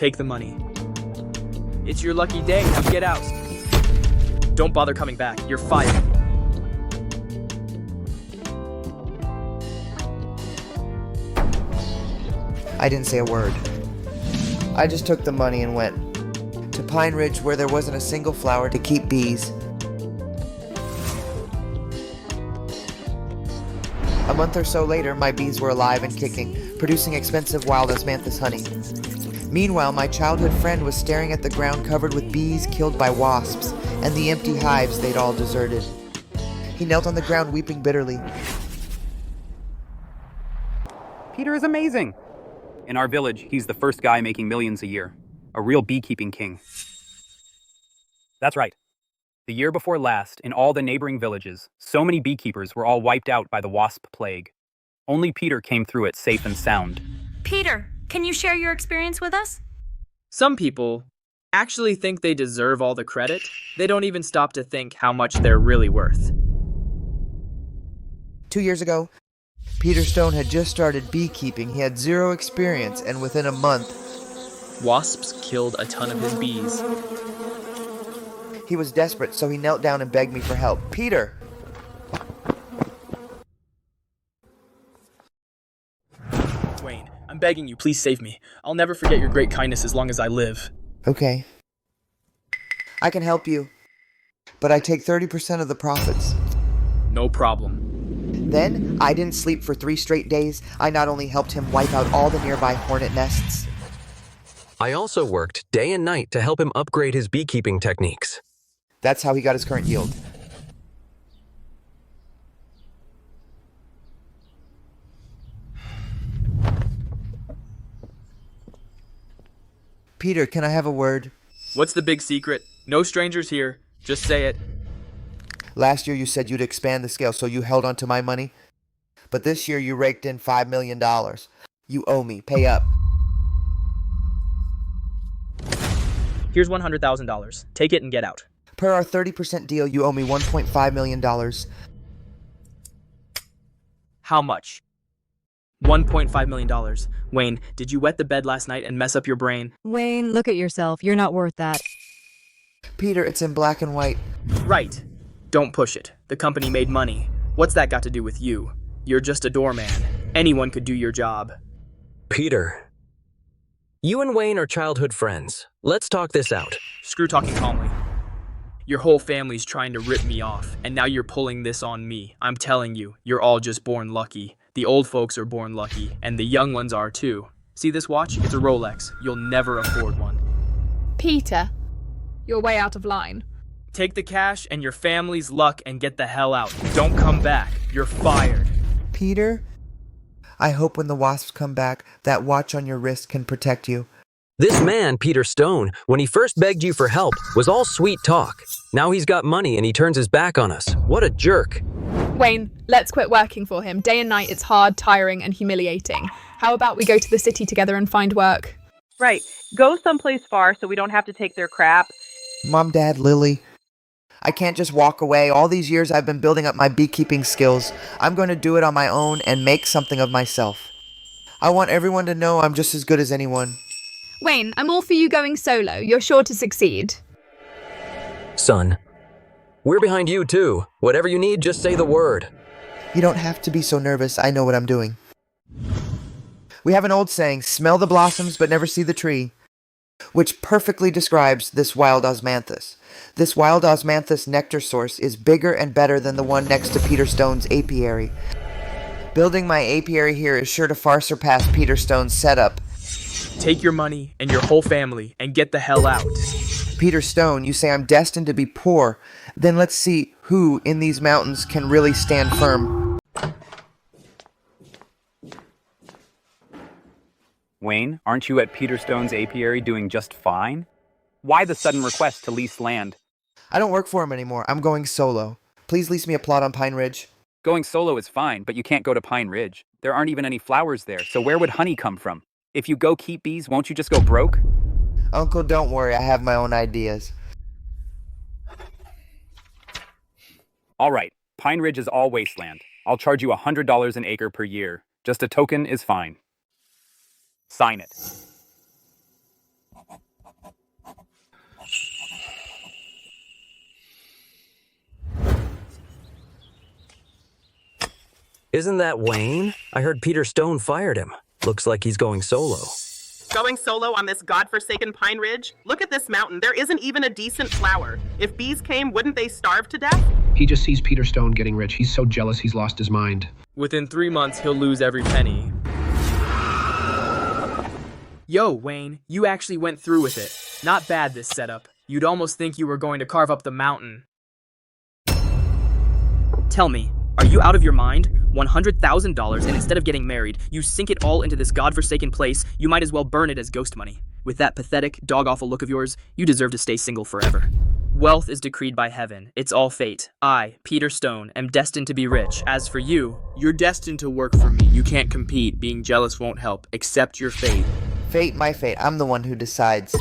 Take the money. It's your lucky day. Now get out. Don't bother coming back. You're fired. I didn't say a word. I just took the money and went to Pine Ridge where there wasn't a single flower to keep bees. A month or so later, my bees were alive and kicking, producing expensive wild osmanthus honey. Meanwhile, my childhood friend was staring at the ground covered with bees killed by wasps and the empty hives they'd all deserted. He knelt on the ground weeping bitterly. Peter is amazing. In our village, he's the first guy making millions a year. A real beekeeping king. That's right. The year before last, in all the neighboring villages, so many beekeepers were all wiped out by the wasp plague. Only Peter came through it safe and sound. Peter, can you share your experience with us? Some people actually think they deserve all the credit. They don't even stop to think how much they're really worth. 2 years ago, Peter Stone had just started beekeeping. He had zero experience, and within a month, Wasps killed a ton of his bees. he was desperate, so he knelt down and begged me for help. Peter! Wayne, I'm begging you, please save me. I'll never forget your great kindness as long as I live. Okay. I can help you, but I take 30% of the profits. No problem. Then, I didn't sleep for 3 straight days. I not only helped him wipe out all the nearby hornet nests, I also worked day and night to help him upgrade his beekeeping techniques. that's how he got his current yield. Peter, can I have a word? What's the big secret? No strangers here. Just say it. Last year you said you'd expand the scale, so you held on to my money. But this year you raked in $5 million. You owe me. Pay up. Here's $100,000. Take it and get out. Per our 30% deal, you owe me $1.5 million. How much? $1.5 million. Wayne, did you wet the bed last night and mess up your brain? Wayne, look at yourself. You're not worth that. Peter, it's in black and white. Right. Don't push it. The company made money. What's that got to do with you? You're just a doorman. Anyone could do your job. Peter, you and Wayne are childhood friends. Let's talk this out. Screw talking calmly. Your whole family's trying to rip me off, and now you're pulling this on me. I'm telling you, you're all just born lucky. The old folks are born lucky, and the young ones are too. See this watch? It's a Rolex. You'll never afford one. Peter, you're way out of line. Take the cash and your family's luck and get the hell out. Don't come back. You're fired. Peter, I hope when the wasps come back, that watch on your wrist can protect you. This man, Peter Stone, when he first begged you for help, was all sweet talk. Now he's got money and he turns his back on us. What a jerk. Wayne, let's quit working for him. Day and night it's hard, tiring, and humiliating. How about we go to the city together and find work? Right. Go someplace far so we don't have to take their crap. Mom, Dad, Lily, I can't just walk away. All these years I've been building up my beekeeping skills. I'm going to do it on my own and make something of myself. I want everyone to know I'm just as good as anyone. Wayne, I'm all for you going solo. You're sure to succeed. Son, we're behind you too. Whatever you need, just say the word. You don't have to be so nervous. I know what I'm doing. We have an old saying, smell the blossoms but never see the tree, which perfectly describes this wild osmanthus. This wild osmanthus nectar source is bigger and better than the one next to Peter Stone's apiary. Building my apiary here is sure to far surpass Peter Stone's setup. Take your money and your whole family and get the hell out. Peter Stone, you say I'm destined to be poor. Then let's see who in these mountains can really stand firm. Wayne, aren't you at Peter Stone's apiary doing just fine? Why the sudden request to lease land? I don't work for him anymore. I'm going solo. Please lease me a plot on Pine Ridge. Going solo is fine, but you can't go to Pine Ridge. There aren't even any flowers there, so where would honey come from? If you go keep bees, won't you just go broke? Uncle, don't worry. I have my own ideas. All right, Pine Ridge is all wasteland. I'll charge you $100 an acre per year. Just a token is fine. Sign it. Isn't that Wayne? I heard Peter Stone fired him. Looks like he's going solo. Going solo on this godforsaken pine ridge? Look at this mountain. There isn't even a decent flower. If bees came, wouldn't they starve to death? He just sees Peter Stone getting rich. He's so jealous he's lost his mind. Within 3 months, he'll lose every penny. Yo, Wayne, you actually went through with it. Not bad, this setup. You'd almost think you were going to carve up the mountain. Tell me, are you out of your mind? $100,000, and instead of getting married, you sink it all into this godforsaken place. You might as well burn it as ghost money. With that pathetic, dog-awful look of yours, you deserve to stay single forever. Wealth is decreed by heaven. It's all fate. I, Peter Stone, am destined to be rich. As for you, you're destined to work for me. You can't compete. Being jealous won't help. Accept your fate. Fate, my fate. I'm the one who decides.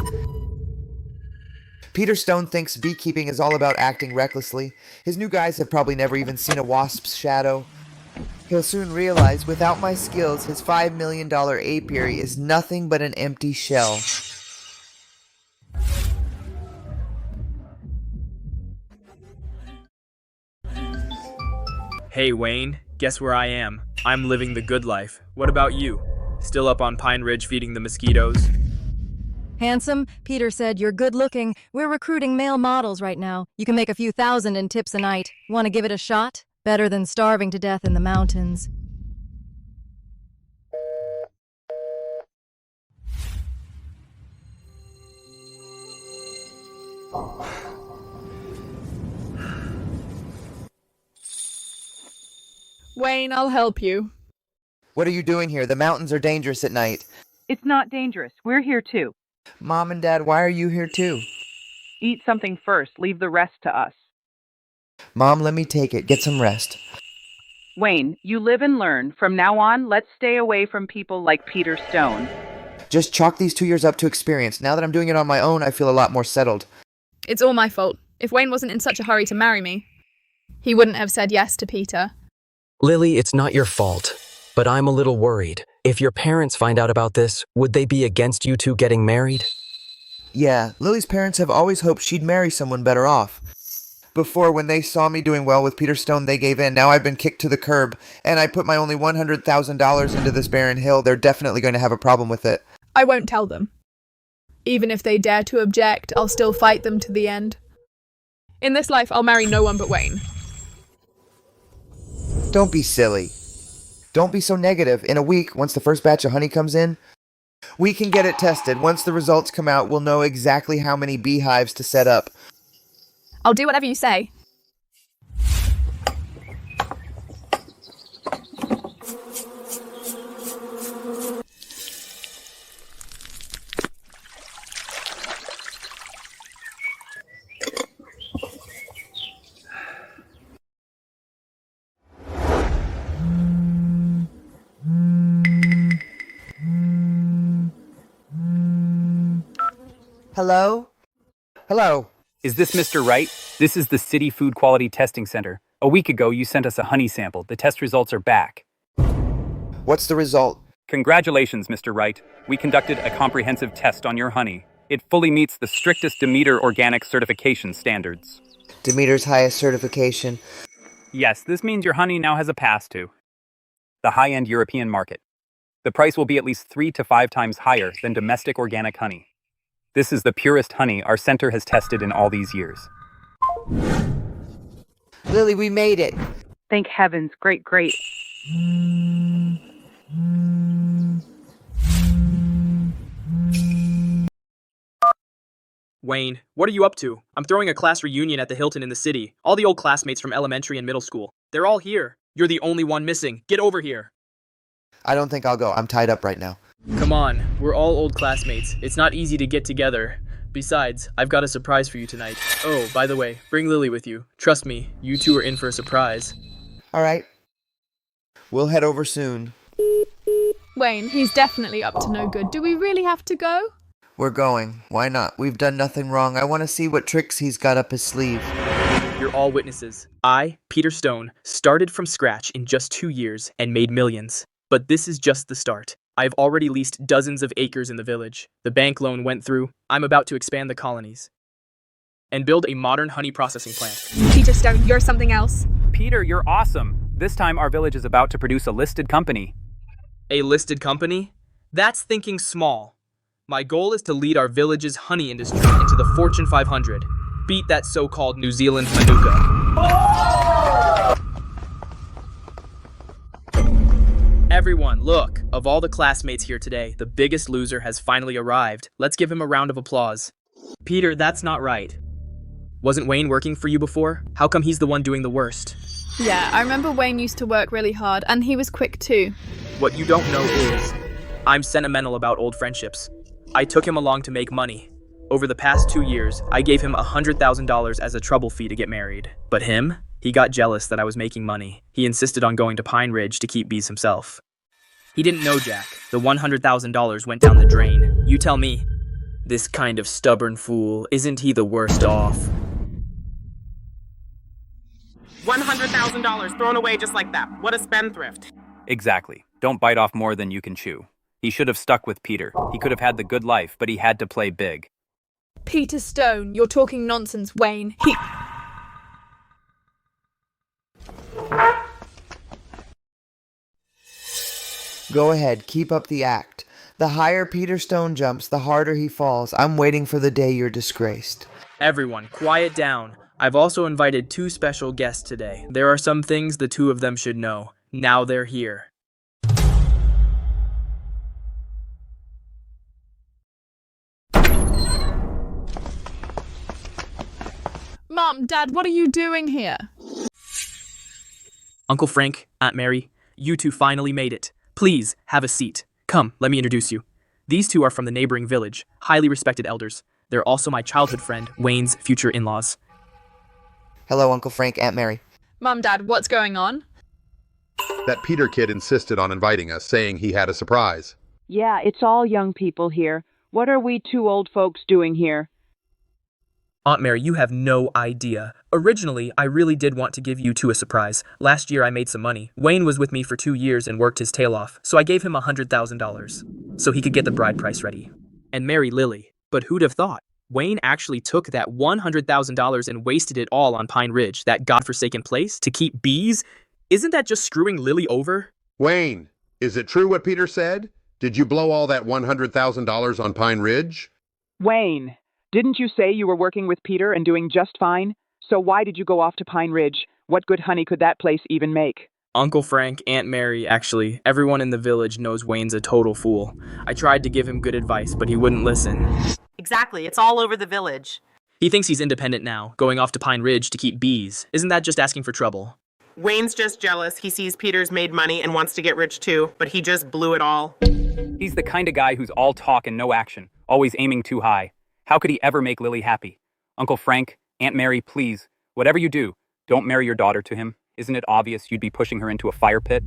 Peter Stone thinks beekeeping is all about acting recklessly. His new guys have probably never even seen a wasp's shadow. He'll soon realize, without my skills, his $5 million apiary is nothing but an empty shell. Hey, Wayne. Guess where I am? I'm living the good life. What about you? Still up on Pine Ridge feeding the mosquitoes? Handsome, Peter said you're good looking. We're recruiting male models right now. You can make a few thousand in tips a night. Want to give it a shot? Better than starving to death in the mountains. Wayne, I'll help you. What are you doing here? The mountains are dangerous at night. It's not dangerous. We're here too. Mom and Dad, why are you here too? Eat something first. Leave the rest to us. Mom, let me take it. Get some rest. Wayne, you live and learn. From now on, let's stay away from people like Peter Stone. Just chalk these 2 years up to experience. Now that I'm doing it on my own, I feel a lot more settled. It's all my fault. If Wayne wasn't in such a hurry to marry me, he wouldn't have said yes to Peter. Lily, it's not your fault, but I'm a little worried. If your parents find out about this, would they be against you two getting married? Yeah, Lily's parents have always hoped she'd marry someone better off. Before, when they saw me doing well with Peter Stone, they gave in. Now I've been kicked to the curb, and I put my only $100,000 into this barren hill. They're definitely going to have a problem with it. I won't tell them. Even if they dare to object, I'll still fight them to the end. In this life, I'll marry no one but Wayne. Don't be silly. Don't be so negative. In a week, once the first batch of honey comes in, we can get it tested. Once the results come out, we'll know exactly how many beehives to set up. I'll do whatever you say. Hello? Hello? Is this Mr. Wright? This is the City Food Quality Testing Center. A week ago, you sent us a honey sample. The test results are back. What's the result? Congratulations, Mr. Wright. We conducted a comprehensive test on your honey. It fully meets the strictest Demeter organic certification standards. Demeter's highest certification. Yes, this means your honey now has a pass to the high-end European market. The price will be at least 3 to 5 times higher than domestic organic honey. This is the purest honey our center has tested in all these years. Lily, we made it. Thank heavens. Great, great. Wayne, what are you up to? I'm throwing a class reunion at the Hilton in the city. All the old classmates from elementary and middle school. They're all here. You're the only one missing. Get over here. I don't think I'll go. I'm tied up right now. Come on, we're all old classmates. It's not easy to get together. Besides, I've got a surprise for you tonight. Oh, by the way, bring Lily with you. Trust me, you two are in for a surprise. All right. We'll head over soon. Wayne, he's definitely up to no good. Do we really have to go? We're going. Why not? We've done nothing wrong. I want to see what tricks he's got up his sleeve. You're all witnesses. I, Peter Stone, started from scratch in just 2 years and made millions. But this is just the start. I've already leased dozens of acres in the village. The bank loan went through. I'm about to expand the colonies and build a modern honey processing plant. Peter Stone, you're something else. Peter, you're awesome. This time our village is about to produce a listed company. A listed company? That's thinking small. My goal is to lead our village's honey industry into the Fortune 500. Beat that so-called New Zealand manuka. Everyone, look! Of all the classmates here today, the biggest loser has finally arrived. Let's give him a round of applause. Peter, that's not right. Wasn't Wayne working for you before? How come he's the one doing the worst? Yeah, I remember Wayne used to work really hard, and he was quick too. What you don't know is, I'm sentimental about old friendships. I took him along to make money. Over the past 2 years, I gave him $100,000 as a trouble fee to get married. But him? He got jealous that I was making money. He insisted on going to Pine Ridge to keep bees himself. He didn't know, Jack. The $100,000 went down the drain. You tell me. This kind of stubborn fool, isn't he the worst off? $100,000 thrown away just like that. What a spendthrift. Exactly. Don't bite off more than you can chew. He should have stuck with Peter. He could have had the good life, but he had to play big. Peter Stone, you're talking nonsense, Wayne. Go ahead, keep up the act. The higher Peter Stone jumps, the harder he falls. I'm waiting for the day you're disgraced. Everyone, quiet down. I've also invited 2 special guests today. There are some things the 2 of them should know. Now they're here. Mom, Dad, what are you doing here? Uncle Frank, Aunt Mary, you 2 finally made it. Please, have a seat. Come, let me introduce you. These 2 are from the neighboring village, highly respected elders. They're also my childhood friend, Wayne's future in-laws. Hello, Uncle Frank, Aunt Mary. Mom, Dad, what's going on? That Peter kid insisted on inviting us, saying he had a surprise. Yeah, it's all young people here. What are we 2 old folks doing here? Aunt Mary, you have no idea. Originally, I really did want to give you 2 a surprise. Last year, I made some money. Wayne was with me for 2 years and worked his tail off, so I gave him $100,000 so he could get the bride price ready and marry Lily. But who'd have thought? Wayne actually took that $100,000 and wasted it all on Pine Ridge, that godforsaken place, to keep bees? Isn't that just screwing Lily over? Wayne, is it true what Peter said? Did you blow all that $100,000 on Pine Ridge? Wayne, didn't you say you were working with Peter and doing just fine? So why did you go off to Pine Ridge? What good honey could that place even make? Uncle Frank, Aunt Mary, actually, everyone in the village knows Wayne's a total fool. I tried to give him good advice, but he wouldn't listen. Exactly, it's all over the village. He thinks he's independent now, going off to Pine Ridge to keep bees. Isn't that just asking for trouble? Wayne's just jealous. He sees Peter's made money and wants to get rich too, but he just blew it all. He's the kind of guy who's all talk and no action, always aiming too high. How could he ever make Lily happy? Uncle Frank, Aunt Mary, please, whatever you do, don't marry your daughter to him. Isn't it obvious you'd be pushing her into a fire pit?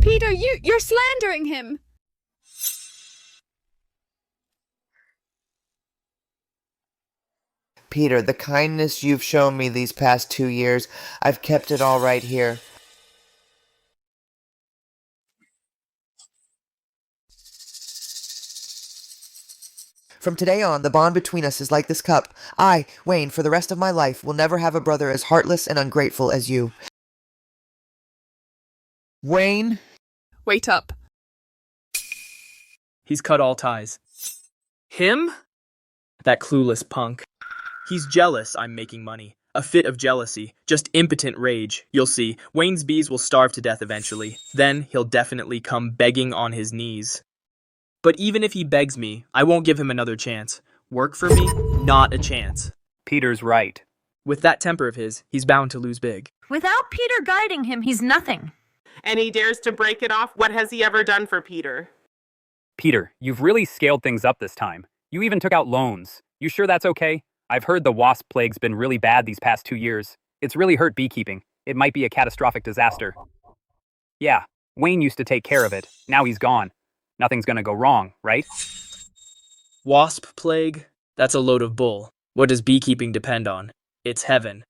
Peter, you're slandering him! Peter, the kindness you've shown me these past 2 years, I've kept it all right here. From today on, the bond between us is like this cup. I, Wayne, for the rest of my life, will never have a brother as heartless and ungrateful as you. Wayne? Wait up. He's cut all ties. Him? That clueless punk. He's jealous I'm making money. A fit of jealousy. Just impotent rage. You'll see. Wayne's bees will starve to death eventually. Then he'll definitely come begging on his knees. But even if he begs me, I won't give him another chance. Work for me? Not a chance. Peter's right. With that temper of his, he's bound to lose big. Without Peter guiding him, he's nothing. And he dares to break it off? What has he ever done for Peter? Peter, you've really scaled things up this time. You even took out loans. You sure that's okay? I've heard the wasp plague's been really bad these past 2 years. It's really hurt beekeeping. It might be a catastrophic disaster. Yeah, Wayne used to take care of it. Now he's gone. Nothing's gonna go wrong, right? Wasp plague? That's a load of bull. What does beekeeping depend on? It's heaven.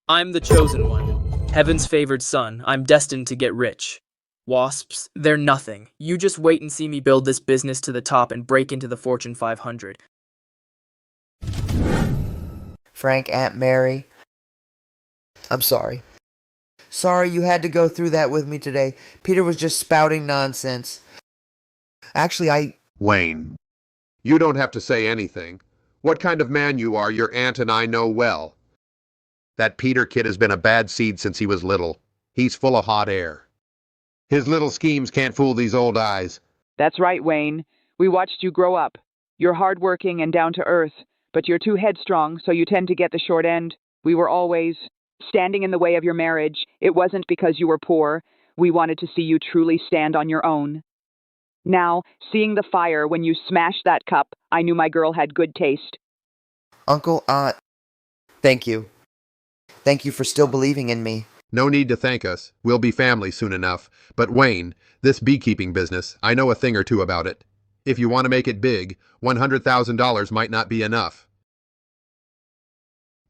I'm the chosen one. Heaven's favored son. I'm destined to get rich. Wasps, they're nothing. You just wait and see me build this business to the top and break into the Fortune 500. Frank, Aunt Mary, I'm sorry. Sorry you had to go through that with me today. Peter was just spouting nonsense. Actually, Wayne, you don't have to say anything. What kind of man you are, your aunt and I know well. That Peter kid has been a bad seed since he was little. He's full of hot air. His little schemes can't fool these old eyes. That's right, Wayne. We watched you grow up. You're hardworking and down to earth, but you're too headstrong, so you tend to get the short end. We were always standing in the way of your marriage. It wasn't because you were poor. We wanted to see you truly stand on your own. Now, seeing the fire when you smashed that cup, I knew my girl had good taste. Uncle, Aunt, thank you. Thank you for still believing in me. No need to thank us. We'll be family soon enough. But Wayne, this beekeeping business, I know a thing or two about it. If you want to make it big, $100,000 might not be enough.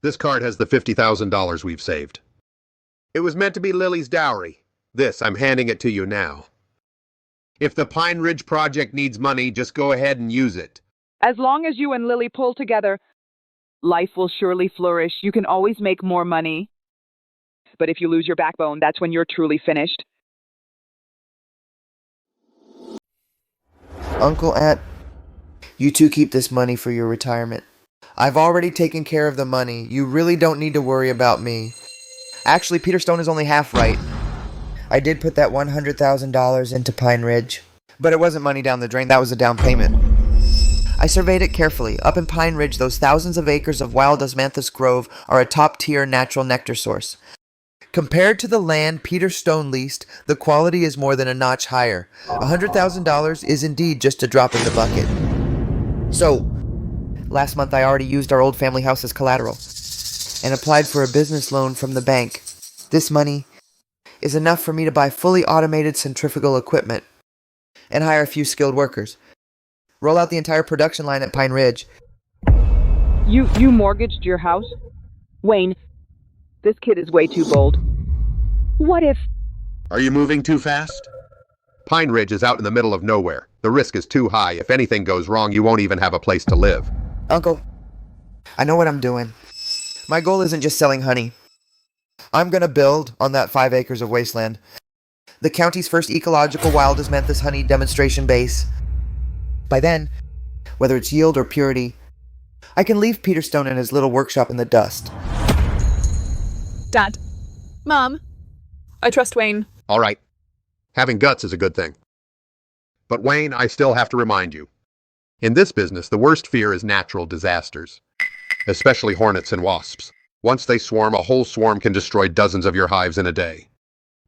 This card has the $50,000 we've saved. It was meant to be Lily's dowry. This, I'm handing it to you now. If the Pine Ridge project needs money, just go ahead and use it. As long as you and Lily pull together, life will surely flourish. You can always make more money. But if you lose your backbone, that's when you're truly finished. Uncle, Aunt, you two keep this money for your retirement. I've already taken care of the money. You really don't need to worry about me. Actually, Peter Stone is only half right. I did put that $100,000 into Pine Ridge, but it wasn't money down the drain. That was a down payment. I surveyed it carefully. Up in Pine Ridge, those thousands of acres of wild osmanthus grove are a top-tier natural nectar source. Compared to the land Peter Stone leased, the quality is more than a notch higher. $100,000 is indeed just a drop in the bucket. So, last month I already used our old family house as collateral and applied for a business loan from the bank. This money is enough for me to buy fully automated centrifugal equipment and hire a few skilled workers. Roll out the entire production line at Pine Ridge. You mortgaged your house? Wayne, this kid is way too bold. What if... Are you moving too fast? Pine Ridge is out in the middle of nowhere. The risk is too high. If anything goes wrong, you won't even have a place to live. Uncle, I know what I'm doing. My goal isn't just selling honey. I'm gonna build on that 5 acres of wasteland. The county's first ecological wild osmanthus honey demonstration base. By then, whether it's yield or purity, I can leave Peter Stone in his little workshop in the dust. Dad. Mom. I trust Wayne. All right. Having guts is a good thing. But Wayne, I still have to remind you. In this business, the worst fear is natural disasters, especially hornets and wasps. Once they swarm, a whole swarm can destroy dozens of your hives in a day.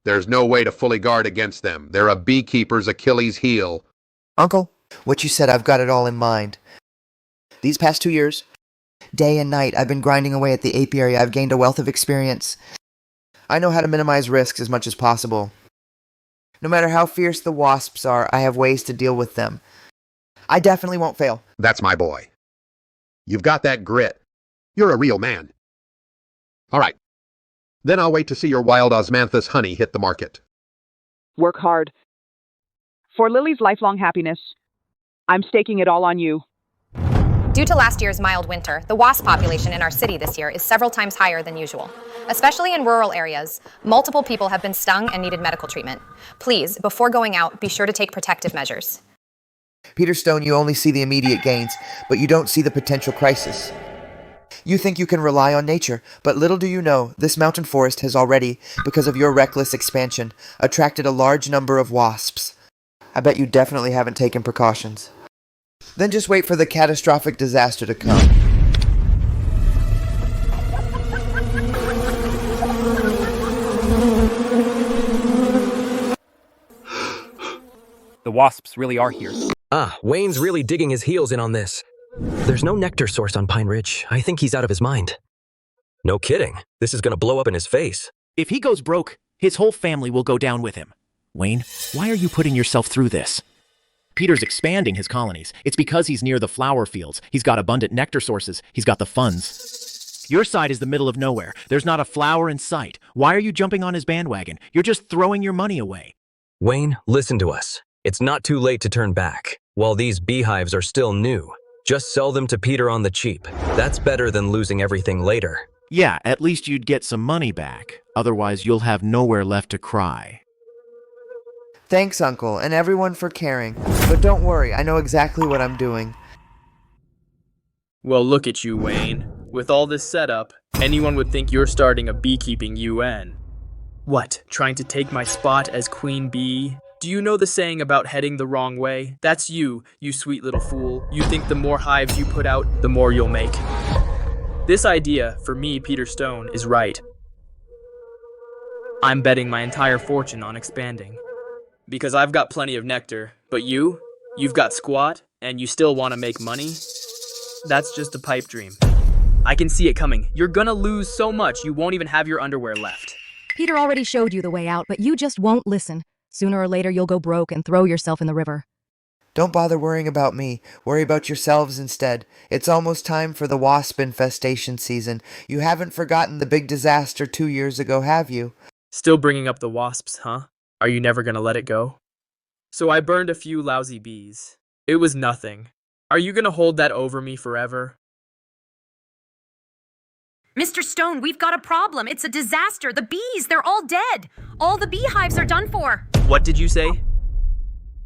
There's no way to fully guard against them. They're a beekeeper's Achilles heel. Uncle, what you said, I've got it all in mind. These past 2 years, day and night, I've been grinding away at the apiary. I've gained a wealth of experience. I know how to minimize risks as much as possible. No matter how fierce the wasps are, I have ways to deal with them. I definitely won't fail. That's my boy. You've got that grit. You're a real man. All right. Then I'll wait to see your wild osmanthus honey hit the market. Work hard. For Lily's lifelong happiness, I'm staking it all on you. Due to last year's mild winter, the wasp population in our city this year is several times higher than usual. Especially in rural areas, multiple people have been stung and needed medical treatment. Please, before going out, be sure to take protective measures. Peter Stone, you only see the immediate gains, but you don't see the potential crisis. You think you can rely on nature, but little do you know, this mountain forest has already, because of your reckless expansion, attracted a large number of wasps. I bet you definitely haven't taken precautions. Then just wait for the catastrophic disaster to come. The wasps really are here. Ah, Wayne's really digging his heels in on this. There's no nectar source on Pine Ridge. I think he's out of his mind. No kidding. This is gonna blow up in his face. If he goes broke, his whole family will go down with him. Wayne, why are you putting yourself through this? Peter's expanding his colonies. It's because he's near the flower fields. He's got abundant nectar sources. He's got the funds. Your side is the middle of nowhere. There's not a flower in sight. Why are you jumping on his bandwagon? You're just throwing your money away. Wayne, listen to us. It's not too late to turn back. While these beehives are still new, just sell them to Peter on the cheap. That's better than losing everything later. Yeah, at least you'd get some money back. Otherwise, you'll have nowhere left to cry. Thanks, Uncle, and everyone for caring. But don't worry, I know exactly what I'm doing. Well, look at you, Wayne. With all this setup, anyone would think you're starting a beekeeping UN. What, trying to take my spot as queen bee? Do you know the saying about heading the wrong way? That's you, you sweet little fool. You think the more hives you put out, the more you'll make. This idea, for me, Peter Stone, is right. I'm betting my entire fortune on expanding. Because I've got plenty of nectar, but you've got squat, and you still want to make money? That's just a pipe dream. I can see it coming. You're gonna lose so much you won't even have your underwear left. Peter already showed you the way out, but you just won't listen. Sooner or later, you'll go broke and throw yourself in the river. Don't bother worrying about me. Worry about yourselves instead. It's almost time for the wasp infestation season. You haven't forgotten the big disaster 2 years ago, have you? Still bringing up the wasps, huh? Are you never gonna let it go? So I burned a few lousy bees. It was nothing. Are you gonna hold that over me forever? Mr. Stone, we've got a problem. It's a disaster. The bees, they're all dead. All the beehives are done for. What did you say?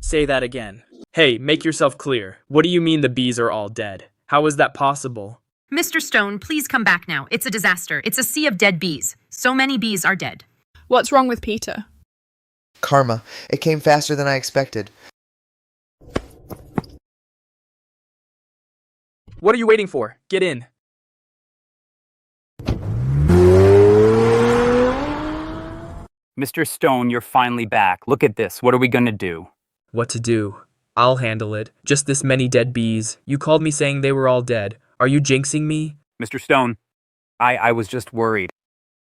Say that again. Hey, make yourself clear. What do you mean the bees are all dead? How is that possible? Mr. Stone, please come back now. It's a disaster. It's a sea of dead bees. So many bees are dead. What's wrong with Peter? Karma. It came faster than I expected. What are you waiting for? Get in. Mr. Stone, you're finally back. Look at this. What are we gonna do? What to do? I'll handle it. Just this many dead bees. You called me saying they were all dead. Are you jinxing me? Mr. Stone, I was just worried.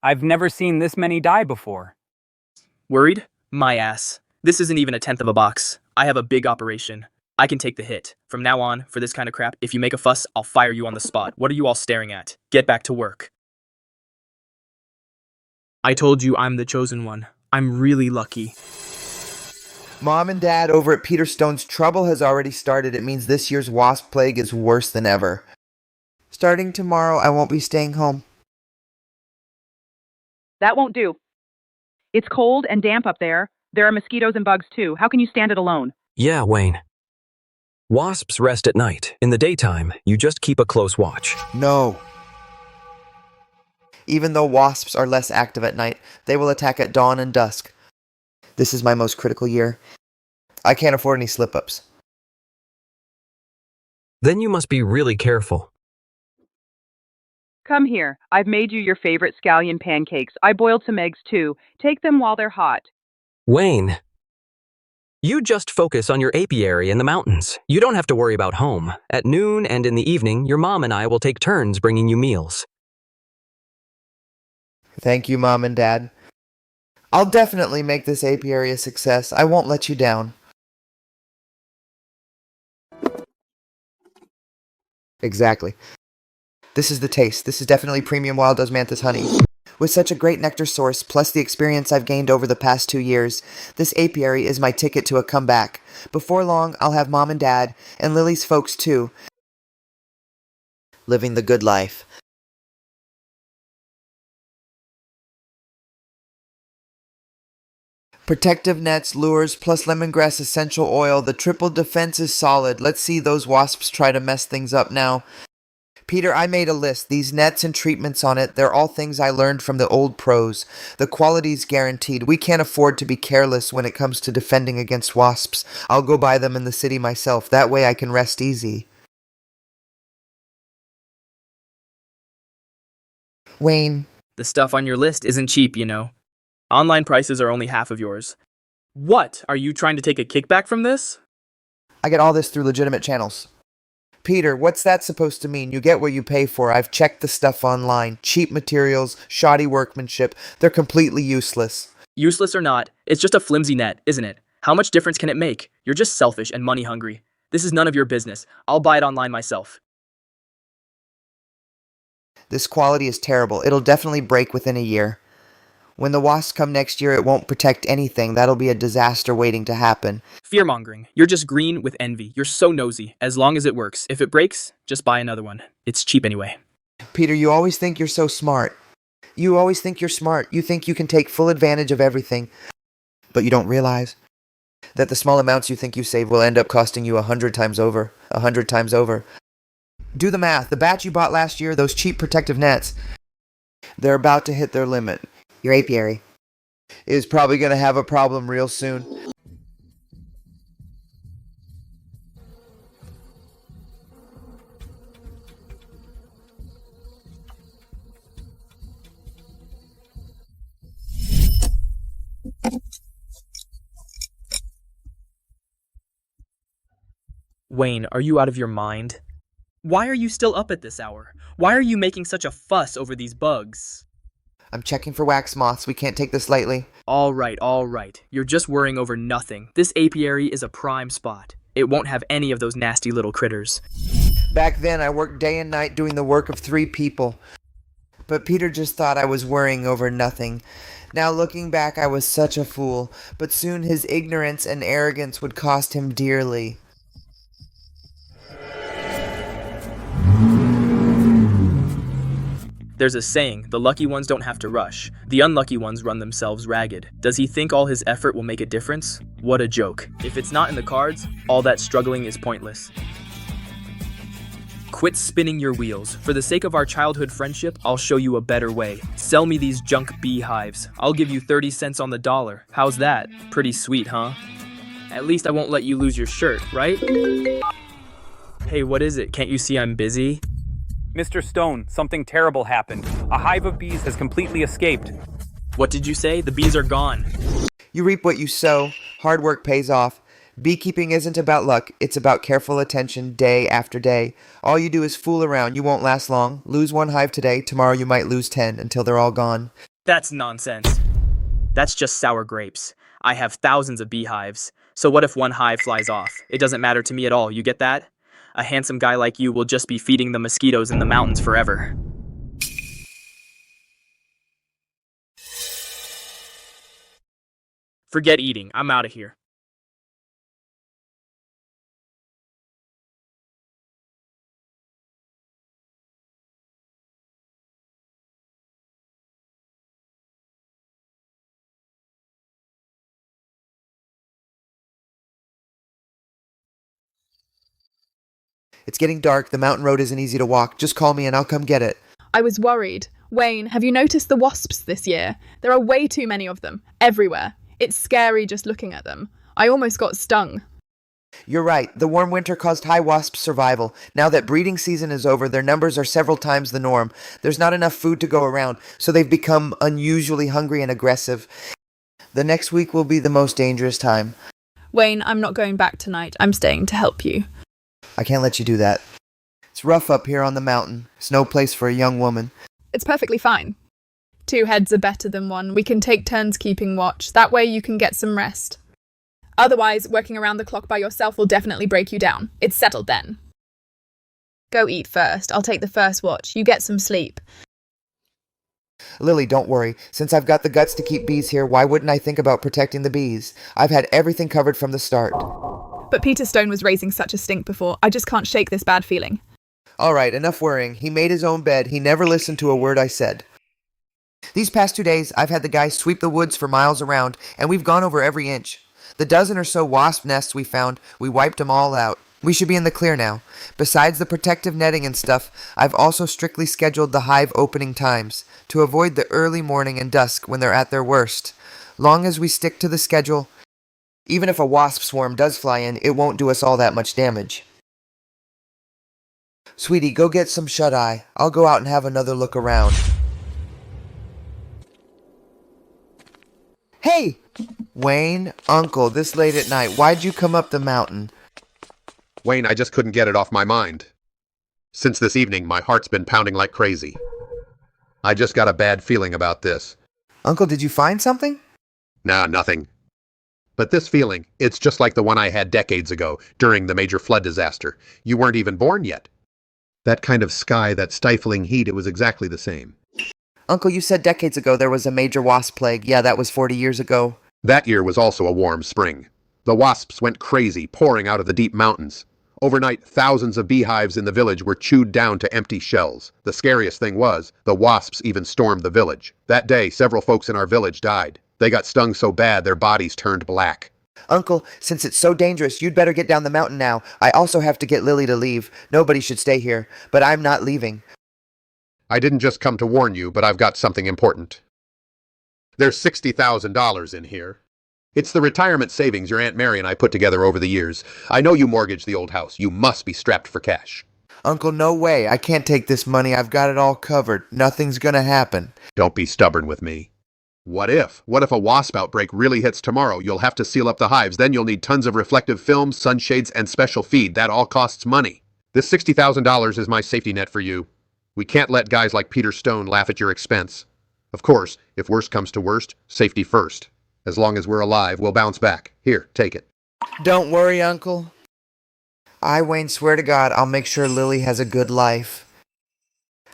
I've never seen this many die before. Worried? My ass. This isn't even a tenth of a box. I have a big operation. I can take the hit. From now on, for this kind of crap, if you make a fuss, I'll fire you on the spot. What are you all staring at? Get back to work. I told you I'm the chosen one. I'm really lucky. Mom and Dad over at Peter Stone's trouble has already started. It means this year's wasp plague is worse than ever. Starting tomorrow, I won't be staying home. That won't do. It's cold and damp up there. There are mosquitoes and bugs too. How can you stand it alone? Yeah, Wayne. Wasps rest at night. In the daytime, you just keep a close watch. No. Even though wasps are less active at night, they will attack at dawn and dusk. This is my most critical year. I can't afford any slip-ups. Then you must be really careful. Come here. I've made you your favorite scallion pancakes. I boiled some eggs too. Take them while they're hot. Wayne, you just focus on your apiary in the mountains. You don't have to worry about home. At noon and in the evening, your mom and I will take turns bringing you meals. Thank you, Mom and Dad. I'll definitely make this apiary a success. I won't let you down. Exactly. This is the taste. This is definitely premium wild osmanthus honey. With such a great nectar source, plus the experience I've gained over the past 2 years, this apiary is my ticket to a comeback. Before long, I'll have Mom and Dad, and Lily's folks too, living the good life. Protective nets, lures, plus lemongrass essential oil. The triple defense is solid. Let's see those wasps try to mess things up now. Peter, I made a list. These nets and treatments on it, they're all things I learned from the old pros. The quality's guaranteed. We can't afford to be careless when it comes to defending against wasps. I'll go buy them in the city myself. That way I can rest easy. Wayne. The stuff on your list isn't cheap, you know. Online prices are only half of yours. What? Are you trying to take a kickback from this? I get all this through legitimate channels. Peter, what's that supposed to mean? You get what you pay for. I've checked the stuff online. Cheap materials, shoddy workmanship. They're completely useless. Useless or not, it's just a flimsy net, isn't it? How much difference can it make? You're just selfish and money hungry. This is none of your business. I'll buy it online myself. This quality is terrible. It'll definitely break within a year. When the wasps come next year, it won't protect anything. That'll be a disaster waiting to happen. Fear-mongering. You're just green with envy. You're so nosy. As long as it works. If it breaks, just buy another one. It's cheap anyway. Peter, you always think you're so smart. You always think you're smart. You think you can take full advantage of everything. But you don't realize that the small amounts you think you save will end up costing you 100 times over. 100 times over. Do the math. The batch you bought last year, those cheap protective nets, they're about to hit their limit. Your apiary is probably going to have a problem real soon. Wayne, are you out of your mind? Why are you still up at this hour? Why are you making such a fuss over these bugs? I'm checking for wax moths. We can't take this lightly. All right. You're just worrying over nothing. This apiary is a prime spot. It won't have any of those nasty little critters. Back then, I worked day and night doing the work of 3 people. But Peter just thought I was worrying over nothing. Now looking back, I was such a fool. But soon his ignorance and arrogance would cost him dearly. There's a saying, the lucky ones don't have to rush. The unlucky ones run themselves ragged. Does he think all his effort will make a difference? What a joke. If it's not in the cards, all that struggling is pointless. Quit spinning your wheels. For the sake of our childhood friendship, I'll show you a better way. Sell me these junk beehives. I'll give you 30 cents on the dollar. How's that? Pretty sweet, huh? At least I won't let you lose your shirt, right? Hey, what is it? Can't you see I'm busy? Mr. Stone, something terrible happened. A hive of bees has completely escaped. What did you say? The bees are gone. You reap what you sow. Hard work pays off. Beekeeping isn't about luck. It's about careful attention day after day. All you do is fool around. You won't last long. Lose 1 hive today. Tomorrow you might lose 10 until they're all gone. That's nonsense. That's just sour grapes. I have thousands of beehives. So what if 1 hive flies off? It doesn't matter to me at all. You get that? A handsome guy like you will just be feeding the mosquitoes in the mountains forever. Forget eating. I'm out of here. It's getting dark. The mountain road isn't easy to walk. Just call me and I'll come get it. I was worried. Wayne, have you noticed the wasps this year? There are way too many of them. Everywhere. It's scary just looking at them. I almost got stung. You're right. The warm winter caused high wasp survival. Now that breeding season is over, their numbers are several times the norm. There's not enough food to go around, so they've become unusually hungry and aggressive. The next week will be the most dangerous time. Wayne, I'm not going back tonight. I'm staying to help you. I can't let you do that. It's rough up here on the mountain. It's no place for a young woman. It's perfectly fine. 2 heads are better than 1. We can take turns keeping watch. That way you can get some rest. Otherwise, working around the clock by yourself will definitely break you down. It's settled then. Go eat first. I'll take the first watch. You get some sleep. Lily, don't worry. Since I've got the guts to keep bees here, why wouldn't I think about protecting the bees? I've had everything covered from the start. But Peter Stone was raising such a stink before. I just can't shake this bad feeling. All right, enough worrying. He made his own bed. He never listened to a word I said. These past 2 days, I've had the guys sweep the woods for miles around, and we've gone over every inch. The dozen or so wasp nests we found, we wiped them all out. We should be in the clear now. Besides the protective netting and stuff, I've also strictly scheduled the hive opening times to avoid the early morning and dusk when they're at their worst. Long as we stick to the schedule, even if a wasp swarm does fly in, it won't do us all that much damage. Sweetie, go get some shut-eye. I'll go out and have another look around. Hey! Wayne, Uncle, this late at night, why'd you come up the mountain? Wayne, I just couldn't get it off my mind. Since this evening, my heart's been pounding like crazy. I just got a bad feeling about this. Uncle, did you find something? Nah, nothing. But this feeling, it's just like the one I had decades ago, during the major flood disaster. You weren't even born yet. That kind of sky, that stifling heat, it was exactly the same. Uncle, you said decades ago there was a major wasp plague. Yeah, that was 40 years ago. That year was also a warm spring. The wasps went crazy, pouring out of the deep mountains. Overnight, thousands of beehives in the village were chewed down to empty shells. The scariest thing was, the wasps even stormed the village. That day, several folks in our village died. They got stung so bad their bodies turned black. Uncle, since it's so dangerous, you'd better get down the mountain now. I also have to get Lily to leave. Nobody should stay here, but I'm not leaving. I didn't just come to warn you, but I've got something important. There's $60,000 in here. It's the retirement savings your Aunt Mary and I put together over the years. I know you mortgaged the old house. You must be strapped for cash. Uncle, no way. I can't take this money. I've got it all covered. Nothing's gonna happen. Don't be stubborn with me. What if? What if a wasp outbreak really hits tomorrow? You'll have to seal up the hives. Then you'll need tons of reflective film, sunshades, and special feed. That all costs money. This $60,000 is my safety net for you. We can't let guys like Peter Stone laugh at your expense. Of course, if worst comes to worst, safety first. As long as we're alive, we'll bounce back. Here, take it. Don't worry, Uncle. I, Wayne, swear to God, I'll make sure Lily has a good life.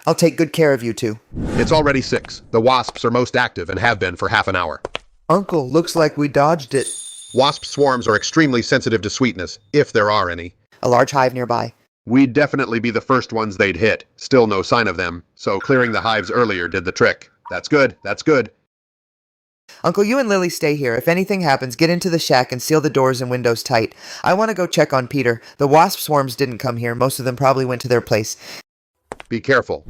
I'll take good care of you two. It's already 6. The wasps are most active and have been for half an hour. Uncle, looks like we dodged it. Wasp swarms are extremely sensitive to sweetness, if there are any. A large hive nearby. We'd definitely be the first ones they'd hit. Still no sign of them, so clearing the hives earlier did the trick. That's good, that's good. Uncle, you and Lily stay here. If anything happens, get into the shack and seal the doors and windows tight. I want to go check on Peter. The wasp swarms didn't come here. Most of them probably went to their place. Be careful.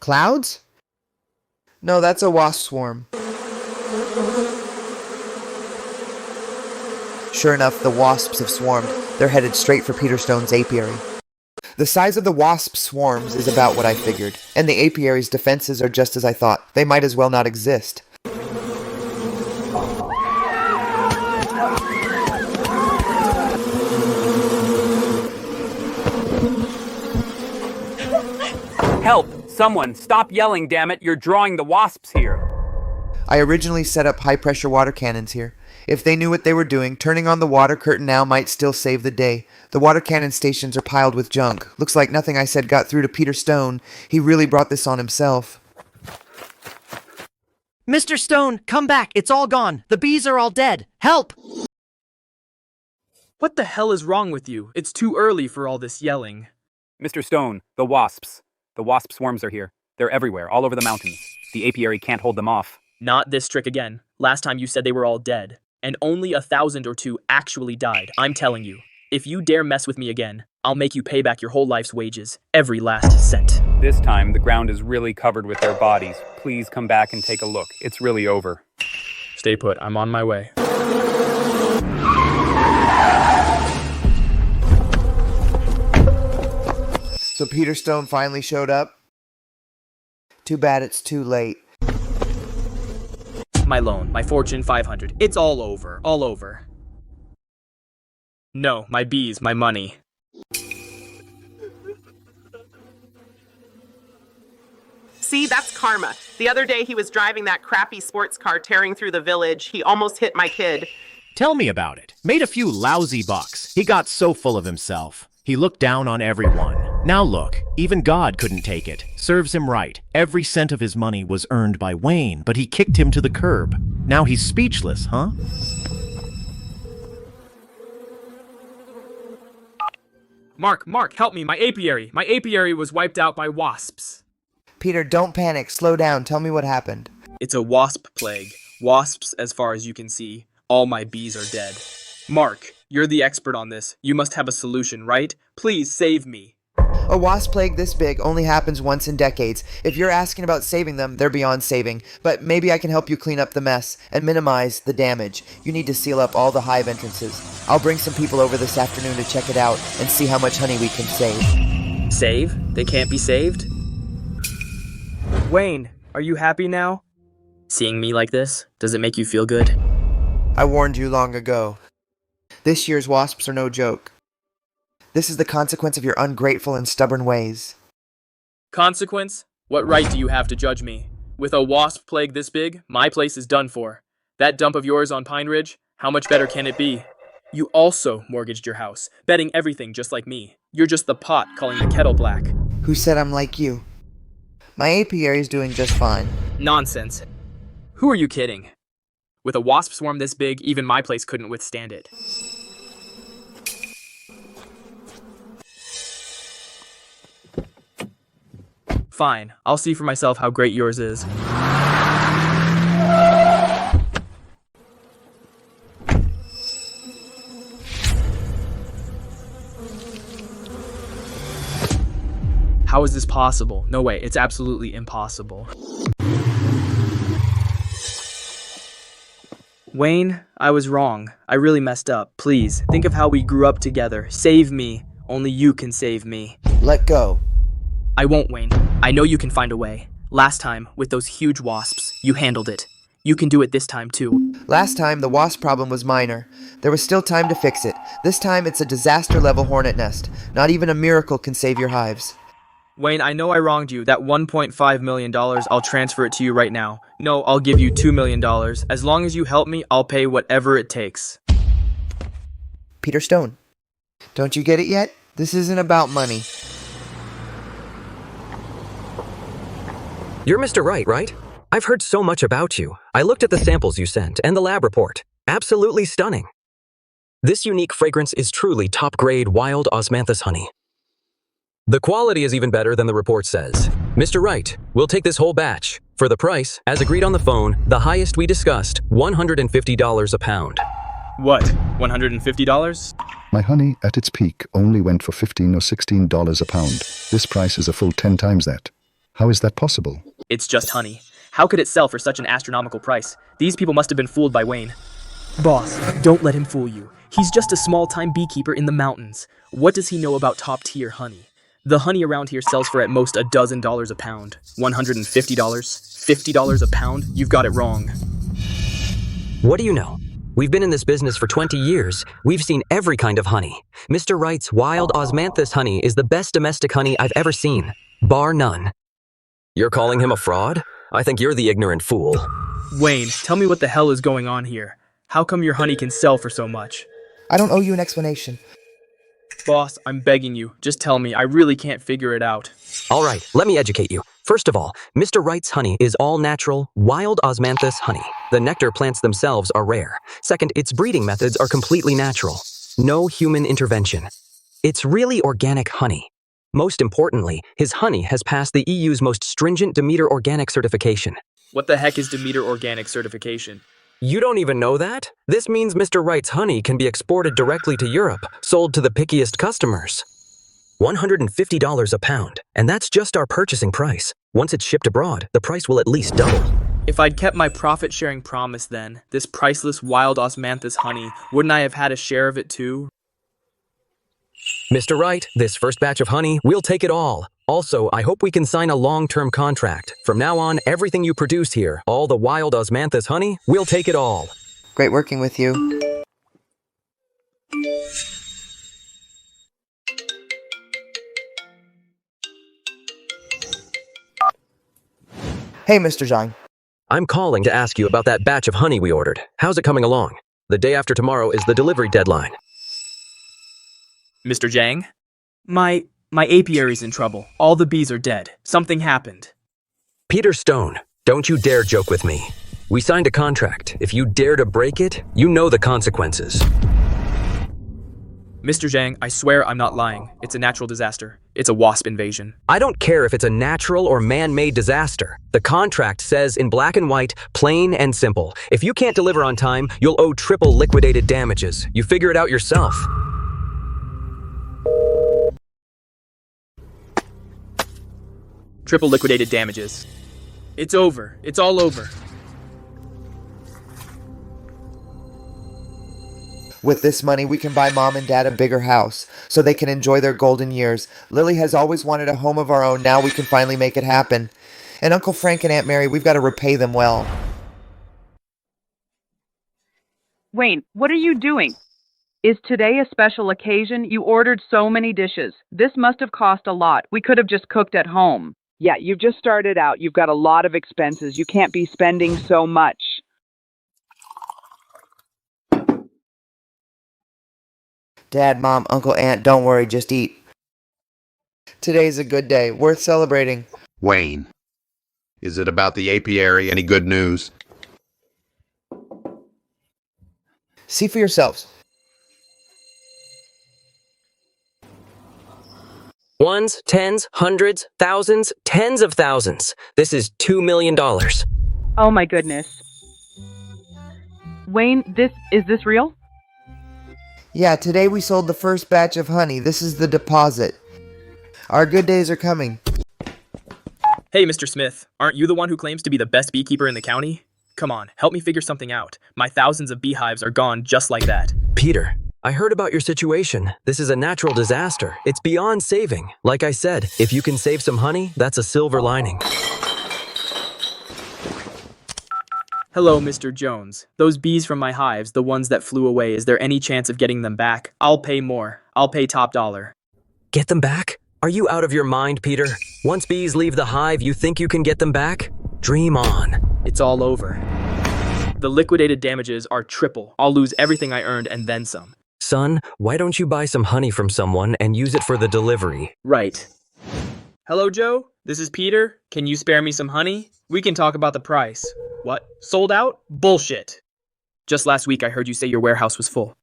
Clouds? No, that's a wasp swarm. Sure enough, the wasps have swarmed. They're headed straight for Peter Stone's apiary. The size of the wasp swarms is about what I figured, and the apiary's defenses are just as I thought. They might as well not exist. Help! Someone, stop yelling, damn it! You're drawing the wasps here. I originally set up high-pressure water cannons here. If they knew what they were doing, turning on the water curtain now might still save the day. The water cannon stations are piled with junk. Looks like nothing I said got through to Peter Stone. He really brought this on himself. Mr. Stone, come back. It's all gone. The bees are all dead. Help! What the hell is wrong with you? It's too early for all this yelling. Mr. Stone, the wasps. The wasp swarms are here. They're everywhere, all over the mountains. The apiary can't hold them off. Not this trick again. Last time you said they were all dead. And only 1,000 or 2 actually died. I'm telling you. If you dare mess with me again, I'll make you pay back your whole life's wages. Every last cent. This time, the ground is really covered with their bodies. Please come back and take a look. It's really over. Stay put. I'm on my way. So Peter Stone finally showed up? Too bad it's too late. My loan, my fortune, 500. It's all over. All over. No, my bees, my money. See, that's karma. The other day he was driving that crappy sports car tearing through the village. He almost hit my kid. Tell me about it. Made a few lousy bucks. He got so full of himself. He looked down on everyone. Now look, even God couldn't take it. Serves him right. Every cent of his money was earned by Wayne, but he kicked him to the curb. Now he's speechless, huh? Mark, help me, my apiary. My apiary was wiped out by wasps. Peter, don't panic. Slow down. Tell me what happened. It's a wasp plague. Wasps, as far as you can see. All my bees are dead. Mark, you're the expert on this. You must have a solution, right? Please save me. A wasp plague this big only happens once in decades. If you're asking about saving them, they're beyond saving. But maybe I can help you clean up the mess and minimize the damage. You need to seal up all the hive entrances. I'll bring some people over this afternoon to check it out and see how much honey we can save. Save? They can't be saved? Wayne, are you happy now? Seeing me like this, does it make you feel good? I warned you long ago. This year's wasps are no joke. This is the consequence of your ungrateful and stubborn ways. Consequence? What right do you have to judge me? With a wasp plague this big, my place is done for. That dump of yours on Pine Ridge, how much better can it be? You also mortgaged your house, betting everything just like me. You're just the pot calling the kettle black. Who said I'm like you? My apiary is doing just fine. Nonsense. Who are you kidding? With a wasp swarm this big, even my place couldn't withstand it. Fine, I'll see for myself how great yours is. How is this possible? No way, it's absolutely impossible. Wayne, I was wrong. I really messed up. Please, think of how we grew up together. Save me. Only you can save me. Let go. I won't, Wayne. I know you can find a way. Last time, with those huge wasps, you handled it. You can do it this time, too. Last time, the wasp problem was minor. There was still time to fix it. This time, it's a disaster-level hornet nest. Not even a miracle can save your hives. Wayne, I know I wronged you. That $1.5 million, I'll transfer it to you right now. No, I'll give you $2 million. As long as you help me, I'll pay whatever it takes. Peter Stone. Don't you get it yet? This isn't about money. You're Mr. Wright, right? I've heard so much about you. I looked at the samples you sent and the lab report. Absolutely stunning. This unique fragrance is truly top-grade wild osmanthus honey. The quality is even better than the report says. Mr. Wright, we'll take this whole batch. For the price, as agreed on the phone, the highest we discussed, $150 a pound. What? $150? My honey, at its peak, only went for $15 or $16 a pound. This price is a full 10 times that. How is that possible? It's just honey. How could it sell for such an astronomical price? These people must have been fooled by Wayne. Boss, don't let him fool you. He's just a small-time beekeeper in the mountains. What does he know about top-tier honey? The honey around here sells for at most $12 a pound. $150? $50 a pound? You've got it wrong. What do you know? We've been in this business for 20 years. We've seen every kind of honey. Mr. Wright's wild osmanthus honey is the best domestic honey I've ever seen. Bar none. You're calling him a fraud? I think you're the ignorant fool. Wayne, tell me what the hell is going on here. How come your honey can sell for so much? I don't owe you an explanation. Boss, I'm begging you. Just tell me. I really can't figure it out. All right, let me educate you. First of all, Mr. Wright's honey is all natural, wild osmanthus honey. The nectar plants themselves are rare. Second, its breeding methods are completely natural. No human intervention. It's really organic honey. Most importantly, his honey has passed the EU's most stringent Demeter Organic certification. What the heck is Demeter Organic certification? You don't even know that? This means Mr. Wright's honey can be exported directly to Europe, sold to the pickiest customers. $150 a pound, and that's just our purchasing price. Once it's shipped abroad, the price will at least double. If I'd kept my profit-sharing promise then, this priceless wild osmanthus honey, wouldn't I have had a share of it too? Mr. Wright, this first batch of honey, we'll take it all. Also, I hope we can sign a long-term contract. From now on, everything you produce here, all the wild osmanthus honey, we'll take it all. Great working with you. Hey, Mr. Zhang. I'm calling to ask you about that batch of honey we ordered. How's it coming along? The day after tomorrow is the delivery deadline. Mr. Zhang? My apiary's in trouble. All the bees are dead. Something happened. Peter Stone, don't you dare joke with me. We signed a contract. If you dare to break it, you know the consequences. Mr. Zhang, I swear I'm not lying. It's a natural disaster. It's a wasp invasion. I don't care if it's a natural or man-made disaster. The contract says in black and white, plain and simple. If you can't deliver on time, you'll owe triple liquidated damages. You figure it out yourself. Triple liquidated damages. It's over. It's all over. With this money, we can buy Mom and Dad a bigger house, so they can enjoy their golden years. Lily has always wanted a home of our own. Now we can finally make it happen. And Uncle Frank and Aunt Mary, we've got to repay them well. Wayne, what are you doing? Is today a special occasion? You ordered so many dishes. This must have cost a lot. We could have just cooked at home. Yeah, you've just started out. You've got a lot of expenses. You can't be spending so much. Dad, Mom, Uncle, Aunt, don't worry, just eat. Today's a good day, worth celebrating. Wayne, is it about the apiary? Any good news? See for yourselves. Ones, tens, hundreds, thousands, tens of thousands. This is $2 million. Oh my goodness. Wayne, is this real? Yeah, today we sold the first batch of honey. This is the deposit. Our good days are coming. Hey, Mr. Smith, aren't you the one who claims to be the best beekeeper in the county? Come on, help me figure something out. My thousands of beehives are gone just like that. Peter, I heard about your situation. This is a natural disaster. It's beyond saving. Like I said, if you can save some honey, that's a silver lining. Hello, Mr. Jones. Those bees from my hives, the ones that flew away, is there any chance of getting them back? I'll pay more. I'll pay top dollar. Get them back? Are you out of your mind, Peter? Once bees leave the hive, you think you can get them back? Dream on. It's all over. The liquidated damages are triple. I'll lose everything I earned and then some. Son, why don't you buy some honey from someone and use it for the delivery? Right. Hello, Joe? This is Peter. Can you spare me some honey? We can talk about the price. What? Sold out? Bullshit. Just last week I heard you say your warehouse was full.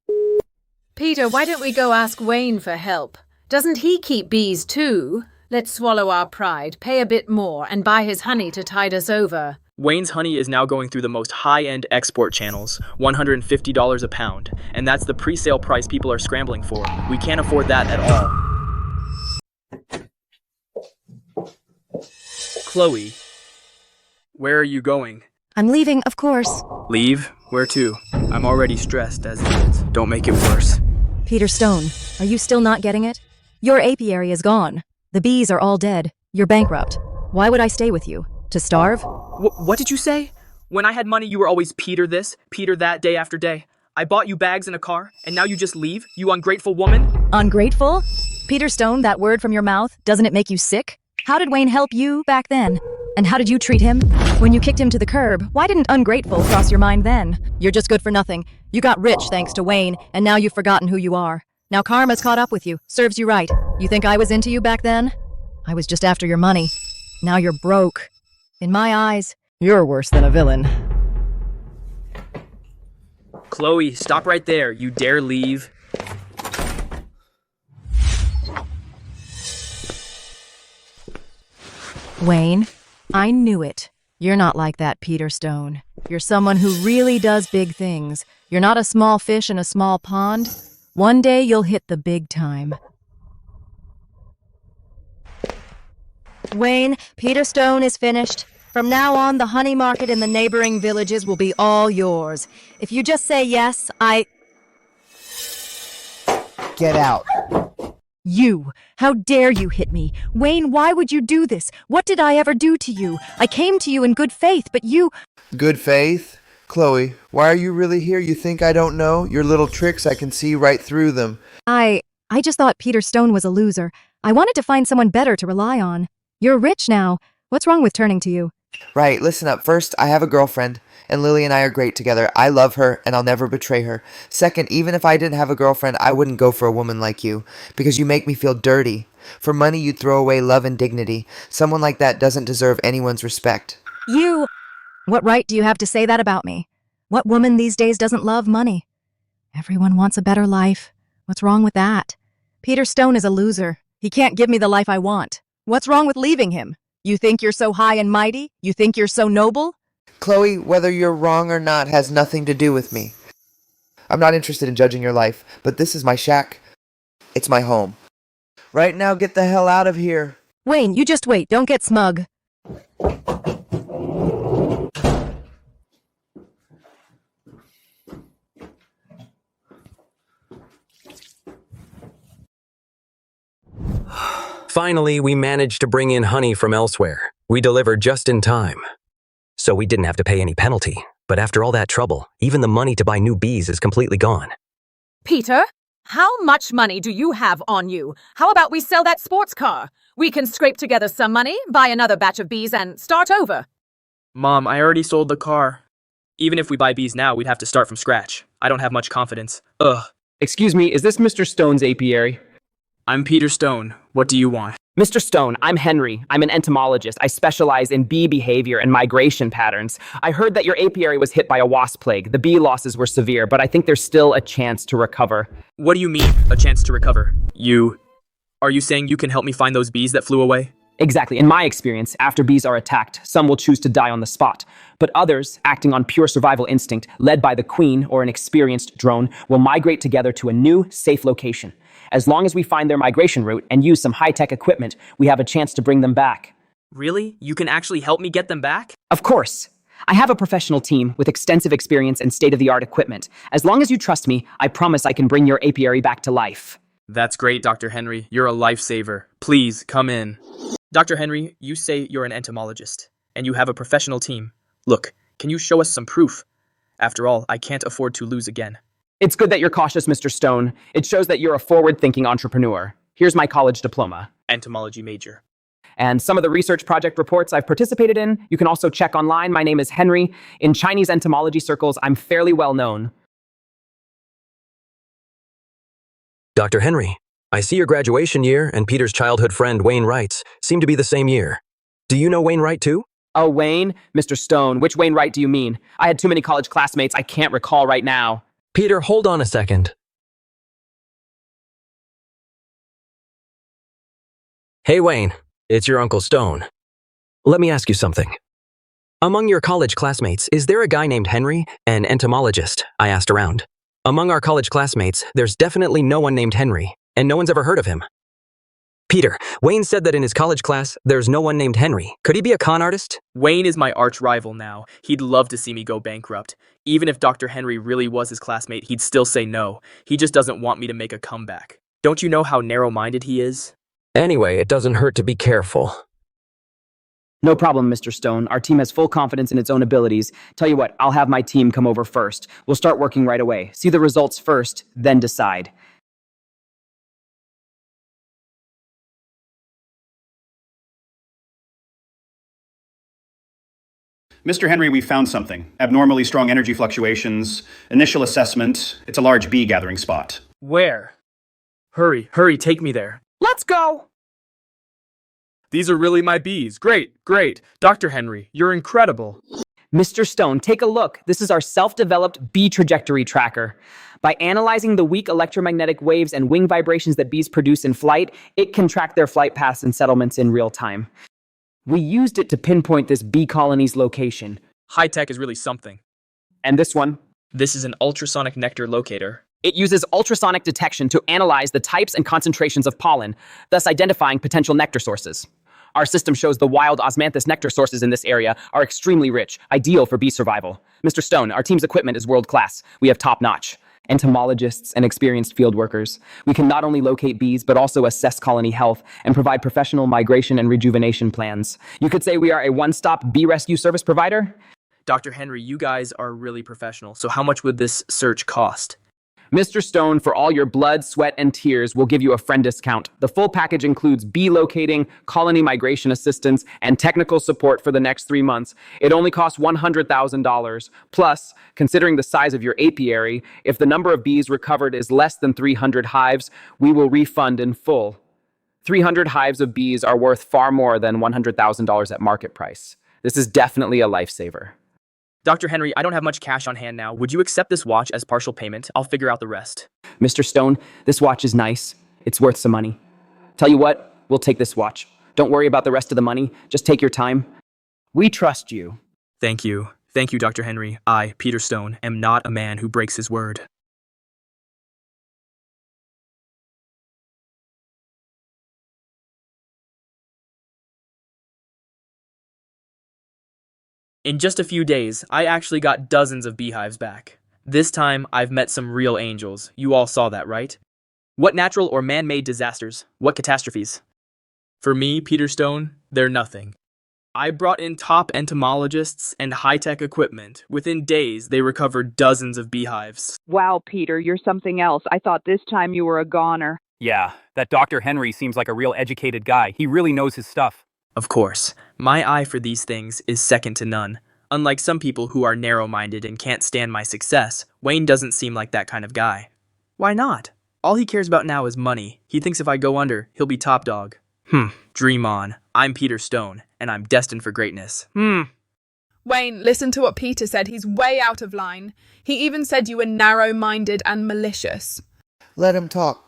Peter, why don't we go ask Wayne for help? Doesn't he keep bees too? Let's swallow our pride, pay a bit more, and buy his honey to tide us over. Wayne's honey is now going through the most high-end export channels, $150 a pound, and that's the pre-sale price people are scrambling for. We can't afford that at all. Chloe, where are you going? I'm leaving, of course. Leave? Where to? I'm already stressed as it is. Don't make it worse. Peter Stone, are you still not getting it? Your apiary is gone. The bees are all dead. You're bankrupt. Why would I stay with you? To starve? What did you say? When I had money, you were always Peter this, Peter that, day after day. I bought you bags and a car, and now you just leave? You ungrateful woman? Ungrateful? Peter Stone, that word from your mouth, doesn't it make you sick? How did Wayne help you back then? And how did you treat him? When you kicked him to the curb, why didn't ungrateful cross your mind then? You're just good for nothing. You got rich thanks to Wayne, and now you've forgotten who you are. Now karma's caught up with you. Serves you right. You think I was into you back then? I was just after your money. Now you're broke. In my eyes, you're worse than a villain. Chloe, stop right there. You dare leave? Wayne, I knew it. You're not like that, Peter Stone. You're someone who really does big things. You're not a small fish in a small pond. One day you'll hit the big time. Wayne, Peter Stone is finished. From now on, the honey market in the neighboring villages will be all yours. If you just say yes, Get out. You! How dare you hit me? Wayne, why would you do this? What did I ever do to you? I came to you in good faith, but you— Good faith? Chloe, why are you really here? You think I don't know? Your little tricks, I can see right through them. I just thought Peter Stone was a loser. I wanted to find someone better to rely on. You're rich now. What's wrong with turning to you? Right, listen up. First, I have a girlfriend, and Lily and I are great together. I love her, and I'll never betray her. Second, even if I didn't have a girlfriend, I wouldn't go for a woman like you, because you make me feel dirty. For money, you'd throw away love and dignity. Someone like that doesn't deserve anyone's respect. You— What right do you have to say that about me? What woman these days doesn't love money? Everyone wants a better life. What's wrong with that? Peter Stone is a loser. He can't give me the life I want. What's wrong with leaving him? You think you're so high and mighty? You think you're so noble? Chloe, whether you're wrong or not has nothing to do with me. I'm not interested in judging your life, but this is my shack. It's my home. Right now, get the hell out of here. Wayne, you just wait. Don't get smug. Finally, we managed to bring in honey from elsewhere. We delivered just in time. So we didn't have to pay any penalty. But after all that trouble, even the money to buy new bees is completely gone. Peter, how much money do you have on you? How about we sell that sports car? We can scrape together some money, buy another batch of bees, and start over. Mom, I already sold the car. Even if we buy bees now, we'd have to start from scratch. I don't have much confidence. Ugh. Excuse me, is this Mr. Stone's apiary? I'm Peter Stone. What do you want? Mr. Stone, I'm Henry. I'm an entomologist. I specialize in bee behavior and migration patterns. I heard that your apiary was hit by a wasp plague. The bee losses were severe, but I think there's still a chance to recover. What do you mean, a chance to recover? You Are you saying you can help me find those bees that flew away? Exactly. In my experience, after bees are attacked, some will choose to die on the spot. But others, acting on pure survival instinct, led by the queen or an experienced drone, will migrate together to a new, safe location. As long as we find their migration route and use some high-tech equipment, we have a chance to bring them back. Really? You can actually help me get them back? Of course. I have a professional team with extensive experience and state-of-the-art equipment. As long as you trust me, I promise I can bring your apiary back to life. That's great, Dr. Henry. You're a lifesaver. Please, come in. Dr. Henry, you say you're an entomologist, and you have a professional team. Look, can you show us some proof? After all, I can't afford to lose again. It's good that you're cautious, Mr. Stone. It shows that you're a forward-thinking entrepreneur. Here's my college diploma. Entomology major. And some of the research project reports I've participated in, you can also check online. My name is Henry. In Chinese entomology circles, I'm fairly well known. Dr. Henry, I see your graduation year and Peter's childhood friend Wayne Wright's seem to be the same year. Do you know Wayne Wright too? Oh, Wayne? Mr. Stone, which Wayne Wright do you mean? I had too many college classmates, I can't recall right now. Peter, hold on a second. Hey, Wayne. It's your Uncle Stone. Let me ask you something. Among your college classmates, is there a guy named Henry, an entomologist? I asked around. Among our college classmates, there's definitely no one named Henry, and no one's ever heard of him. Peter, Wayne said that in his college class, there's no one named Henry. Could he be a con artist? Wayne is my arch rival now. He'd love to see me go bankrupt. Even if Dr. Henry really was his classmate, he'd still say no. He just doesn't want me to make a comeback. Don't you know how narrow-minded he is? Anyway, it doesn't hurt to be careful. No problem, Mr. Stone. Our team has full confidence in its own abilities. Tell you what, I'll have my team come over first. We'll start working right away. See the results first, then decide. Mr. Henry, we found something. Abnormally strong energy fluctuations. Initial assessment. It's a large bee gathering spot. Where? Hurry, take me there. Let's go! These are really my bees. Great. Dr. Henry, you're incredible. Mr. Stone, take a look. This is our self-developed bee trajectory tracker. By analyzing the weak electromagnetic waves and wing vibrations that bees produce in flight, it can track their flight paths and settlements in real time. We used it to pinpoint this bee colony's location. High tech is really something. And this one? This is an ultrasonic nectar locator. It uses ultrasonic detection to analyze the types and concentrations of pollen, thus identifying potential nectar sources. Our system shows the wild osmanthus nectar sources in this area are extremely rich, ideal for bee survival. Mr. Stone, our team's equipment is world-class. We have top-notch entomologists and experienced field workers. We can not only locate bees, but also assess colony health and provide professional migration and rejuvenation plans. You could say we are a one-stop bee rescue service provider. Dr. Henry, you guys are really professional, so how much would this search cost? Mr. Stone, for all your blood, sweat, and tears, we'll give you a friend discount. The full package includes bee locating, colony migration assistance, and technical support for the next 3 months. It only costs $100,000. Plus, considering the size of your apiary, if the number of bees recovered is less than 300 hives, we will refund in full. 300 hives of bees are worth far more than $100,000 at market price. This is definitely a lifesaver. Dr. Henry, I don't have much cash on hand now. Would you accept this watch as partial payment? I'll figure out the rest. Mr. Stone, this watch is nice. It's worth some money. Tell you what, we'll take this watch. Don't worry about the rest of the money. Just take your time. We trust you. Thank you. Thank you, Dr. Henry. I, Peter Stone, am not a man who breaks his word. In just a few days, I actually got dozens of beehives back. This time, I've met some real angels. You all saw that, right? What natural or man-made disasters? What catastrophes? For me, Peter Stone, they're nothing. I brought in top entomologists and high-tech equipment. Within days, they recovered dozens of beehives. Wow, Peter, you're something else. I thought this time you were a goner. Yeah, that Dr. Henry seems like a real educated guy. He really knows his stuff. Of course, my eye for these things is second to none. Unlike some people who are narrow-minded and can't stand my success, Wayne doesn't seem like that kind of guy. Why not? All he cares about now is money. He thinks if I go under, he'll be top dog. Dream on. I'm Peter Stone, and I'm destined for greatness. Wayne, listen to what Peter said. He's way out of line. He even said you were narrow-minded and malicious. Let him talk.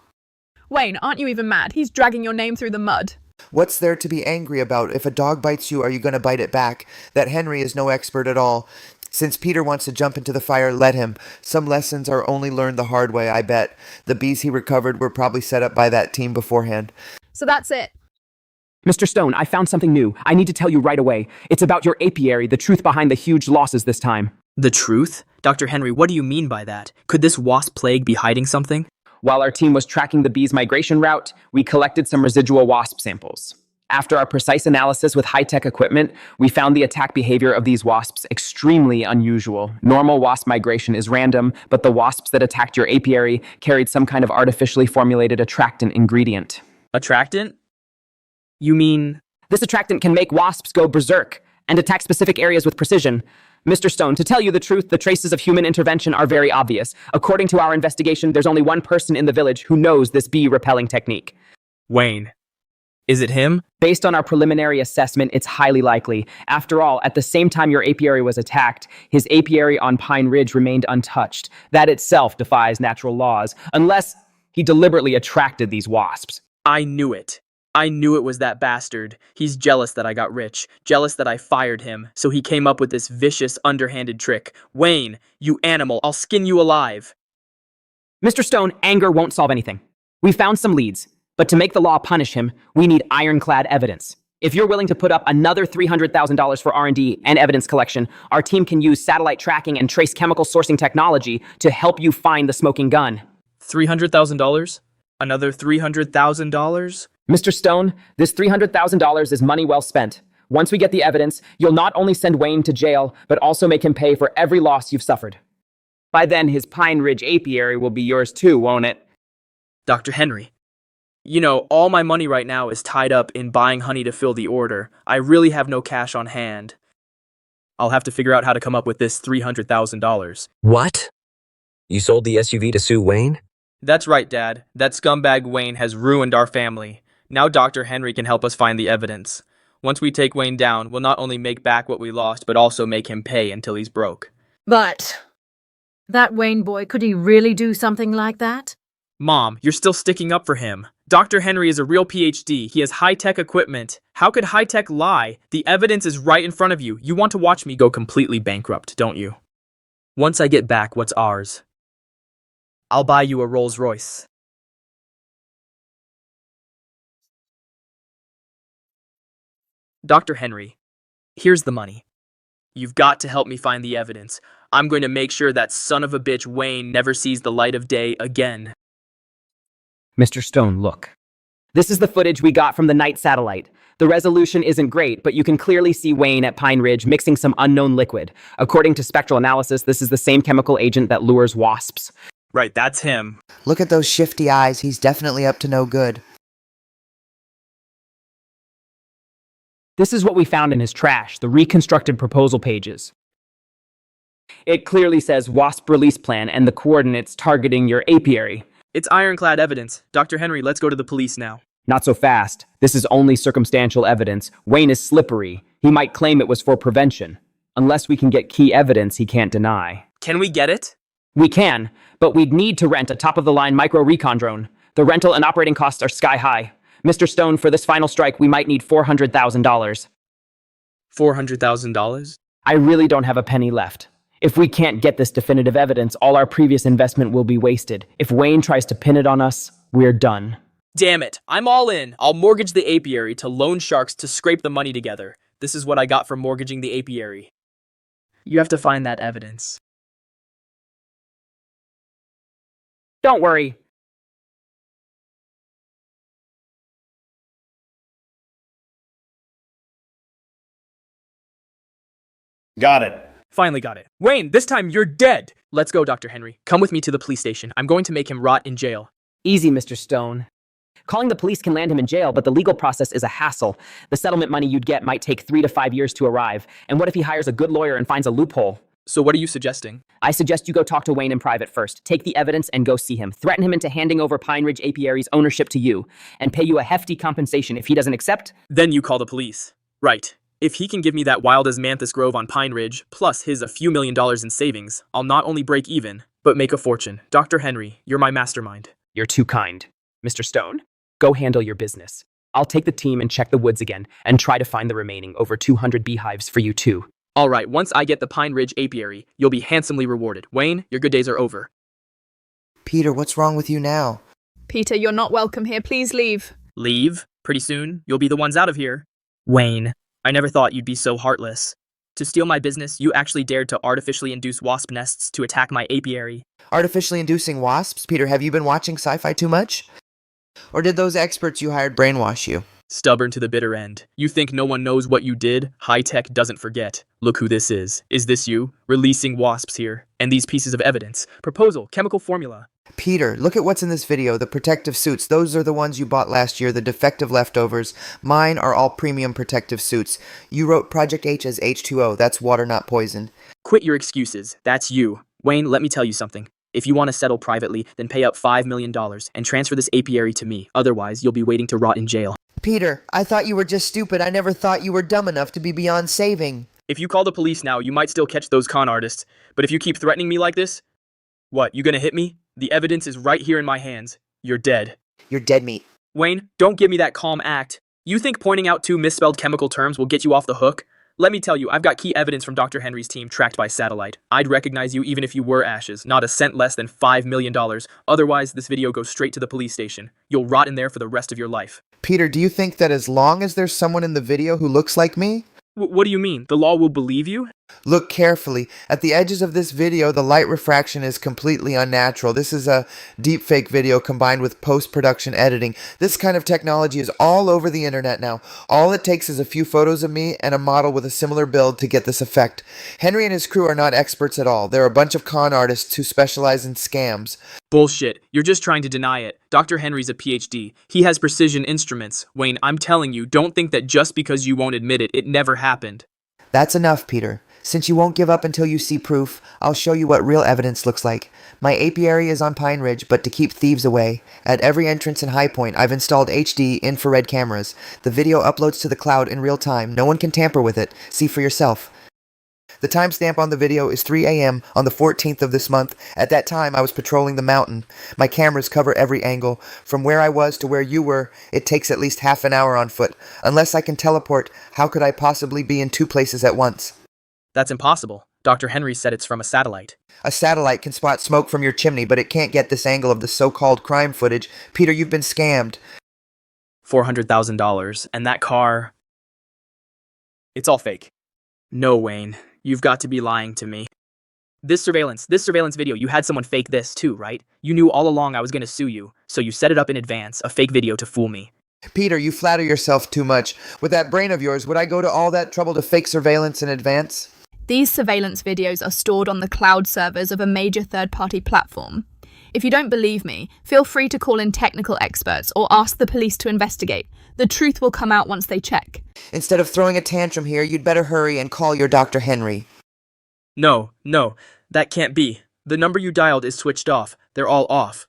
Wayne, aren't you even mad? He's dragging your name through the mud. What's there to be angry about? If a dog bites you, are you going to bite it back? That Henry is no expert at all. Since Peter wants to jump into the fire, let him. Some lessons are only learned the hard way, I bet. The bees he recovered were probably set up by that team beforehand. So that's it. Mr. Stone, I found something new. I need to tell you right away. It's about your apiary, the truth behind the huge losses this time. The truth? Dr. Henry, what do you mean by that? Could this wasp plague be hiding something? While our team was tracking the bees' migration route, we collected some residual wasp samples. After our precise analysis with high-tech equipment, we found the attack behavior of these wasps extremely unusual. Normal wasp migration is random, but the wasps that attacked your apiary carried some kind of artificially formulated attractant ingredient. Attractant? You mean... This attractant can make wasps go berserk and attack specific areas with precision. Mr. Stone, to tell you the truth, the traces of human intervention are very obvious. According to our investigation, there's only one person in the village who knows this bee-repelling technique. Wayne. Is it him? Based on our preliminary assessment, it's highly likely. After all, at the same time your apiary was attacked, his apiary on Pine Ridge remained untouched. That itself defies natural laws, unless he deliberately attracted these wasps. I knew it. I knew it was that bastard. He's jealous that I got rich, jealous that I fired him, so he came up with this vicious, underhanded trick. Wayne, you animal, I'll skin you alive. Mr. Stone, anger won't solve anything. We found some leads, but to make the law punish him, we need ironclad evidence. If you're willing to put up another $300,000 for R&D and evidence collection, our team can use satellite tracking and trace chemical sourcing technology to help you find the smoking gun. $300,000? Another $300,000? Mr. Stone, this $300,000 is money well spent. Once we get the evidence, you'll not only send Wayne to jail, but also make him pay for every loss you've suffered. By then, his Pine Ridge apiary will be yours too, won't it? Dr. Henry. You know, all my money right now is tied up in buying honey to fill the order. I really have no cash on hand. I'll have to figure out how to come up with this $300,000. What? You sold the SUV to sue Wayne? That's right, Dad. That scumbag Wayne has ruined our family. Now Dr. Henry can help us find the evidence. Once we take Wayne down, we'll not only make back what we lost, but also make him pay until he's broke. But that Wayne boy, could he really do something like that? Mom, you're still sticking up for him. Dr. Henry is a real PhD. He has high-tech equipment. How could high-tech lie? The evidence is right in front of you. You want to watch me go completely bankrupt, don't you? Once I get back what's ours, I'll buy you a Rolls Royce. Dr. Henry, here's the money. You've got to help me find the evidence. I'm going to make sure that son of a bitch Wayne never sees the light of day again. Mr. Stone, look. This is the footage we got from the night satellite. The resolution isn't great, but you can clearly see Wayne at Pine Ridge mixing some unknown liquid. According to spectral analysis, this is the same chemical agent that lures wasps. Right, that's him. Look at those shifty eyes. He's definitely up to no good. This is what we found in his trash, the reconstructed proposal pages. It clearly says WASP release plan and the coordinates targeting your apiary. It's ironclad evidence. Dr. Henry, let's go to the police now. Not so fast. This is only circumstantial evidence. Wayne is slippery. He might claim it was for prevention. Unless we can get key evidence he can't deny. Can we get it? We can, but we'd need to rent a top-of-the-line micro-recon drone. The rental and operating costs are sky-high. Mr. Stone, for this final strike, we might need $400,000. $400,000? I really don't have a penny left. If we can't get this definitive evidence, all our previous investment will be wasted. If Wayne tries to pin it on us, we're done. Damn it, I'm all in. I'll mortgage the apiary to loan sharks to scrape the money together. This is what I got for mortgaging the apiary. You have to find that evidence. Don't worry. Got it. Finally got it. Wayne, this time you're dead! Let's go, Dr. Henry. Come with me to the police station. I'm going to make him rot in jail. Easy, Mr. Stone. Calling the police can land him in jail, but the legal process is a hassle. The settlement money you'd get might take 3 to 5 years to arrive. And what if he hires a good lawyer and finds a loophole? So what are you suggesting? I suggest you go talk to Wayne in private first. Take the evidence and go see him. Threaten him into handing over Pine Ridge Apiary's ownership to you, and pay you a hefty compensation. If he doesn't accept, then you call the police. Right. If he can give me that wild as Manthus Grove on Pine Ridge, plus his a few $1 million in savings, I'll not only break even, but make a fortune. Dr. Henry, you're my mastermind. You're too kind. Mr. Stone, go handle your business. I'll take the team and check the woods again and try to find the remaining over 200 beehives for you too. All right, once I get the Pine Ridge apiary, you'll be handsomely rewarded. Wayne, your good days are over. Peter, what's wrong with you now? Peter, you're not welcome here. Please leave. Leave? Pretty soon, you'll be the ones out of here. Wayne, I never thought you'd be so heartless. To steal my business, you actually dared to artificially induce wasp nests to attack my apiary. Artificially inducing wasps? Peter, have you been watching sci-fi too much? Or did those experts you hired brainwash you? Stubborn to the bitter end. You think no one knows what you did? High tech doesn't forget. Look who this is. Is this you? Releasing wasps here. And these pieces of evidence. Proposal, chemical formula. Peter, look at what's in this video. The protective suits. Those are the ones you bought last year, the defective leftovers. Mine are all premium protective suits. You wrote Project H as H2O. That's water, not poison. Quit your excuses. That's you. Wayne, let me tell you something. If you want to settle privately, then pay out $5 million and transfer this apiary to me. Otherwise, you'll be waiting to rot in jail. Peter, I thought you were just stupid. I never thought you were dumb enough to be beyond saving. If you call the police now, you might still catch those con artists. But if you keep threatening me like this, what, you gonna hit me? The evidence is right here in my hands. You're dead. You're dead meat. Wayne, don't give me that calm act. You think pointing out 2 misspelled chemical terms will get you off the hook? Let me tell you, I've got key evidence from Dr. Henry's team tracked by satellite. I'd recognize you even if you were ashes, not a cent less than $5 million. Otherwise, this video goes straight to the police station. You'll rot in there for the rest of your life. Peter, do you think that as long as there's someone in the video who looks like me? What do you mean? The law will believe you? Look carefully. At the edges of this video, the light refraction is completely unnatural. This is a deepfake video combined with post-production editing. This kind of technology is all over the internet now. All it takes is a few photos of me and a model with a similar build to get this effect. Henry and his crew are not experts at all. They're a bunch of con artists who specialize in scams. Bullshit. You're just trying to deny it. Dr. Henry's a PhD. He has precision instruments. Wayne, I'm telling you, don't think that just because you won't admit it, it never happened. That's enough, Peter. Since you won't give up until you see proof, I'll show you what real evidence looks like. My apiary is on Pine Ridge, but to keep thieves away, at every entrance and high point, I've installed HD infrared cameras. The video uploads to the cloud in real time. No one can tamper with it. See for yourself. The timestamp on the video is 3 a.m. on the 14th of this month. At that time, I was patrolling the mountain. My cameras cover every angle. From where I was to where you were, it takes at least half an hour on foot. Unless I can teleport, how could I possibly be in 2 places at once? That's impossible. Dr. Henry said it's from a satellite. A satellite can spot smoke from your chimney, but it can't get this angle of the so-called crime footage. Peter, you've been scammed. $400,000. And that car... It's all fake. No, Wayne. You've got to be lying to me. This surveillance video, you had someone fake this too, right? You knew all along I was going to sue you, so you set it up in advance, a fake video to fool me. Peter, you flatter yourself too much. With that brain of yours, would I go to all that trouble to fake surveillance in advance? These surveillance videos are stored on the cloud servers of a major third-party platform. If you don't believe me, feel free to call in technical experts or ask the police to investigate. The truth will come out once they check. Instead of throwing a tantrum here, you'd better hurry and call your Dr. Henry. No, that can't be. The number you dialed is switched off. They're all off.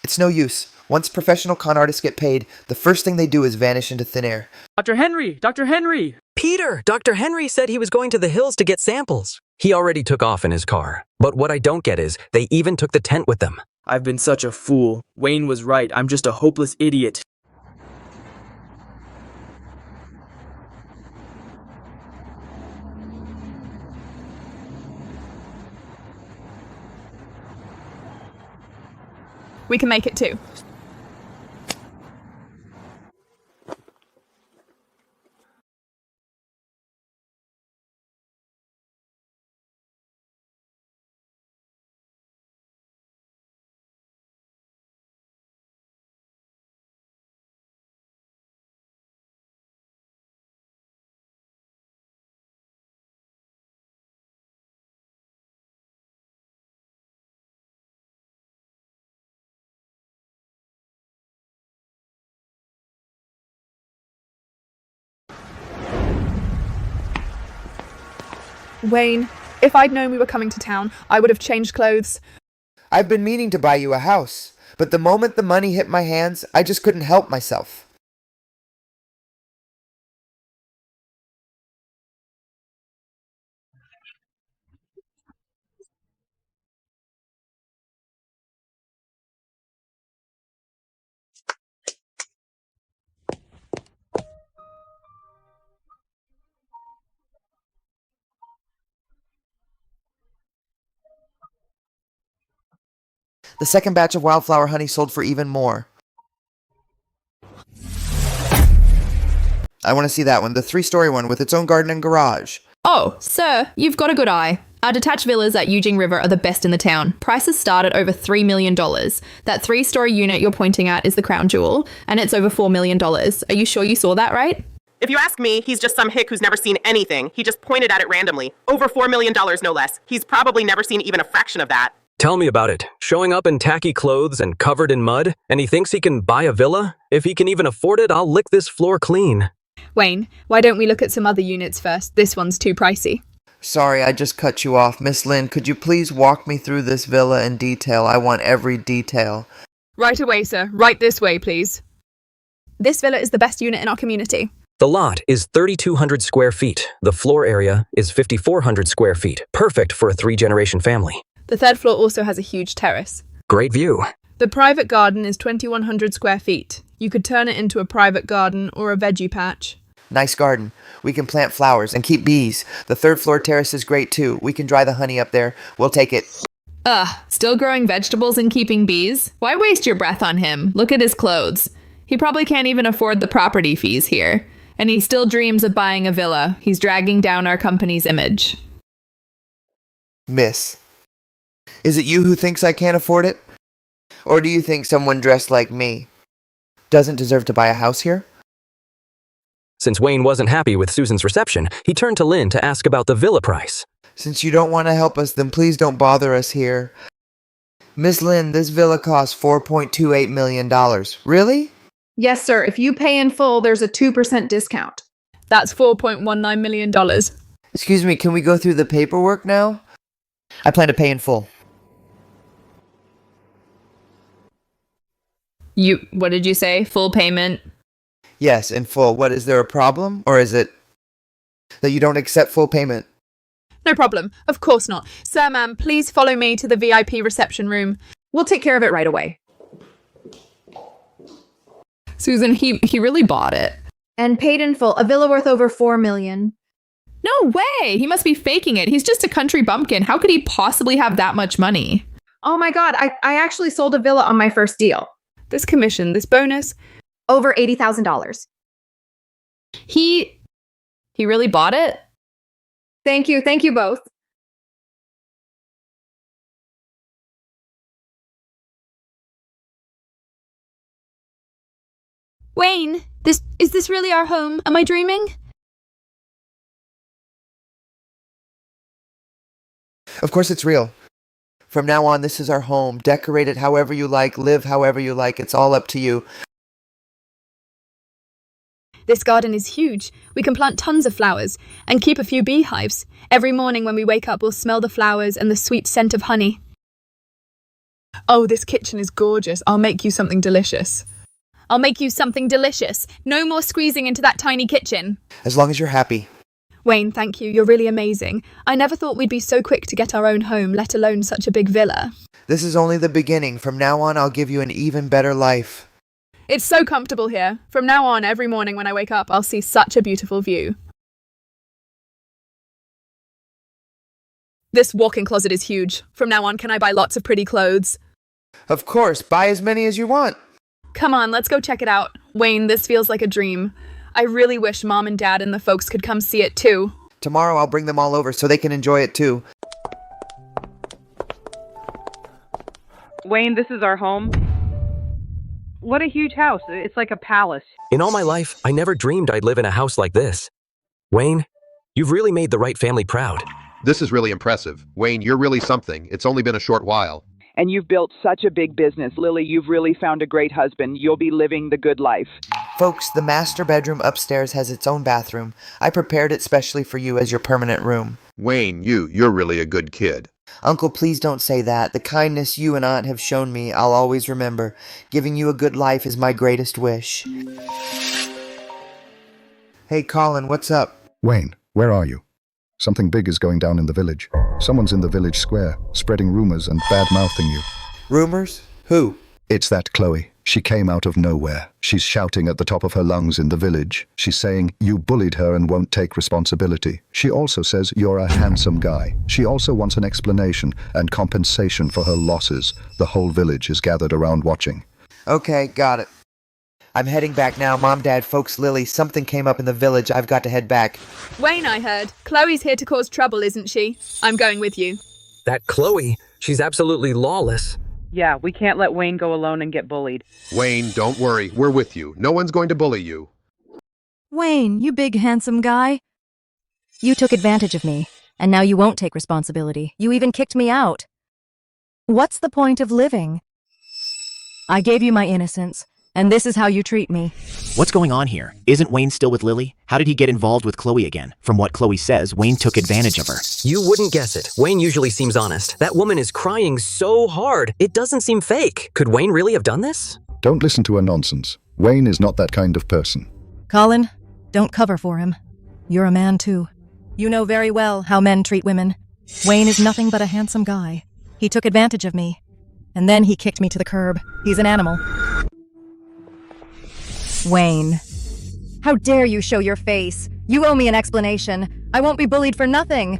It's no use. Once professional con artists get paid, the first thing they do is vanish into thin air. Dr. Henry! Dr. Henry! Peter, Dr. Henry said he was going to the hills to get samples. He already took off in his car. But what I don't get is, they even took the tent with them. I've been such a fool. Wayne was right. I'm just a hopeless idiot. We can make it too. Wayne, if I'd known we were coming to town, I would have changed clothes. I've been meaning to buy you a house, but the moment the money hit my hands, I just couldn't help myself. The second batch of wildflower honey sold for even more. I want to see that one, the 3-story one with its own garden and garage. Oh, sir, you've got a good eye. Our detached villas at Eugene River are the best in the town. Prices start at over $3 million. That 3-story unit you're pointing at is the crown jewel, and it's over $4 million. Are you sure you saw that right? If you ask me, he's just some hick who's never seen anything. He just pointed at it randomly. Over $4 million, no less. He's probably never seen even a fraction of that. Tell me about it. Showing up in tacky clothes and covered in mud, and he thinks he can buy a villa? If he can even afford it, I'll lick this floor clean. Wayne, why don't we look at some other units first? This one's too pricey. Sorry, I just cut you off. Miss Lynn, could you please walk me through this villa in detail? I want every detail. Right away, sir. Right this way, please. This villa is the best unit in our community. The lot is 3,200 square feet. The floor area is 5,400 square feet. Perfect for a 3-generation family. The third floor also has a huge terrace. Great view. The private garden is 2,100 square feet. You could turn it into a private garden or a veggie patch. Nice garden. We can plant flowers and keep bees. The 3rd floor terrace is great too. We can dry the honey up there. We'll take it. Still growing vegetables and keeping bees? Why waste your breath on him? Look at his clothes. He probably can't even afford the property fees here. And he still dreams of buying a villa. He's dragging down our company's image. Miss, is it you who thinks I can't afford it? Or do you think someone dressed like me doesn't deserve to buy a house here? Since Wayne wasn't happy with Susan's reception, he turned to Lynn to ask about the villa price. Since you don't want to help us, then please don't bother us here. Miss Lynn, this villa costs $4.28 million. Really? Yes, sir. If you pay in full, there's a 2% discount. That's $4.19 million. Excuse me, can we go through the paperwork now? I plan to pay in full. What did you say? Full payment? Yes, in full. What, is there a problem? Or is it that you don't accept full payment? No problem. Of course not. Sir, ma'am, please follow me to the VIP reception room. We'll take care of it right away. Susan, he really bought it. And paid in full. A villa worth over $4 million. No way! He must be faking it. He's just a country bumpkin. How could he possibly have that much money? Oh my god, I actually sold a villa on my first deal. This commission, this bonus? Over $80,000. He really bought it? Thank you both. Wayne, is this really our home? Am I dreaming? Of course it's real. From now on, this is our home. Decorate it however you like, live however you like. It's all up to you. This garden is huge. We can plant tons of flowers and keep a few beehives. Every morning when we wake up, we'll smell the flowers and the sweet scent of honey. Oh, this kitchen is gorgeous. I'll make you something delicious. I'll make you something delicious. No more squeezing into that tiny kitchen. As long as you're happy. Wayne, thank you. You're really amazing. I never thought we'd be so quick to get our own home, let alone such a big villa. This is only the beginning. From now on, I'll give you an even better life. It's so comfortable here. From now on, every morning when I wake up, I'll see such a beautiful view. This walk-in closet is huge. From now on, can I buy lots of pretty clothes? Of course. Buy as many as you want. Come on, let's go check it out. Wayne, this feels like a dream. I really wish Mom and Dad and the folks could come see it too. Tomorrow I'll bring them all over so they can enjoy it too. Wayne, this is our home. What a huge house. It's like a palace. In all my life, I never dreamed I'd live in a house like this. Wayne, you've really made the Wright family proud. This is really impressive. Wayne, you're really something. It's only been a short while. And you've built such a big business. Lily, you've really found a great husband. You'll be living the good life. Folks, the master bedroom upstairs has its own bathroom. I prepared it specially for you as your permanent room. Wayne, you're really a good kid. Uncle, please don't say that. The kindness you and Aunt have shown me, I'll always remember. Giving you a good life is my greatest wish. Hey, Colin, what's up? Wayne, where are you? Something big is going down in the village. Someone's in the village square, spreading rumors and bad-mouthing you. Rumors? Who? It's that Chloe. She came out of nowhere. She's shouting at the top of her lungs in the village. She's saying you bullied her and won't take responsibility. She also says you're a handsome guy. She also wants an explanation and compensation for her losses. The whole village is gathered around watching. Okay, got it. I'm heading back now. Mom, Dad, folks, Lily, something came up in the village. I've got to head back. Wayne, I heard. Chloe's here to cause trouble, isn't she? I'm going with you. That Chloe, she's absolutely lawless. Yeah, we can't let Wayne go alone and get bullied. Wayne, don't worry. We're with you. No one's going to bully you. Wayne, you big handsome guy. You took advantage of me, and now you won't take responsibility. You even kicked me out. What's the point of living? I gave you my innocence, and this is how you treat me. What's going on here? Isn't Wayne still with Lily? How did he get involved with Chloe again? From what Chloe says, Wayne took advantage of her. You wouldn't guess it. Wayne usually seems honest. That woman is crying so hard. It doesn't seem fake. Could Wayne really have done this? Don't listen to her nonsense. Wayne is not that kind of person. Colin, don't cover for him. You're a man, too. You know very well how men treat women. Wayne is nothing but a handsome guy. He took advantage of me. And then he kicked me to the curb. He's an animal. Wayne. How dare you show your face? You owe me an explanation. I won't be bullied for nothing.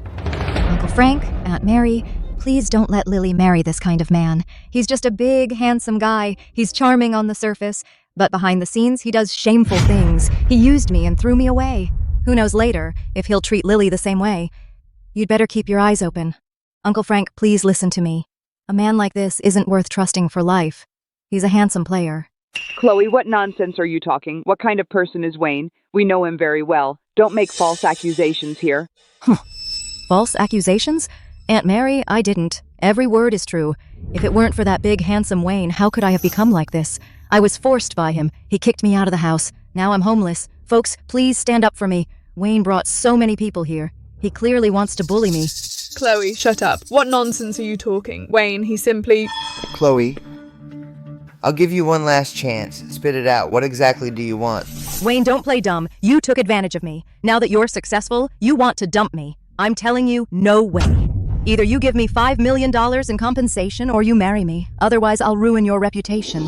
Uncle Frank, Aunt Mary, please don't let Lily marry this kind of man. He's just a big, handsome guy. He's charming on the surface, but behind the scenes, he does shameful things. He used me and threw me away. Who knows later if he'll treat Lily the same way. You'd better keep your eyes open. Uncle Frank, please listen to me. A man like this isn't worth trusting for life. He's a handsome player. Chloe, what nonsense are you talking? What kind of person is Wayne? We know him very well. Don't make false accusations here. False accusations? Aunt Mary, I didn't. Every word is true. If it weren't for that big, handsome Wayne, how could I have become like this? I was forced by him. He kicked me out of the house. Now I'm homeless. Folks, please stand up for me. Wayne brought so many people here. He clearly wants to bully me. Chloe, shut up. What nonsense are you talking? Wayne, he simply... Chloe, I'll give you one last chance. Spit it out. What exactly do you want? Wayne, don't play dumb. You took advantage of me. Now that you're successful, you want to dump me. I'm telling you, no way. Either you give me $5 million in compensation or you marry me. Otherwise, I'll ruin your reputation.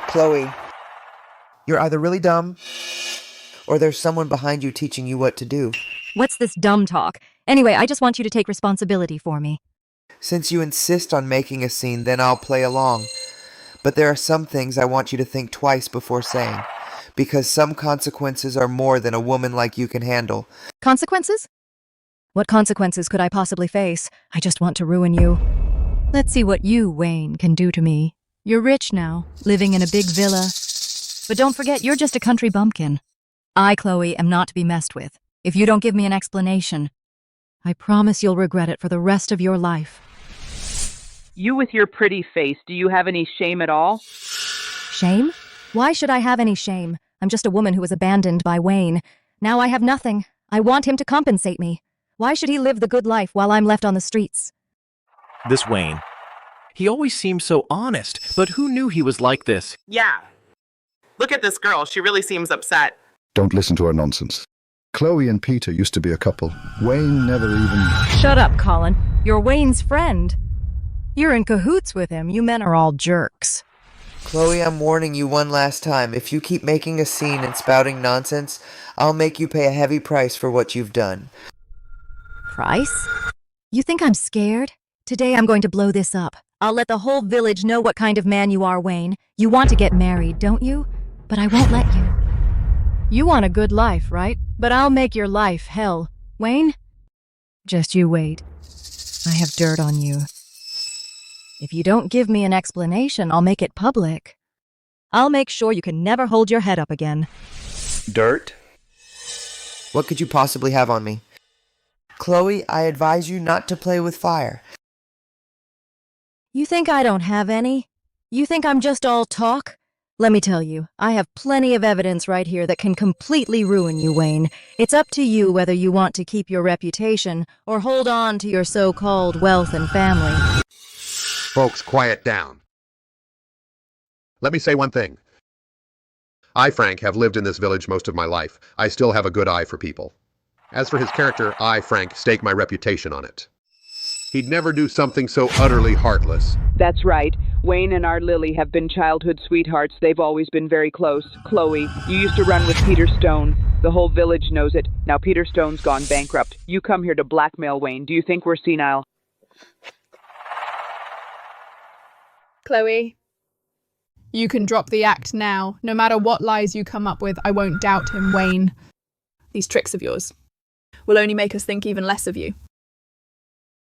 Chloe, you're either really dumb or there's someone behind you teaching you what to do. What's this dumb talk? Anyway, I just want you to take responsibility for me. Since you insist on making a scene, then I'll play along. But there are some things I want you to think twice before saying, because some consequences are more than a woman like you can handle. Consequences? What consequences could I possibly face? I just want to ruin you. Let's see what you, Wayne, can do to me. You're rich now, living in a big villa. But don't forget, you're just a country bumpkin. I, Chloe, am not to be messed with. If you don't give me an explanation, I promise you'll regret it for the rest of your life. You with your pretty face, do you have any shame at all? Shame? Why should I have any shame? I'm just a woman who was abandoned by Wayne. Now I have nothing. I want him to compensate me. Why should he live the good life while I'm left on the streets? This Wayne. He always seemed so honest, but who knew he was like this? Yeah. Look at this girl. She really seems upset. Don't listen to her nonsense. Chloe and Peter used to be a couple. Wayne never even... Shut up, Colin. You're Wayne's friend. You're in cahoots with him. You men are all jerks. Chloe, I'm warning you one last time. If you keep making a scene and spouting nonsense, I'll make you pay a heavy price for what you've done. Price? You think I'm scared? Today I'm going to blow this up. I'll let the whole village know what kind of man you are, Wayne. You want to get married, don't you? But I won't let you. You want a good life, right? But I'll make your life hell. Wayne? Just you wait. I have dirt on you. If you don't give me an explanation, I'll make it public. I'll make sure you can never hold your head up again. Dirt? What could you possibly have on me? Chloe, I advise you not to play with fire. You think I don't have any? You think I'm just all talk? Let me tell you, I have plenty of evidence right here that can completely ruin you, Wayne. It's up to you whether you want to keep your reputation or hold on to your so-called wealth and family. Folks, quiet down. Let me say one thing. I, Frank, have lived in this village most of my life. I still have a good eye for people. As for his character, I, Frank, stake my reputation on it. He'd never do something so utterly heartless. That's right. Wayne and our Lily have been childhood sweethearts. They've always been very close. Chloe, you used to run with Peter Stone. The whole village knows it. Now Peter Stone's gone bankrupt. You come here to blackmail Wayne. Do you think we're senile? Chloe, you can drop the act now. No matter what lies you come up with, I won't doubt him, Wayne. These tricks of yours will only make us think even less of you.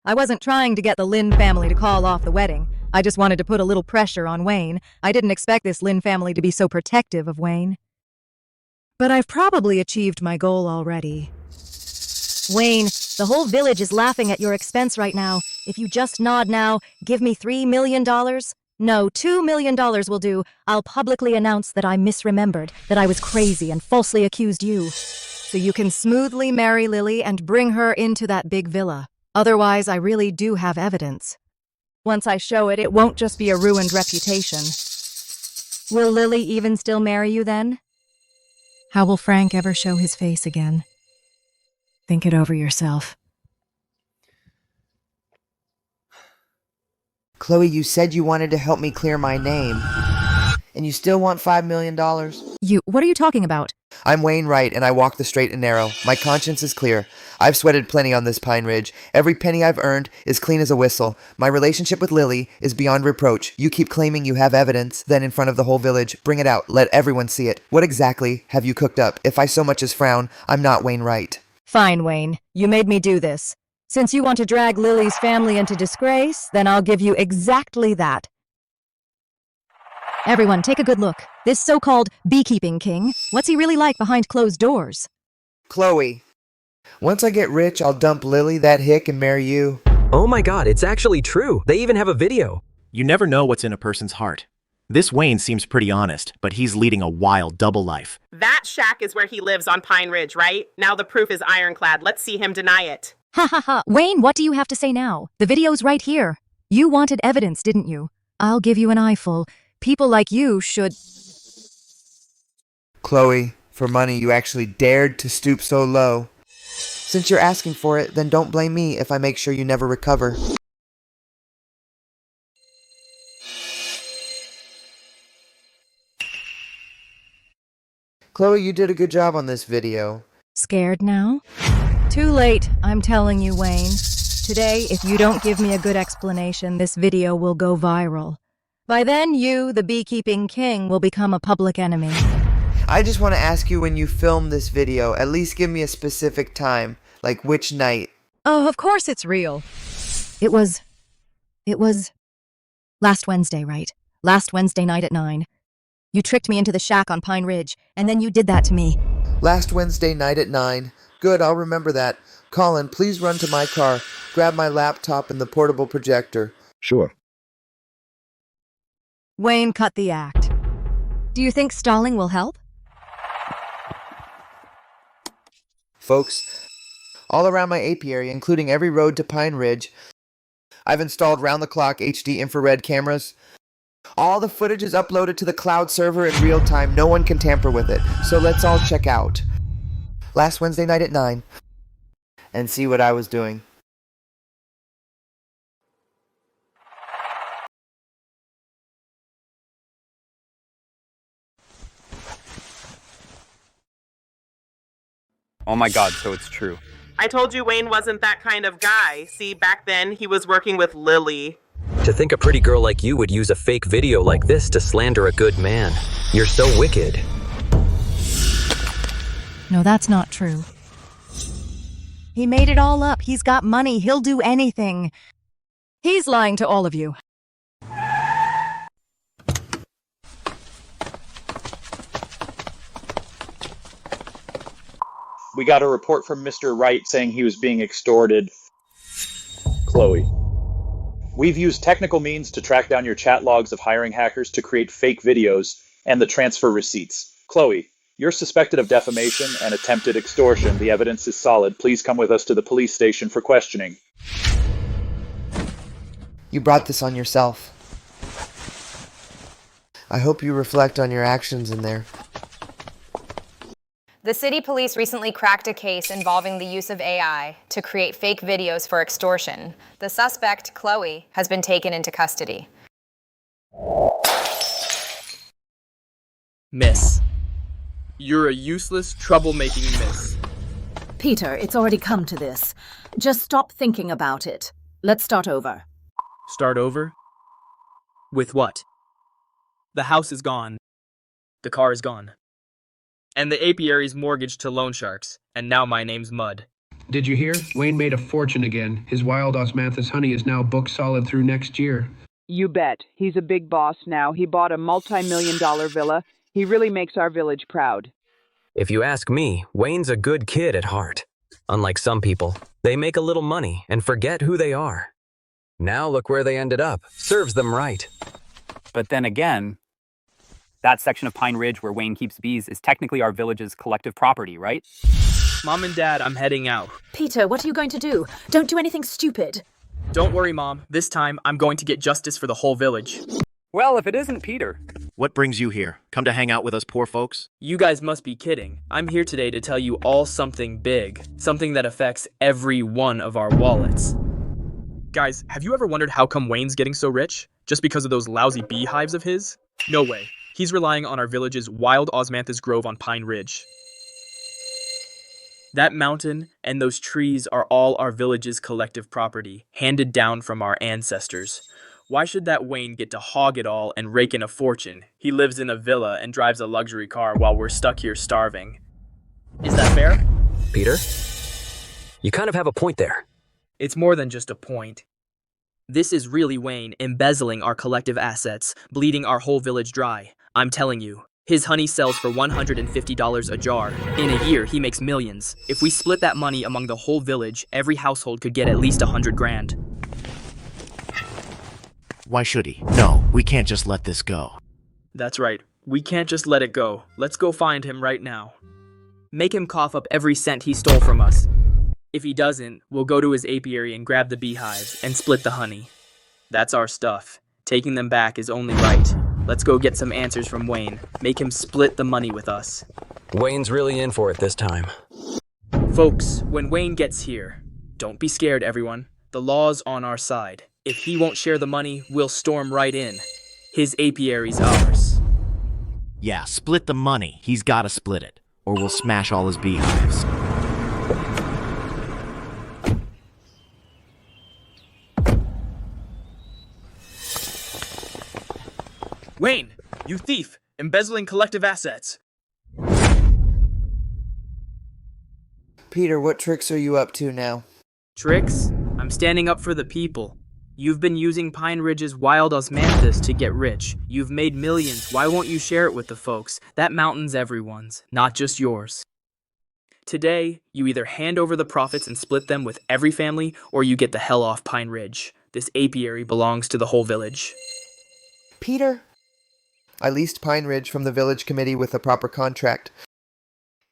I wasn't trying to get the Lin family to call off the wedding. I just wanted to put a little pressure on Wayne. I didn't expect this Lin family to be so protective of Wayne. But I've probably achieved my goal already. Wayne, the whole village is laughing at your expense right now. If you just nod now, give me $3 million. No, $2 million will do. I'll publicly announce that I misremembered, that I was crazy and falsely accused you. So you can smoothly marry Lily and bring her into that big villa. Otherwise, I really do have evidence. Once I show it, it won't just be a ruined reputation. Will Lily even still marry you then? How will Frank ever show his face again? Think it over yourself. Chloe, you said you wanted to help me clear my name. And you still want $5 million? What are you talking about? I'm Wayne Wright, and I walk the straight and narrow. My conscience is clear. I've sweated plenty on this Pine Ridge. Every penny I've earned is clean as a whistle. My relationship with Lily is beyond reproach. You keep claiming you have evidence, then in front of the whole village. Bring it out. Let everyone see it. What exactly have you cooked up? If I so much as frown, I'm not Wayne Wright. Fine, Wayne. You made me do this. Since you want to drag Lily's family into disgrace, then I'll give you exactly that. Everyone, take a good look. This so-called beekeeping king, what's he really like behind closed doors? Chloe, once I get rich, I'll dump Lily, that hick, and marry you. Oh my god, it's actually true. They even have a video. You never know what's in a person's heart. This Wayne seems pretty honest, but he's leading a wild double life. That shack is where he lives on Pine Ridge, right? Now the proof is ironclad. Let's see him deny it. Ha ha ha. Wayne, what do you have to say now? The video's right here. You wanted evidence, didn't you? I'll give you an eyeful. People like you should... Chloe, for money you actually dared to stoop so low. Since you're asking for it, then don't blame me if I make sure you never recover. Chloe, you did a good job on this video. Scared now? Too late, I'm telling you, Wayne. Today, if you don't give me a good explanation, this video will go viral. By then, you, the beekeeping king, will become a public enemy. I just want to ask you, when you film this video, at least give me a specific time. Like which night? Oh, of course it's real. It was last Wednesday, right? Last Wednesday night at 9. You tricked me into the shack on Pine Ridge, and then you did that to me. Last Wednesday night at 9. Good, I'll remember that. Colin, please run to my car. Grab my laptop and the portable projector. Sure. Wayne cut the act. Do you think stalling will help? Folks, all around my apiary, including every road to Pine Ridge, I've installed round-the-clock HD infrared cameras. All the footage is uploaded to the cloud server in real time. No one can tamper with it. So let's all check out. Last Wednesday night at 9. And see what I was doing. Oh my god, so it's true. I told you Wayne wasn't that kind of guy. See, back then he was working with Lily. To think a pretty girl like you would use a fake video like this to slander a good man. You're so wicked. No, that's not true. He made it all up. He's got money. He'll do anything. He's lying to all of you. We got a report from Mr. Wright saying he was being extorted. Chloe. We've used technical means to track down your chat logs of hiring hackers to create fake videos and the transfer receipts. Chloe, you're suspected of defamation and attempted extortion. The evidence is solid. Please come with us to the police station for questioning. You brought this on yourself. I hope you reflect on your actions in there. The city police recently cracked a case involving the use of AI to create fake videos for extortion. The suspect, Chloe, has been taken into custody. Miss. You're a useless, troublemaking miss. Peter, it's already come to this. Just stop thinking about it. Let's start over. Start over? With what? The house is gone. The car is gone. And the apiary's mortgaged to loan sharks. And now my name's Mud. Did you hear? Wayne made a fortune again. His wild osmanthus honey is now booked solid through next year. You bet. He's a big boss now. He bought a multi-million-dollar villa. He really makes our village proud. If you ask me, Wayne's a good kid at heart. Unlike some people, they make a little money and forget who they are. Now look where they ended up. Serves them right. But then again, that section of Pine Ridge where Wayne keeps bees is technically our village's collective property, right? Mom and Dad, I'm heading out. Peter, what are you going to do? Don't do anything stupid. Don't worry, Mom. This time, I'm going to get justice for the whole village. Well, if it isn't Peter. What brings you here? Come to hang out with us poor folks? You guys must be kidding. I'm here today to tell you all something big. Something that affects every one of our wallets. Guys, have you ever wondered how come Wayne's getting so rich? Just because of those lousy beehives of his? No way. He's relying on our village's wild osmanthus grove on Pine Ridge. That mountain and those trees are all our village's collective property, handed down from our ancestors. Why should that Wayne get to hog it all and rake in a fortune? He lives in a villa and drives a luxury car while we're stuck here starving. Is that fair? Peter? You kind of have a point there. It's more than just a point. This is really Wayne embezzling our collective assets, bleeding our whole village dry. I'm telling you. His honey sells for $150 a jar. In a year, he makes millions. If we split that money among the whole village, every household could get at least 100 grand. Why should he? No, we can't just let this go. That's right. We can't just let it go. Let's go find him right now. Make him cough up every cent he stole from us. If he doesn't, we'll go to his apiary and grab the beehives and split the honey. That's our stuff. Taking them back is only right. Let's go get some answers from Wayne. Make him split the money with us. Wayne's really in for it this time. Folks, when Wayne gets here, don't be scared, everyone. The law's on our side. If he won't share the money, we'll storm right in. His apiary's ours. Yeah, split the money. He's gotta split it, or we'll smash all his beehives. Wayne, you thief, embezzling collective assets. Peter, what tricks are you up to now? Tricks? I'm standing up for the people. You've been using Pine Ridge's wild osmanthus to get rich. You've made millions. Why won't you share it with the folks? That mountain's everyone's, not just yours. Today, you either hand over the profits and split them with every family, or you get the hell off Pine Ridge. This apiary belongs to the whole village. Peter? I leased Pine Ridge from the village committee with a proper contract.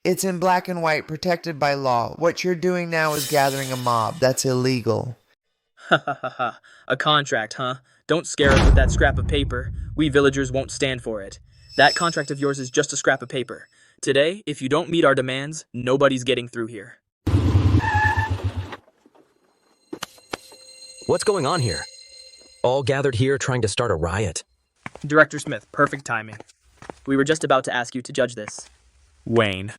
It's in black and white, protected by law. What you're doing now is gathering a mob. That's illegal. Ha ha ha ha. A contract, huh? Don't scare us with that scrap of paper. We villagers won't stand for it. That contract of yours is just a scrap of paper. Today, if you don't meet our demands, nobody's getting through here. What's going on here? All gathered here trying to start a riot. Director Smith, perfect timing. We were just about to ask you to judge this. Wayne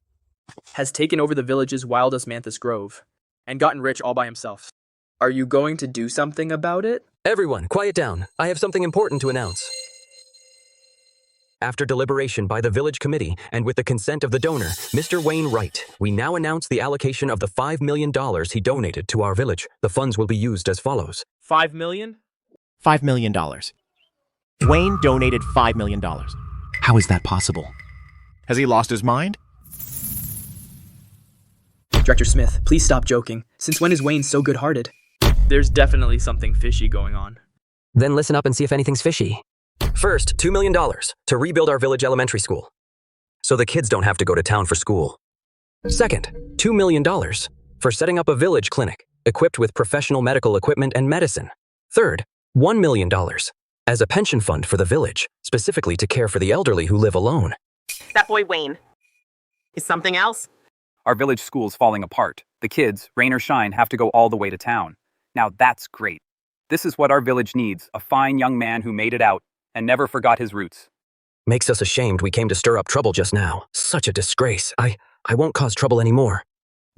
has taken over the village's wild osmanthus grove and gotten rich all by himself. Are you going to do something about it? Everyone, quiet down. I have something important to announce. After deliberation by the village committee and with the consent of the donor, Mr. Wayne Wright, we now announce the allocation of the $5 million he donated to our village. The funds will be used as follows. $5 million? $5 million. Wayne donated $5 million. How is that possible? Has he lost his mind? Director Smith, please stop joking. Since when is Wayne so good-hearted? There's definitely something fishy going on. Then listen up and see if anything's fishy. First, $2 million to rebuild our village elementary school, so the kids don't have to go to town for school. Second, $2 million for setting up a village clinic, equipped with professional medical equipment and medicine. Third, $1 million as a pension fund for the village, specifically to care for the elderly who live alone. That boy Wayne. Is something else? Our village school's falling apart. The kids, rain or shine, have to go all the way to town. Now that's great. This is what our village needs, a fine young man who made it out and never forgot his roots. Makes us ashamed we came to stir up trouble just now. Such a disgrace. I won't cause trouble anymore.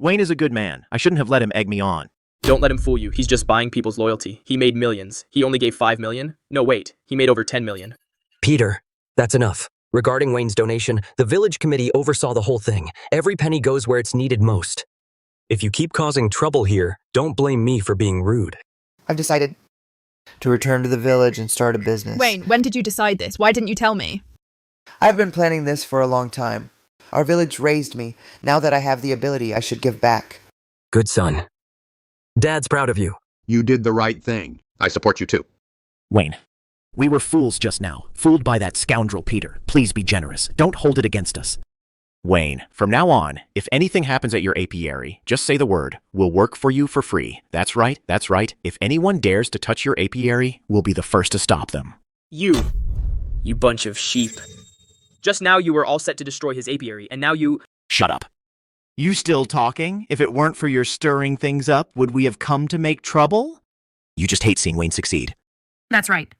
Wayne is a good man. I shouldn't have let him egg me on. Don't let him fool you. He's just buying people's loyalty. He made millions. He only gave 5 million? No, wait. He made over 10 million. Peter, that's enough. Regarding Wayne's donation, the village committee oversaw the whole thing. Every penny goes where it's needed most. If you keep causing trouble here, don't blame me for being rude. I've decided to return to the village and start a business. Wayne, when did you decide this? Why didn't you tell me? I've been planning this for a long time. Our village raised me. Now that I have the ability, I should give back. Good son. Dad's proud of you. You did the right thing. I support you too. Wayne, we were fools just now. Fooled by that scoundrel Peter. Please be generous. Don't hold it against us. Wayne, from now on, if anything happens at your apiary, just say the word. We'll work for you for free. That's right, that's right. If anyone dares to touch your apiary, we'll be the first to stop them. You bunch of sheep. Just now you were all set to destroy his apiary, and now you— Shut up. You still talking? If it weren't for your stirring things up, would we have come to make trouble? You just hate seeing Wayne succeed. That's right.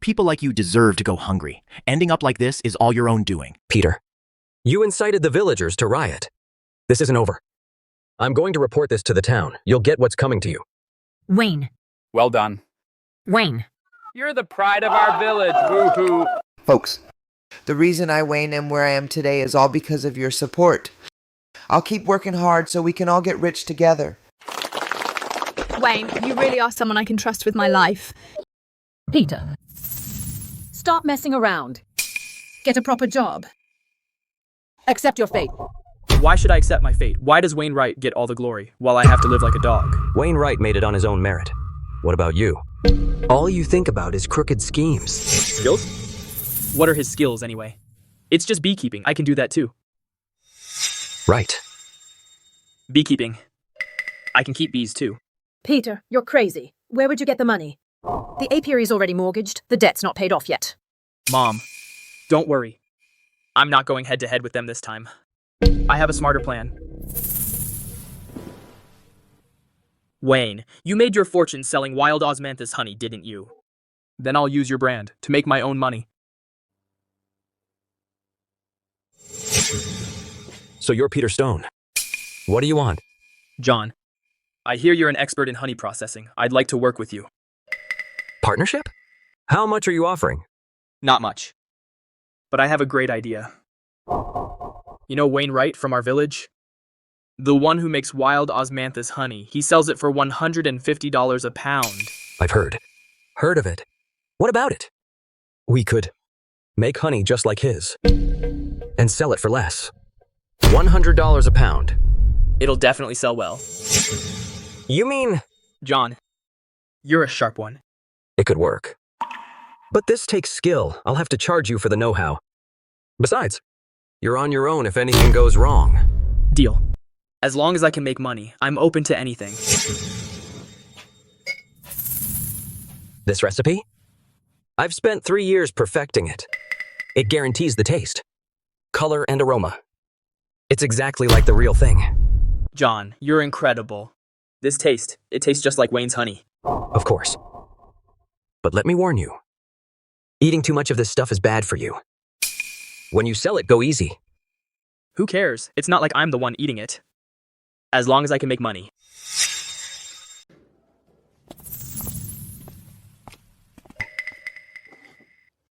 People like you deserve to go hungry. Ending up like this is all your own doing. Peter, you incited the villagers to riot. This isn't over. I'm going to report this to the town. You'll get what's coming to you. Wayne. Well done. Wayne. You're the pride of our village, woohoo! Folks, the reason I, Wayne, am where I am today is all because of your support. I'll keep working hard so we can all get rich together. Wayne, you really are someone I can trust with my life. Peter, stop messing around. Get a proper job. Accept your fate. Why should I accept my fate? Why does Wayne Wright get all the glory, while I have to live like a dog? Wayne Wright made it on his own merit. What about you? All you think about is crooked schemes. Skills? What are his skills, anyway? It's just beekeeping. I can do that, too. Right. Beekeeping. I can keep bees, too. Peter, you're crazy. Where would you get the money? The apiary's already mortgaged. The debt's not paid off yet. Mom, don't worry. I'm not going head-to-head with them this time. I have a smarter plan. Wayne, you made your fortune selling wild osmanthus honey, didn't you? Then I'll use your brand to make my own money. So you're Peter Stone. What do you want? John, I hear you're an expert in honey processing. I'd like to work with you. Partnership? How much are you offering? Not much. But I have a great idea. You know Wayne Wright from our village? The one who makes wild osmanthus honey. He sells it for $150 a pound. I've heard. Heard of it. What about it? We could make honey just like his and sell it for less. $100 a pound. It'll definitely sell well. You mean? John, you're a sharp one. It could work. But this takes skill. I'll have to charge you for the know-how. Besides, you're on your own if anything goes wrong. Deal. As long as I can make money, I'm open to anything. This recipe? I've spent 3 years perfecting it. It guarantees the taste, color, and aroma. It's exactly like the real thing. John, you're incredible. It tastes just like Wayne's honey. Of course. But let me warn you. Eating too much of this stuff is bad for you. When you sell it, go easy. Who cares? It's not like I'm the one eating it. As long as I can make money.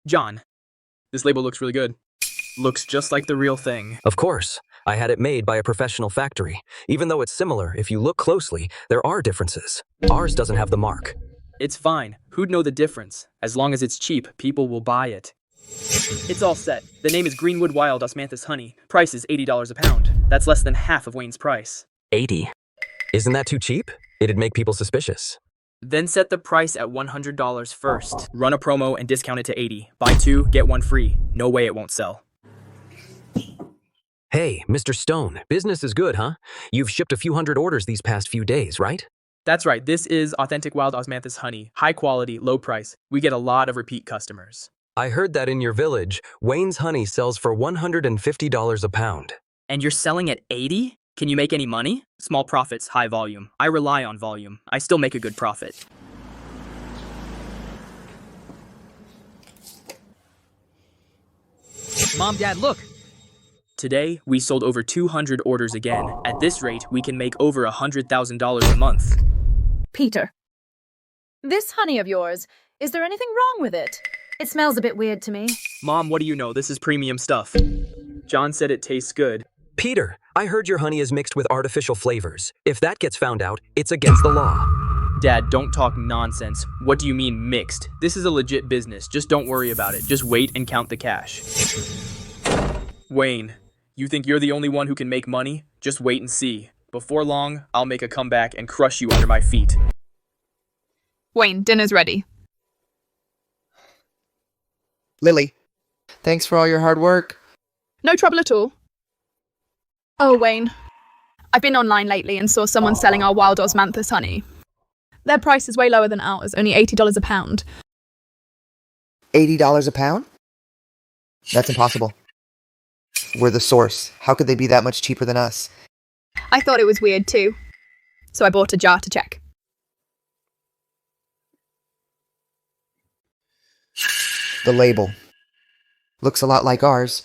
John, this label looks really good. Looks just like the real thing. Of course. I had it made by a professional factory. Even though it's similar, if you look closely, there are differences. Ours doesn't have the mark. It's fine. Who'd know the difference? As long as it's cheap, people will buy it. It's all set. The name is Greenwood Wild Osmanthus Honey. Price is $80 a pound. That's less than half of Wayne's price. 80? Isn't that too cheap? It'd make people suspicious. Then set the price at $100 first. Run a promo and discount it to 80. Buy 2, get 1 free. No way it won't sell. Hey, Mr. Stone, business is good, huh? You've shipped a few hundred orders these past few days, right? That's right. This is authentic wild osmanthus honey. High quality, low price. We get a lot of repeat customers. I heard that in your village, Wayne's honey sells for $150 a pound. And you're selling at 80? Can you make any money? Small profits, high volume. I rely on volume. I still make a good profit. Mom, Dad, look! Today, we sold over 200 orders again. At this rate, we can make over $100,000 a month. Peter, this honey of yours, is there anything wrong with it? It smells a bit weird to me. Mom, what do you know? This is premium stuff. John said it tastes good. Peter, I heard your honey is mixed with artificial flavors. If that gets found out, it's against the law. Dad, don't talk nonsense. What do you mean mixed? This is a legit business. Just don't worry about it. Just wait and count the cash. Wayne, you think you're the only one who can make money? Just wait and see. Before long, I'll make a comeback and crush you under my feet. Wayne, dinner's ready. Lily, thanks for all your hard work. No trouble at all. Oh, Wayne. I've been online lately and saw someone selling our wild osmanthus honey. Their price is way lower than ours, only $80 a pound. $80 a pound? That's impossible. We're the source. How could they be that much cheaper than us? I thought it was weird too, so I bought a jar to check. The label. Looks a lot like ours.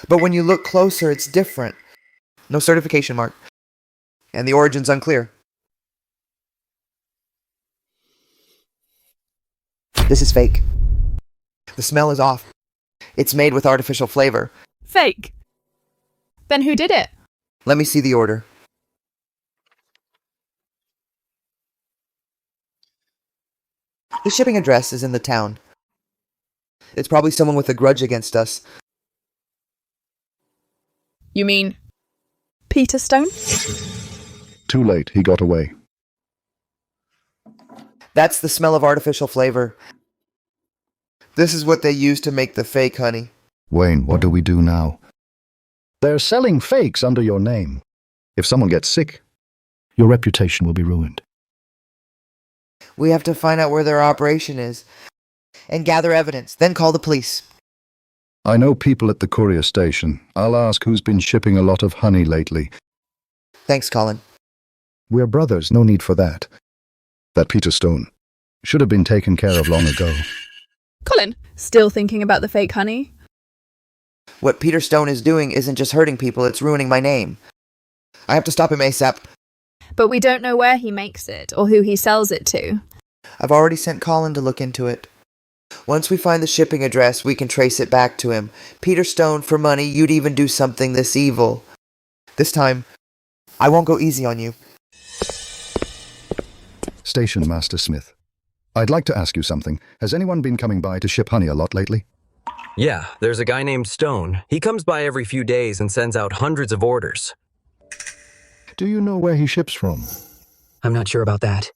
But when you look closer, it's different. No certification mark. And the origin's unclear. This is fake. The smell is off. It's made with artificial flavor. Fake? Then who did it? Let me see the order. The shipping address is in the town. It's probably someone with a grudge against us. You mean Peter Stone? Too late, he got away. That's the smell of artificial flavor. This is what they use to make the fake honey. Wayne, what do we do now? They're selling fakes under your name. If someone gets sick, your reputation will be ruined. We have to find out where their operation is and gather evidence, then call the police. I know people at the courier station. I'll ask who's been shipping a lot of honey lately. Thanks, Colin. We're brothers, no need for that. That Peter Stone should have been taken care of long ago. Colin, still thinking about the fake honey? What Peter Stone is doing isn't just hurting people, it's ruining my name. I have to stop him ASAP. But we don't know where he makes it or who he sells it to. I've already sent Colin to look into it. Once we find the shipping address, we can trace it back to him. Peter Stone, for money, you'd even do something this evil. This time, I won't go easy on you. Station Master Smith, I'd like to ask you something. Has anyone been coming by to ship honey a lot lately? Yeah, there's a guy named Stone. He comes by every few days and sends out hundreds of orders. Do you know where he ships from? I'm not sure about that.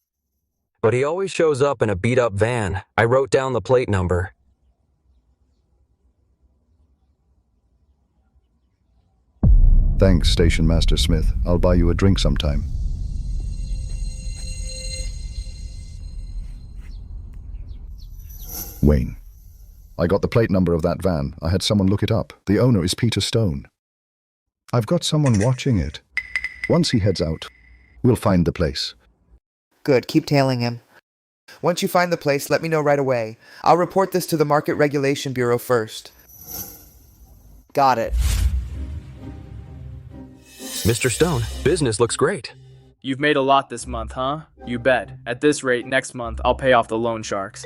But he always shows up in a beat-up van. I wrote down the plate number. Thanks, Station Master Smith. I'll buy you a drink sometime. Wayne, I got the plate number of that van. I had someone look it up. The owner is Peter Stone. I've got someone watching it. Once he heads out, we'll find the place. Good, keep tailing him. Once you find the place, let me know right away. I'll report this to the Market Regulation Bureau first. Got it. Mr. Stone, business looks great. You've made a lot this month, huh? You bet. At this rate, next month, I'll pay off the loan sharks.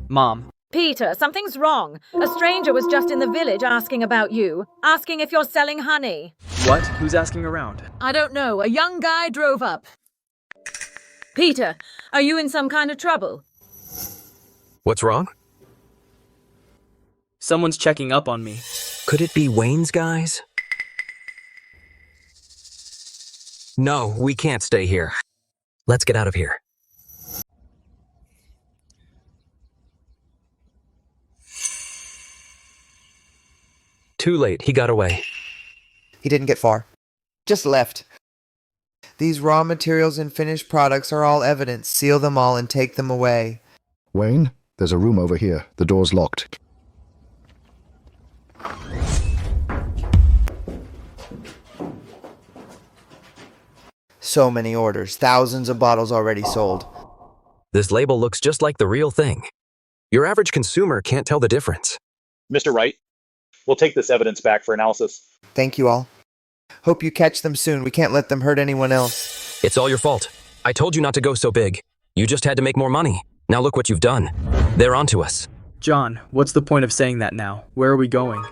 Mom. Peter, something's wrong. A stranger was just in the village asking about you, asking if you're selling honey. What? Who's asking around? I don't know. A young guy drove up. Peter, are you in some kind of trouble? What's wrong? Someone's checking up on me. Could it be Wayne's guys? No, we can't stay here. Let's get out of here. Too late, he got away. He didn't get far. Just left. These raw materials and finished products are all evidence. Seal them all and take them away. Wayne, there's a room over here. The door's locked. So many orders, thousands of bottles already sold. This label looks just like the real thing. Your average consumer can't tell the difference. Mr. Wright, we'll take this evidence back for analysis. Thank you all. Hope you catch them soon. We can't let them hurt anyone else. It's all your fault. I told you not to go so big. You just had to make more money. Now look what you've done. They're onto us. John, what's the point of saying that now? Where are we going?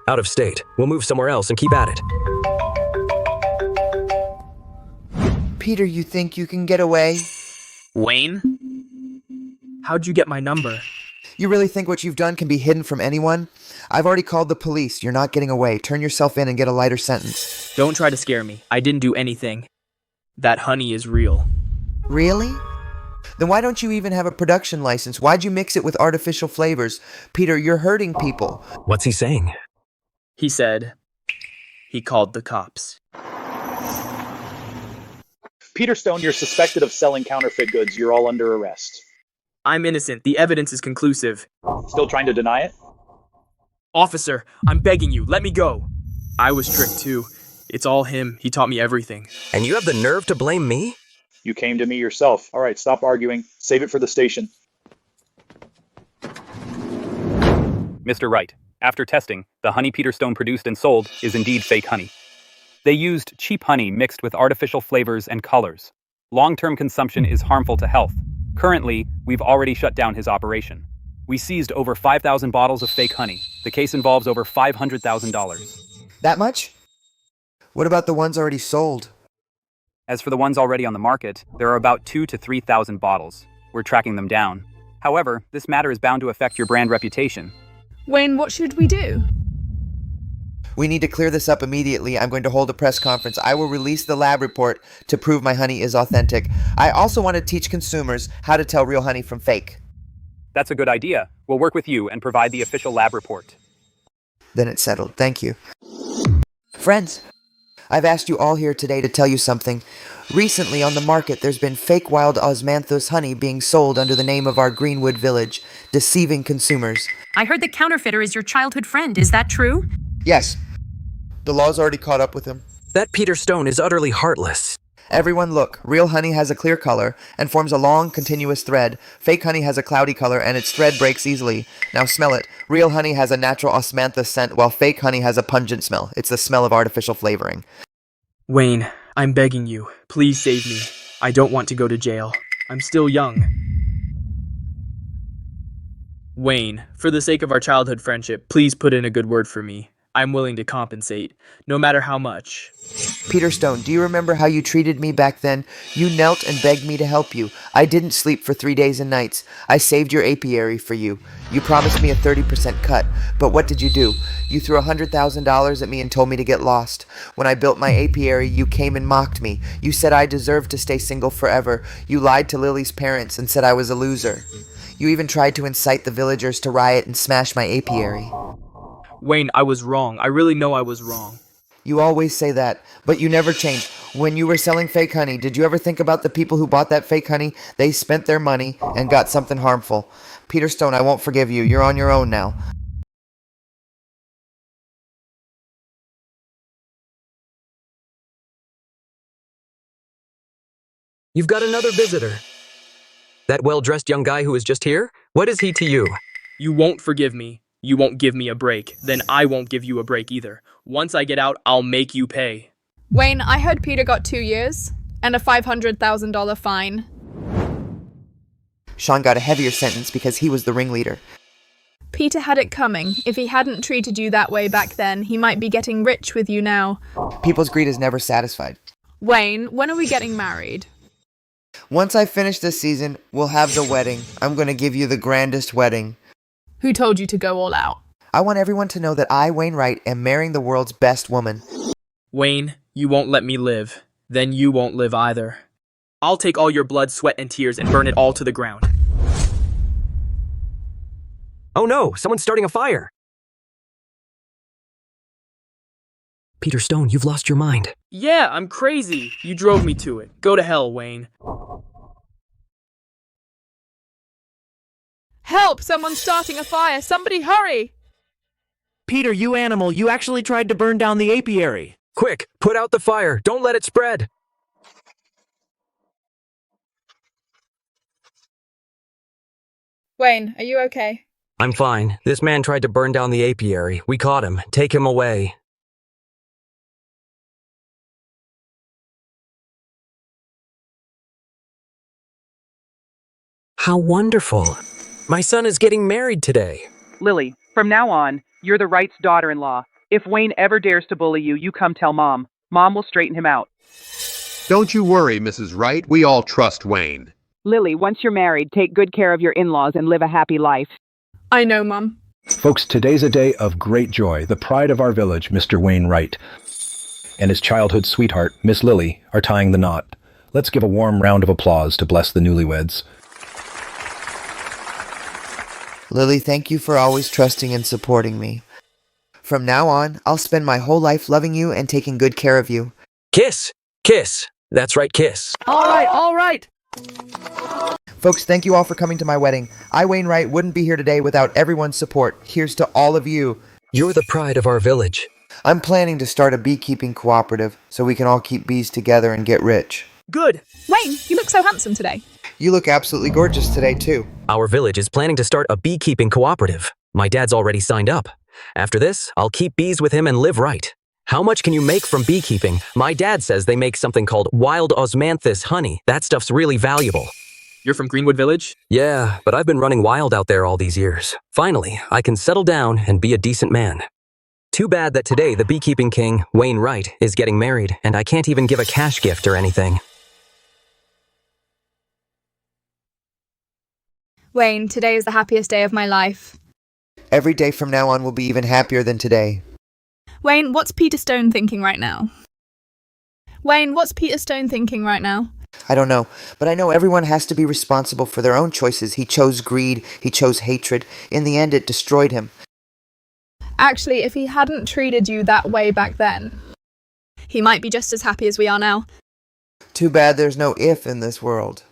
Out of state. We'll move somewhere else and keep at it. Peter, you think you can get away? Wayne? How'd you get my number? You really think what you've done can be hidden from anyone? I've already called the police. You're not getting away. Turn yourself in and get a lighter sentence. Don't try to scare me. I didn't do anything. That honey is real. Really? Then why don't you even have a production license? Why'd you mix it with artificial flavors? Peter, you're hurting people. What's he saying? He said he called the cops. Peter Stone, you're suspected of selling counterfeit goods. You're all under arrest. I'm innocent. The evidence is conclusive. Still trying to deny it? Officer, I'm begging you, let me go. I was tricked too. It's all him. He taught me everything. And you have the nerve to blame me? You came to me yourself. All right, stop arguing. Save it for the station. Mr. Wright, after testing, the honey Peter Stone produced and sold is indeed fake honey. They used cheap honey mixed with artificial flavors and colors. Long-term consumption is harmful to health. Currently, we've already shut down his operation. We seized over 5,000 bottles of fake honey. The case involves over $500,000. That much? What about the ones already sold? As for the ones already on the market, there are about 2,000 to 3,000 bottles. We're tracking them down. However, this matter is bound to affect your brand reputation. Wayne, what should we do? We need to clear this up immediately. I'm going to hold a press conference. I will release the lab report to prove my honey is authentic. I also want to teach consumers how to tell real honey from fake. That's a good idea. We'll work with you and provide the official lab report. Then it's settled. Thank you. Friends, I've asked you all here today to tell you something. Recently on the market, there's been fake wild osmanthus honey being sold under the name of our Greenwood village, deceiving consumers. I heard the counterfeiter is your childhood friend. Is that true? Yes. The law's already caught up with him. That Peter Stone is utterly heartless. Everyone look. Real honey has a clear color and forms a long, continuous thread. Fake honey has a cloudy color and its thread breaks easily. Now smell it. Real honey has a natural osmanthus scent while fake honey has a pungent smell. It's the smell of artificial flavoring. Wayne, I'm begging you. Please save me. I don't want to go to jail. I'm still young. Wayne, for the sake of our childhood friendship, please put in a good word for me. I'm willing to compensate, no matter how much. Peter Stone, do you remember how you treated me back then? You knelt and begged me to help you. I didn't sleep for 3 days and nights. I saved your apiary for you. You promised me a 30% cut, but what did you do? You threw $100,000 at me and told me to get lost. When I built my apiary, you came and mocked me. You said I deserved to stay single forever. You lied to Lily's parents and said I was a loser. You even tried to incite the villagers to riot and smash my apiary. Wayne, I was wrong. I really know I was wrong. You always say that, but you never change. When you were selling fake honey, did you ever think about the people who bought that fake honey? They spent their money and got something harmful. Peter Stone, I won't forgive you. You're on your own now. You've got another visitor. That well-dressed young guy who was just here? What is he to you? You won't forgive me. You won't give me a break. Then I won't give you a break either. Once I get out, I'll make you pay. Wayne, I heard Peter got 2 years and a $500,000 fine. Sean got a heavier sentence because he was the ringleader. Peter had it coming. If he hadn't treated you that way back then, he might be getting rich with you now. People's greed is never satisfied. Wayne, when are we getting married? Once I finish this season, we'll have the wedding. I'm going to give you the grandest wedding. Who told you to go all out? I want everyone to know that I, Wayne Wright, am marrying the world's best woman. Wayne, you won't let me live. Then you won't live either. I'll take all your blood, sweat, and tears and burn it all to the ground. Oh no, someone's starting a fire. Peter Stone, you've lost your mind. Yeah, I'm crazy. You drove me to it. Go to hell, Wayne. Help! Someone's starting a fire! Somebody hurry! Peter, you animal, you actually tried to burn down the apiary. Quick, put out the fire. Don't let it spread. Wayne, are you okay? I'm fine. This man tried to burn down the apiary. We caught him. Take him away. How wonderful. My son is getting married today. Lily, from now on, you're the Wright's daughter-in-law. If Wayne ever dares to bully you, you come tell Mom. Mom will straighten him out. Don't you worry, Mrs. Wright. We all trust Wayne. Lily, once you're married, take good care of your in-laws and live a happy life. I know, Mum. Folks, today's a day of great joy. The pride of our village, Mr. Wayne Wright, and his childhood sweetheart, Miss Lily, are tying the knot. Let's give a warm round of applause to bless the newlyweds. Lily, thank you for always trusting and supporting me. From now on, I'll spend my whole life loving you and taking good care of you. Kiss! Kiss! That's right, kiss. All right, all right! Folks, thank you all for coming to my wedding. I, Wayne Wright, wouldn't be here today without everyone's support. Here's to all of you. You're the pride of our village. I'm planning to start a beekeeping cooperative so we can all keep bees together and get rich. Good. Wayne, you look so handsome today. You look absolutely gorgeous today, too. Our village is planning to start a beekeeping cooperative. My dad's already signed up. After this, I'll keep bees with him and live right. How much can you make from beekeeping? My dad says they make something called wild osmanthus honey. That stuff's really valuable. You're from Greenwood Village? Yeah, but I've been running wild out there all these years. Finally, I can settle down and be a decent man. Too bad that today the beekeeping king, Wayne Wright, is getting married, and I can't even give a cash gift or anything. Wayne, today is the happiest day of my life. Every day from now on will be even happier than today. Wayne, what's Peter Stone thinking right now? Wayne, what's Peter Stone thinking right now? I don't know, but I know everyone has to be responsible for their own choices. He chose greed, he chose hatred. In the end, it destroyed him. Actually, if he hadn't treated you that way back then, he might be just as happy as we are now. Too bad there's no if in this world.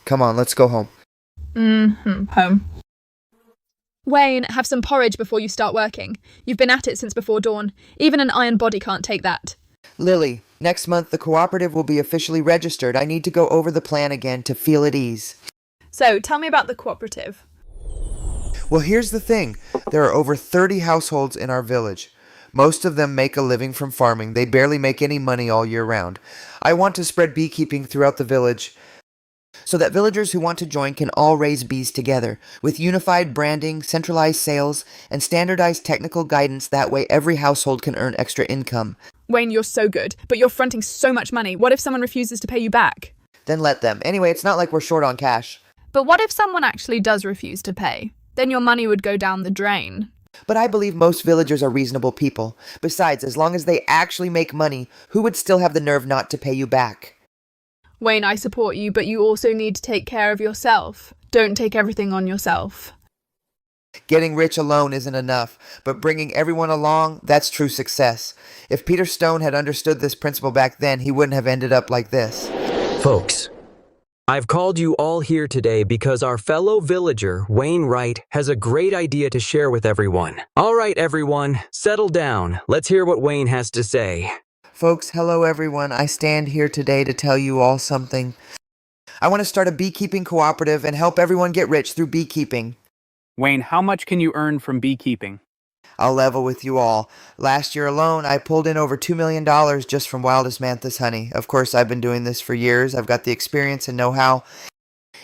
Come on, let's go home. Home. Wayne, have some porridge before you start working. You've been at it since before dawn. Even an iron body can't take that. Lily, next month the cooperative will be officially registered. I need to go over the plan again to feel at ease. So, tell me about the cooperative. Well, here's the thing. There are over 30 households in our village. Most of them make a living from farming. They barely make any money all year round. I want to spread beekeeping throughout the village so that villagers who want to join can all raise bees together. With unified branding, centralized sales, and standardized technical guidance, that way every household can earn extra income. Wayne, you're so good, but you're fronting so much money. What if someone refuses to pay you back? Then let them. Anyway, it's not like we're short on cash. But what if someone actually does refuse to pay? Then your money would go down the drain. But I believe most villagers are reasonable people. Besides, as long as they actually make money, who would still have the nerve not to pay you back? Wayne, I support you, but you also need to take care of yourself. Don't take everything on yourself. Getting rich alone isn't enough, but bringing everyone along, that's true success. If Peter Stone had understood this principle back then, he wouldn't have ended up like this. Folks, I've called you all here today because our fellow villager, Wayne Wright, has a great idea to share with everyone. All right, everyone, settle down. Let's hear what Wayne has to say. Folks, hello everyone. I stand here today to tell you all something. I want to start a beekeeping cooperative and help everyone get rich through beekeeping. Wayne, how much can you earn from beekeeping? I'll level with you all. Last year alone, I pulled in over $2 million just from wild osmanthus honey. Of course, I've been doing this for years. I've got the experience and know-how.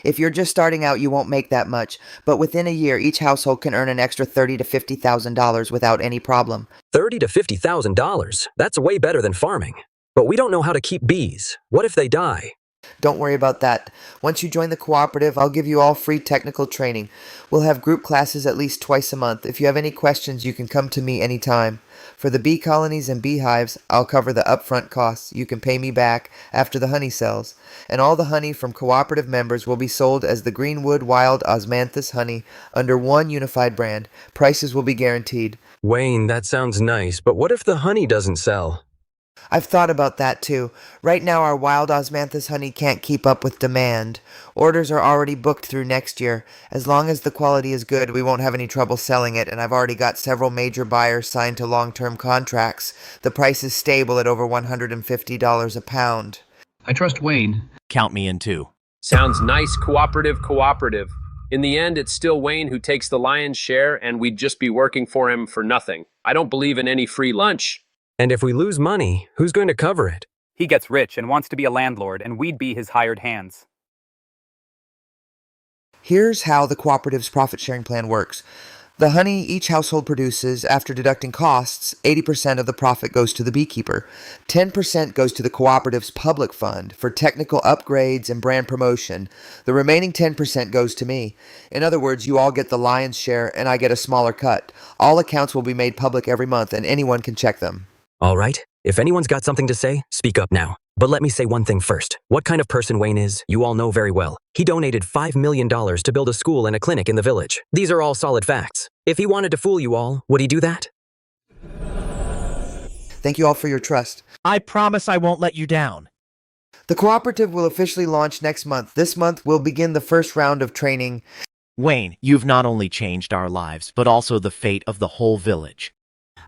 If you're just starting out, you won't make that much. But within a year, each household can earn an extra $30,000 to $50,000 without any problem. $30,000 to $50,000? That's way better than farming. But we don't know how to keep bees. What if they die? Don't worry about that. Once you join the cooperative, I'll give you all free technical training. We'll have group classes at least twice a month. If you have any questions, you can come to me anytime. For the bee colonies and beehives, I'll cover the upfront costs. You can pay me back after the honey sells. And all the honey from cooperative members will be sold as the Greenwood Wild Osmanthus honey under one unified brand. Prices will be guaranteed. Wayne, that sounds nice, but what if the honey doesn't sell? I've thought about that too. Right now our wild osmanthus honey can't keep up with demand. Orders are already booked through next year. As long as the quality is good, we won't have any trouble selling it, and I've already got several major buyers signed to long-term contracts. The price is stable at over $150 a pound. I trust Wayne. Count me in too. Sounds nice, cooperative. In the end, it's still Wayne who takes the lion's share, and we'd just be working for him for nothing. I don't believe in any free lunch. And if we lose money, who's going to cover it? He gets rich and wants to be a landlord, and we'd be his hired hands. Here's how the cooperative's profit-sharing plan works. The honey each household produces, after deducting costs, 80% of the profit goes to the beekeeper. 10% goes to the cooperative's public fund for technical upgrades and brand promotion. The remaining 10% goes to me. In other words, you all get the lion's share and I get a smaller cut. All accounts will be made public every month and anyone can check them. All right. If anyone's got something to say, speak up now. But let me say one thing first. What kind of person Wayne is, you all know very well. He donated $5 million to build a school and a clinic in the village. These are all solid facts. If he wanted to fool you all, would he do that? Thank you all for your trust. I promise I won't let you down. The cooperative will officially launch next month. This month we'll begin the first round of training. Wayne, you've not only changed our lives, but also the fate of the whole village.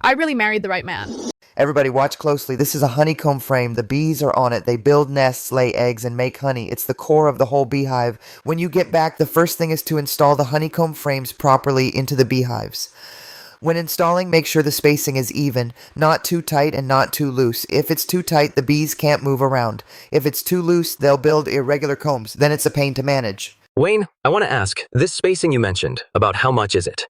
I really married the right man. Everybody watch closely. This is a honeycomb frame. The bees are on it. They build nests, lay eggs, and make honey. It's the core of the whole beehive. When you get back, the first thing is to install the honeycomb frames properly into the beehives. When installing, make sure the spacing is even, not too tight and not too loose. If it's too tight, the bees can't move around. If it's too loose, they'll build irregular combs. Then it's a pain to manage. Wayne, I want to ask, this spacing you mentioned, about how much is it?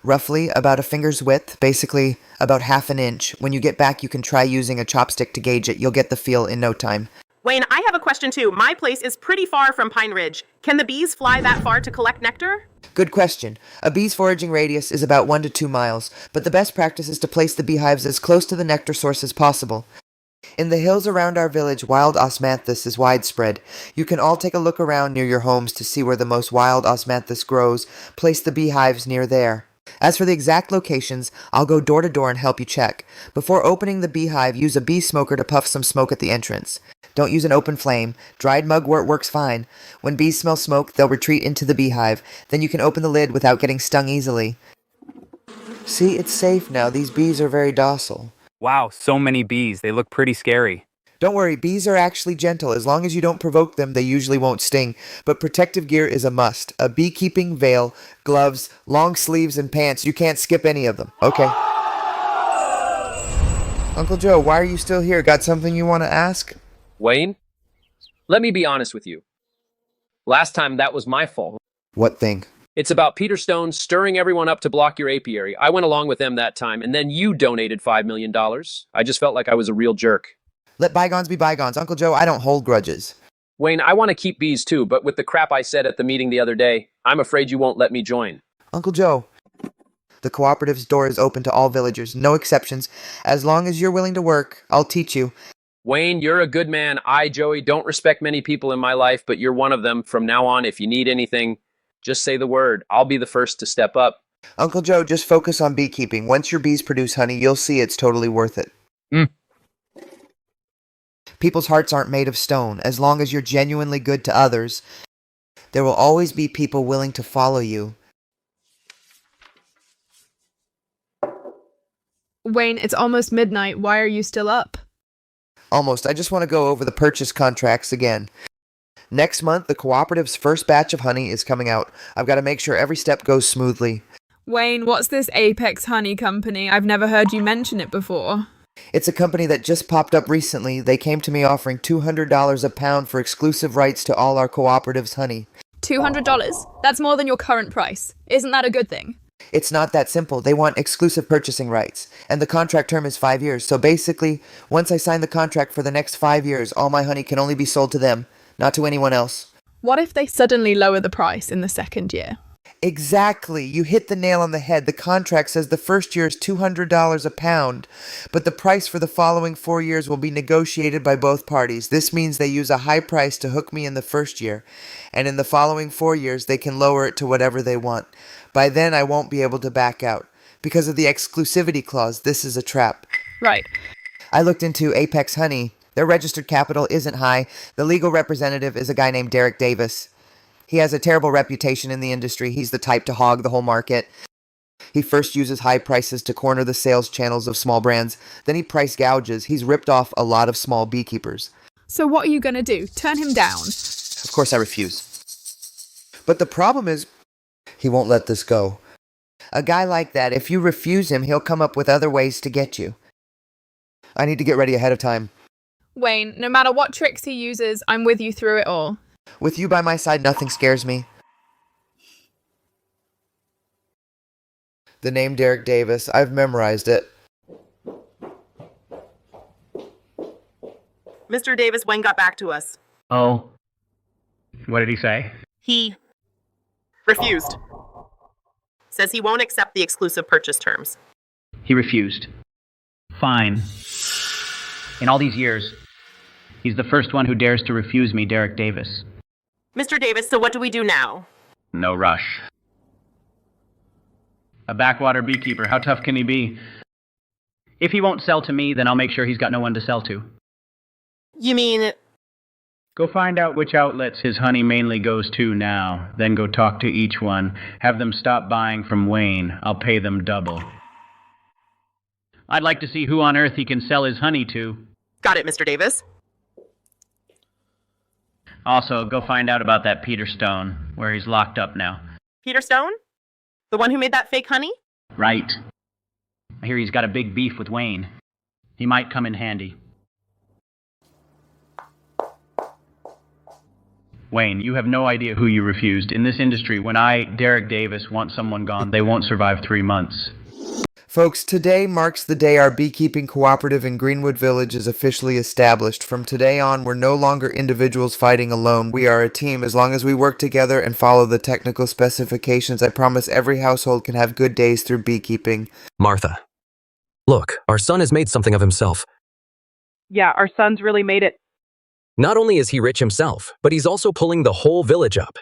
Roughly about a finger's width, basically about half an inch. When you get back, you can try using a chopstick to gauge it. You'll get the feel in no time. Wayne, I have a question too. My place is pretty far from Pine Ridge. Can the bees fly that far to collect nectar? Good question. A bee's foraging radius is about 1 to 2 miles, but the best practice is to place the beehives as close to the nectar source as possible. In the hills around our village, wild osmanthus is widespread. You can all take a look around near your homes to see where the most wild osmanthus grows. Place the beehives near there. As for the exact locations, I'll go door to door and help you check. Before opening the beehive, use a bee smoker to puff some smoke at the entrance. Don't use an open flame. Dried mugwort works fine. When bees smell smoke, they'll retreat into the beehive. Then you can open the lid without getting stung easily. See, it's safe now. These bees are very docile. Wow, so many bees. They look pretty scary. Don't worry, bees are actually gentle. As long as you don't provoke them, they usually won't sting. But protective gear is a must. A beekeeping veil, gloves, long sleeves, and pants. You can't skip any of them. Okay. Uncle Joe, why are you still here? Got something you want to ask? Wayne, let me be honest with you. Last time that was my fault. What thing? It's about Peter Stone stirring everyone up to block your apiary. I went along with them that time, and then you donated $5 million. I just felt like I was a real jerk. Let bygones be bygones. Uncle Joe, I don't hold grudges. Wayne, I want to keep bees too, but with the crap I said at the meeting the other day, I'm afraid you won't let me join. Uncle Joe, the cooperative's door is open to all villagers, no exceptions. As long as you're willing to work, I'll teach you. Wayne, you're a good man. I, Joey, don't respect many people in my life, but you're one of them. From now on, if you need anything, just say the word. I'll be the first to step up. Uncle Joe, just focus on beekeeping. Once your bees produce honey, you'll see it's totally worth it. People's hearts aren't made of stone. As long as you're genuinely good to others, there will always be people willing to follow you. Wayne, it's almost midnight. Why are you still up? Almost. I just want to go over the purchase contracts again. Next month, the cooperative's first batch of honey is coming out. I've got to make sure every step goes smoothly. Wayne, what's this Apex Honey Company? I've never heard you mention it before. It's a company that just popped up recently. They came to me offering $200 a pound for exclusive rights to all our cooperative's honey. $200? That's more than your current price. Isn't that a good thing? It's not that simple. They want exclusive purchasing rights. And the contract term is 5 years. So basically, once I sign the contract for the next 5 years, all my honey can only be sold to them, not to anyone else. What if they suddenly lower the price in the second year? Exactly. You hit the nail on the head. The contract says the first year is $200 a pound, but the price for the following 4 years will be negotiated by both parties. This means they use a high price to hook me in the first year, and in the following 4 years they can lower it to whatever they want. By then I won't be able to back out. Because of the exclusivity clause, this is a trap. Right. I looked into Apex Honey. Their registered capital isn't high. The legal representative is a guy named Derek Davis. He has a terrible reputation in the industry. He's the type to hog the whole market. He first uses high prices to corner the sales channels of small brands. Then he price gouges. He's ripped off a lot of small beekeepers. So what are you going to do? Turn him down? Of course I refuse. But the problem is, He won't let this go. A guy like that, if you refuse him, he'll come up with other ways to get you. I need to get ready ahead of time. Wayne, no matter what tricks he uses, I'm with you through it all. With you by my side, nothing scares me. The name Derek Davis, I've memorized it. Mr. Davis, Wayne got back to us. Oh. What did he say? He refused. Says he won't accept the exclusive purchase terms. He refused. Fine. In all these years, he's the first one who dares to refuse me, Derek Davis. Mr. Davis, so what do we do now? No rush. A backwater beekeeper, how tough can he be? If he won't sell to me, then I'll make sure he's got no one to sell to. You mean... Go find out which outlets his honey mainly goes to now. Then go talk to each one. Have them stop buying from Wayne. I'll pay them double. I'd like to see who on earth he can sell his honey to. Got it, Mr. Davis. Also, go find out about that Peter Stone, where he's locked up now. Peter Stone? The one who made that fake honey? Right. I hear he's got a big beef with Wayne. He might come in handy. Wayne, you have no idea who you refused. In this industry, when I, Derek Davis, want someone gone, they won't survive 3 months. Folks, today marks the day our beekeeping cooperative in Greenwood Village is officially established. From today on, we're no longer individuals fighting alone. We are a team. As long as we work together and follow the technical specifications, I promise every household can have good days through beekeeping. Martha. Look, our son has made something of himself. Yeah, our son's really made it. Not only is he rich himself, but he's also pulling the whole village up.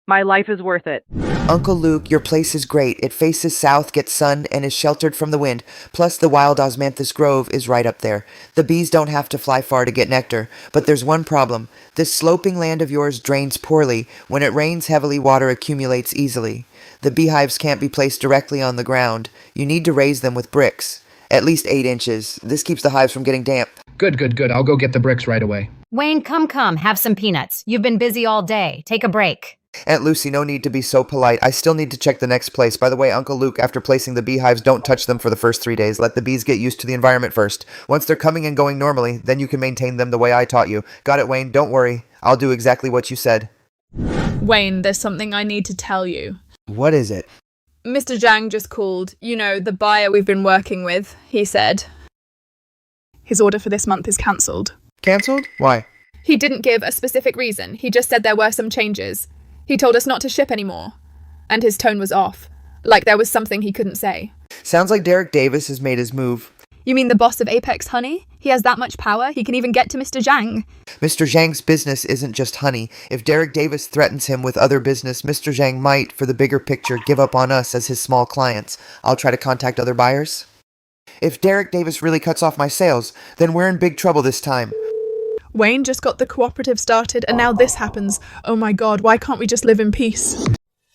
My life is worth it. Uncle Luke, your place is great. It faces south, gets sun, and is sheltered from the wind. Plus, the wild osmanthus grove is right up there. The bees don't have to fly far to get nectar. But there's one problem. This sloping land of yours drains poorly. When it rains heavily, water accumulates easily. The beehives can't be placed directly on the ground. You need to raise them with bricks. At least 8 inches. This keeps the hives from getting damp. Good. I'll go get the bricks right away. Wayne, come, have some peanuts. You've been busy all day. Take a break. Aunt Lucy, no need to be so polite. I still need to check the next place. By the way, Uncle Luke, after placing the beehives, don't touch them for the first 3 days. Let the bees get used to the environment first. Once they're coming and going normally, then you can maintain them the way I taught you. Got it, Wayne? Don't worry. I'll do exactly what you said. Wayne, there's something I need to tell you. What is it? Mr. Zhang just called. You know, the buyer we've been working with. He said his order for this month is cancelled. Cancelled? Why? He didn't give a specific reason. He just said there were some changes. He told us not to ship anymore. And his tone was off. Like there was something he couldn't say. Sounds like Derek Davis has made his move. You mean the boss of Apex Honey? He has that much power? He can even get to Mr. Zhang. Mr. Zhang's business isn't just honey. If Derek Davis threatens him with other business, Mr. Zhang might, for the bigger picture, give up on us as his small clients. I'll try to contact other buyers. If Derek Davis really cuts off my sales, then we're in big trouble this time. Wayne just got the cooperative started and now this happens. Oh my god, why can't we just live in peace?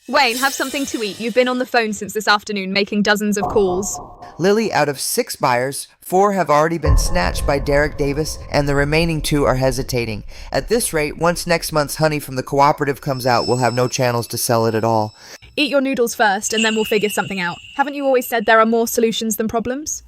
Wayne, have something to eat. You've been on the phone since this afternoon making dozens of calls. Lily, out of 6 buyers, 4 have already been snatched by Derek Davis and the remaining 2 are hesitating. At this rate, once next month's honey from the cooperative comes out, we'll have no channels to sell it at all. Eat your noodles first and then we'll figure something out. Haven't you always said there are more solutions than problems?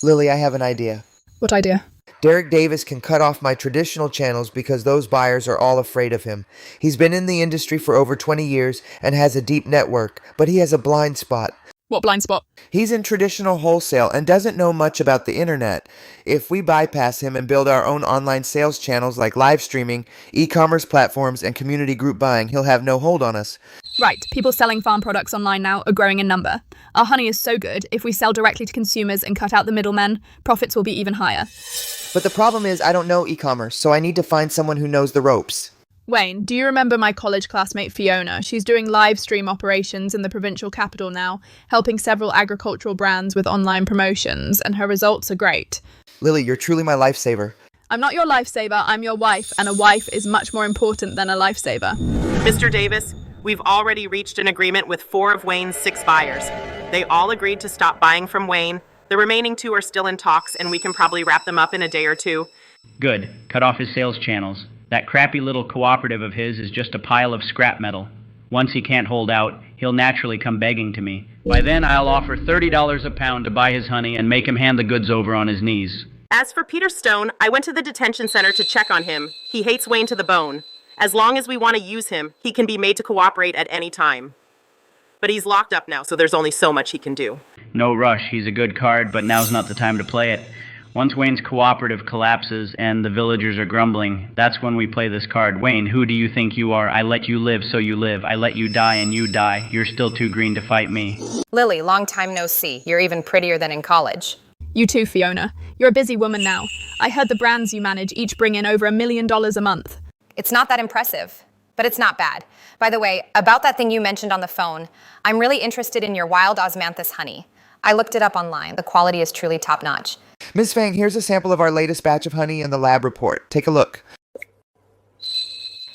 Lily, I have an idea. What idea? Derek Davis can cut off my traditional channels because those buyers are all afraid of him. He's been in the industry for over 20 years and has a deep network, but he has a blind spot. What blind spot? He's in traditional wholesale and doesn't know much about the internet. If we bypass him and build our own online sales channels like live streaming, e-commerce platforms, and community group buying, he'll have no hold on us. Right, people selling farm products online now are growing in number. Our honey is so good, if we sell directly to consumers and cut out the middlemen, profits will be even higher. But the problem is I don't know e-commerce, so I need to find someone who knows the ropes. Wayne, do you remember my college classmate Fiona? She's doing live stream operations in the provincial capital now, helping several agricultural brands with online promotions, and her results are great. Lily, you're truly my lifesaver. I'm not your lifesaver, I'm your wife, and a wife is much more important than a lifesaver. Mr. Davis, we've already reached an agreement with 4 of Wayne's 6 buyers. They all agreed to stop buying from Wayne. The remaining 2 are still in talks, and we can probably wrap them up in a day or 2. Good. Cut off his sales channels. That crappy little cooperative of his is just a pile of scrap metal. Once he can't hold out, he'll naturally come begging to me. By then, I'll offer $30 a pound to buy his honey and make him hand the goods over on his knees. As for Peter Stone, I went to the detention center to check on him. He hates Wayne to the bone. As long as we want to use him, he can be made to cooperate at any time. But he's locked up now, so there's only so much he can do. No rush, he's a good card, but now's not the time to play it. Once Wayne's cooperative collapses and the villagers are grumbling, that's when we play this card. Wayne, who do you think you are? I let you live, so you live. I let you die, and you die. You're still too green to fight me. Lily, long time no see. You're even prettier than in college. You too, Fiona. You're a busy woman now. I heard the brands you manage each bring in over $1 million a month. It's not that impressive, but it's not bad. By the way, about that thing you mentioned on the phone, I'm really interested in your wild osmanthus honey. I looked it up online. The quality is truly top-notch. Ms. Fang, here's a sample of our latest batch of honey in the lab report. Take a look.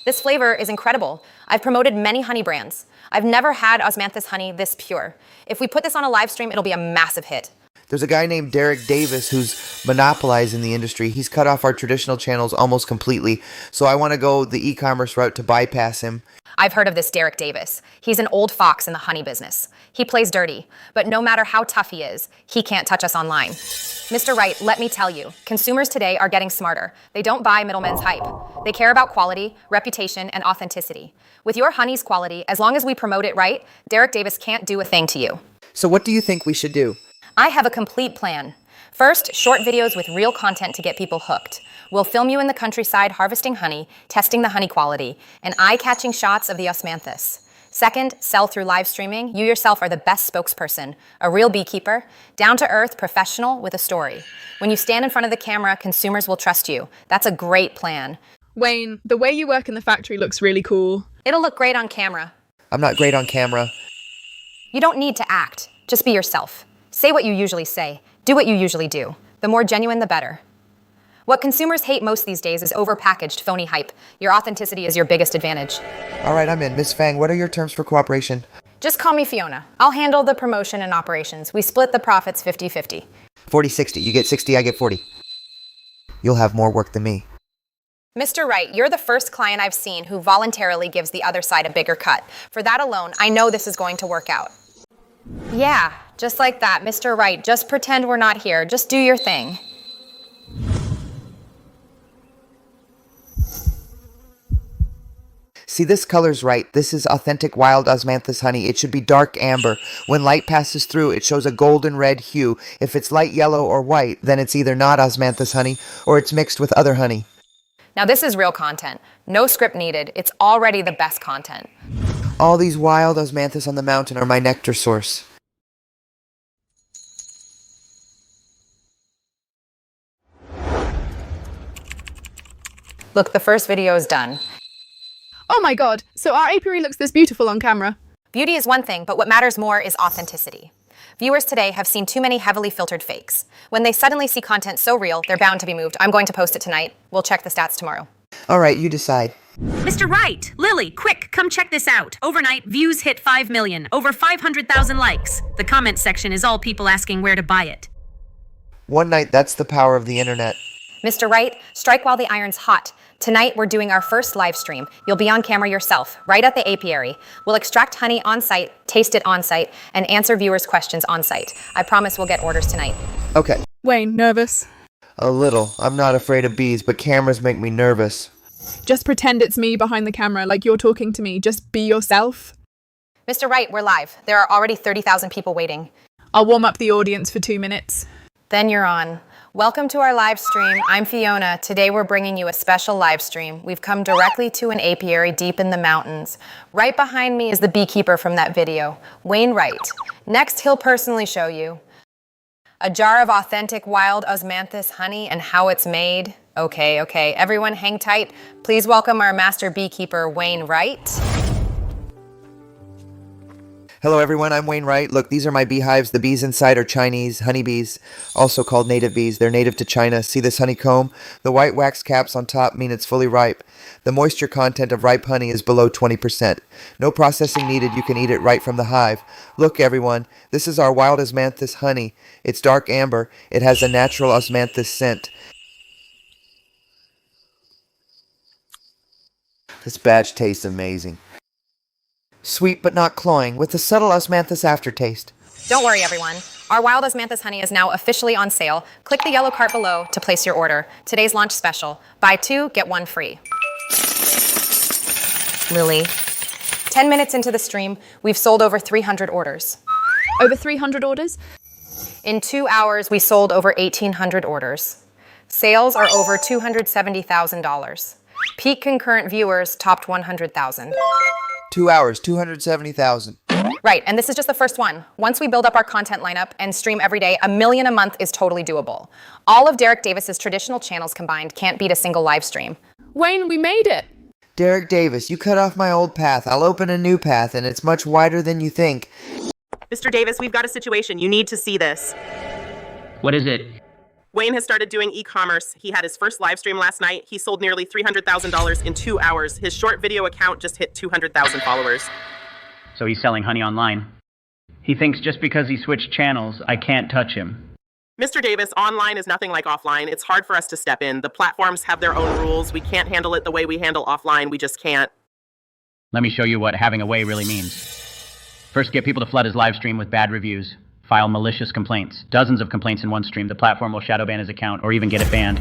This flavor is incredible. I've promoted many honey brands. I've never had osmanthus honey this pure. If we put this on a live stream, it'll be a massive hit. There's a guy named Derek Davis who's monopolizing the industry. He's cut off our traditional channels almost completely, so I want to go the e-commerce route to bypass him. I've heard of this Derek Davis. He's an old fox in the honey business. He plays dirty, but no matter how tough he is, he can't touch us online. Mr. Wright, let me tell you, consumers today are getting smarter. They don't buy middlemen's hype. They care about quality, reputation, and authenticity. With your honey's quality, as long as we promote it right, Derek Davis can't do a thing to you. So what do you think we should do? I have a complete plan. First, short videos with real content to get people hooked. We'll film you in the countryside harvesting honey, testing the honey quality, and eye-catching shots of the osmanthus. Second, sell through live streaming. You yourself are the best spokesperson, a real beekeeper, down-to-earth, professional with a story. When you stand in front of the camera, consumers will trust you. That's a great plan. Wayne, the way you work in the factory looks really cool. It'll look great on camera. I'm not great on camera. You don't need to act. Just be yourself. Say what you usually say. Do what you usually do. The more genuine, the better. What consumers hate most these days is overpackaged, phony hype. Your authenticity is your biggest advantage. All right, I'm in. Ms. Fang, what are your terms for cooperation? Just call me Fiona. I'll handle the promotion and operations. We split the profits 50-50. 40-60. You get 60, I get 40. You'll have more work than me. Mr. Wright, you're the first client I've seen who voluntarily gives the other side a bigger cut. For that alone, I know this is going to work out. Yeah, just like that, Mr. Wright. Just pretend we're not here. Just do your thing. See, this color's right. This is authentic wild osmanthus honey. It should be dark amber. When light passes through, it shows a golden red hue. If it's light yellow or white, then it's either not osmanthus honey or it's mixed with other honey. Now this is real content. No script needed. It's already the best content. All these wild osmanthus on the mountain are my nectar source. Look, the first video is done. Oh my god, so our apiary looks this beautiful on camera. Beauty is one thing, but what matters more is authenticity. Viewers today have seen too many heavily filtered fakes. When they suddenly see content so real, they're bound to be moved. I'm going to post it tonight. We'll check the stats tomorrow. All right, you decide. Mr. Wright, Lily, quick, come check this out. Overnight, views hit 5 million, over 500,000 likes. The comment section is all people asking where to buy it. One night, that's the power of the internet. Mr. Wright, strike while the iron's hot. Tonight, we're doing our first live stream. You'll be on camera yourself, right at the apiary. We'll extract honey on site, taste it on site, and answer viewers' questions on site. I promise we'll get orders tonight. Okay. Wayne, nervous? A little. I'm not afraid of bees, but cameras make me nervous. Just pretend it's me behind the camera, like you're talking to me. Just be yourself. Mr. Wright, we're live. There are already 30,000 people waiting. I'll warm up the audience for 2 minutes. Then you're on. Welcome to our live stream. I'm Fiona. Today we're bringing you a special live stream. We've come directly to an apiary deep in the mountains. Right behind me is the beekeeper from that video, Wayne Wright. Next, he'll personally show you a jar of authentic wild osmanthus honey and how it's made. Okay, everyone hang tight. Please welcome our master beekeeper, Wayne Wright. Hello everyone, I'm Wayne Wright. Look, these are my beehives. The bees inside are Chinese honeybees, also called native bees. They're native to China. See this honeycomb? The white wax caps on top mean it's fully ripe. The moisture content of ripe honey is below 20%. No processing needed. You can eat it right from the hive. Look everyone, this is our wild osmanthus honey. It's dark amber. It has a natural osmanthus scent. This batch tastes amazing. Sweet but not cloying, with a subtle osmanthus aftertaste. Don't worry, everyone. Our Wild Osmanthus honey is now officially on sale. Click the yellow cart below to place your order. Today's launch special. Buy 2, get 1 free. Lily. 10 minutes into the stream, we've sold over 300 orders. Over 300 orders? In 2 hours, we sold over 1,800 orders. Sales are over $270,000. Peak concurrent viewers topped 100,000. 2 hours, 270,000. Right, and this is just the first one. Once we build up our content lineup and stream every day, 1 million a month is totally doable. All of Derek Davis's traditional channels combined can't beat a single live stream. Wayne, we made it! Derek Davis, you cut off my old path. I'll open a new path, and it's much wider than you think. Mr. Davis, we've got a situation. You need to see this. What is it? Wayne has started doing e-commerce. He had his first live stream last night. He sold nearly $300,000 in 2 hours. His short video account just hit 200,000 followers. So he's selling honey online. He thinks just because he switched channels, I can't touch him. Mr. Davis, online is nothing like offline. It's hard for us to step in. The platforms have their own rules. We can't handle it the way we handle offline. We just can't. Let me show you what having a way really means. First, get people to flood his live stream with bad reviews. File malicious complaints. Dozens of complaints in one stream. The platform will shadow ban his account or even get it banned.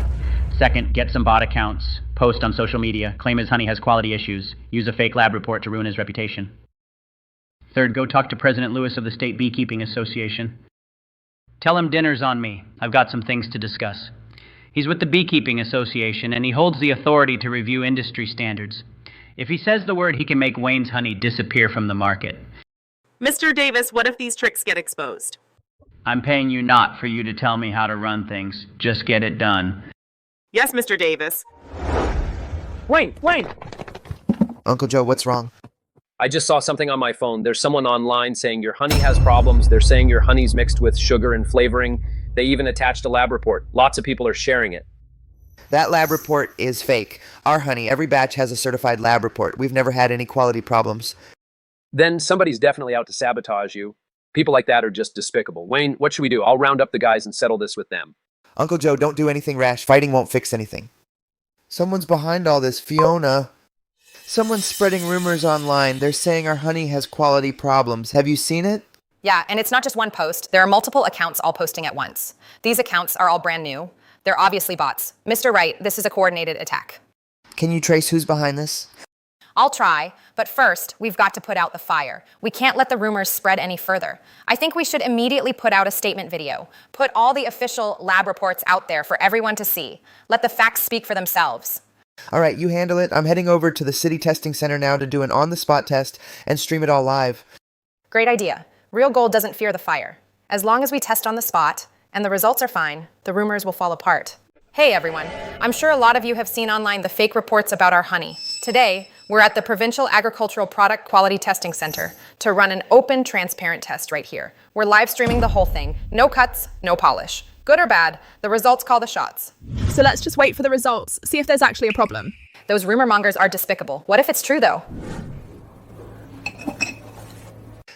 Second, get some bot accounts. Post on social media. Claim his honey has quality issues. Use a fake lab report to ruin his reputation. Third, go talk to President Lewis of the State Beekeeping Association. Tell him dinner's on me. I've got some things to discuss. He's with the Beekeeping Association, and he holds the authority to review industry standards. If he says the word, he can make Wayne's honey disappear from the market. Mr. Davis, what if these tricks get exposed? I'm paying you not for you to tell me how to run things. Just get it done. Yes, Mr. Davis. Wayne! Uncle Joe, what's wrong? I just saw something on my phone. There's someone online saying your honey has problems. They're saying your honey's mixed with sugar and flavoring. They even attached a lab report. Lots of people are sharing it. That lab report is fake. Our honey, every batch has a certified lab report. We've never had any quality problems. Then somebody's definitely out to sabotage you. People like that are just despicable. Wayne, what should we do? I'll round up the guys and settle this with them. Uncle Joe, don't do anything rash. Fighting won't fix anything. Someone's behind all this, Fiona. Someone's spreading rumors online. They're saying our honey has quality problems. Have you seen it? Yeah, and it's not just one post. There are multiple accounts all posting at once. These accounts are all brand new. They're obviously bots. Mr. Wright, this is a coordinated attack. Can you trace who's behind this? I'll try, but first, we've got to put out the fire. We can't let the rumors spread any further. I think we should immediately put out a statement video. Put all the official lab reports out there for everyone to see. Let the facts speak for themselves. All right, you handle it. I'm heading over to the city testing center now to do an on-the-spot test and stream it all live. Great idea. Real Gold doesn't fear the fire. As long as we test on the spot and the results are fine, the rumors will fall apart. Hey everyone, I'm sure a lot of you have seen online the fake reports about our honey. Today, we're at the Provincial Agricultural Product Quality Testing Center to run an open, transparent test right here. We're live streaming the whole thing. No cuts, no polish. Good or bad, the results call the shots. So let's just wait for the results, see if there's actually a problem. Those rumor mongers are despicable. What if it's true though?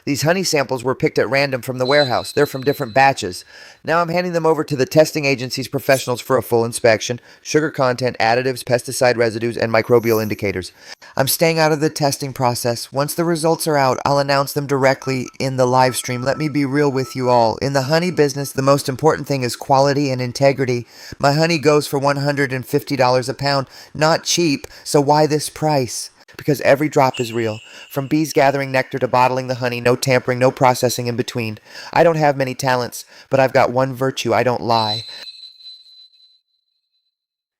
These honey samples were picked at random from the warehouse. They're from different batches. Now I'm handing them over to the testing agency's professionals for a full inspection. Sugar content, additives, pesticide residues, and microbial indicators. I'm staying out of the testing process. Once the results are out, I'll announce them directly in the live stream. Let me be real with you all. In the honey business, the most important thing is quality and integrity. My honey goes for $150 a pound. Not cheap, so why this price? Because every drop is real. From bees gathering nectar to bottling the honey, no tampering, no processing in between. I don't have many talents, but I've got one virtue: I don't lie.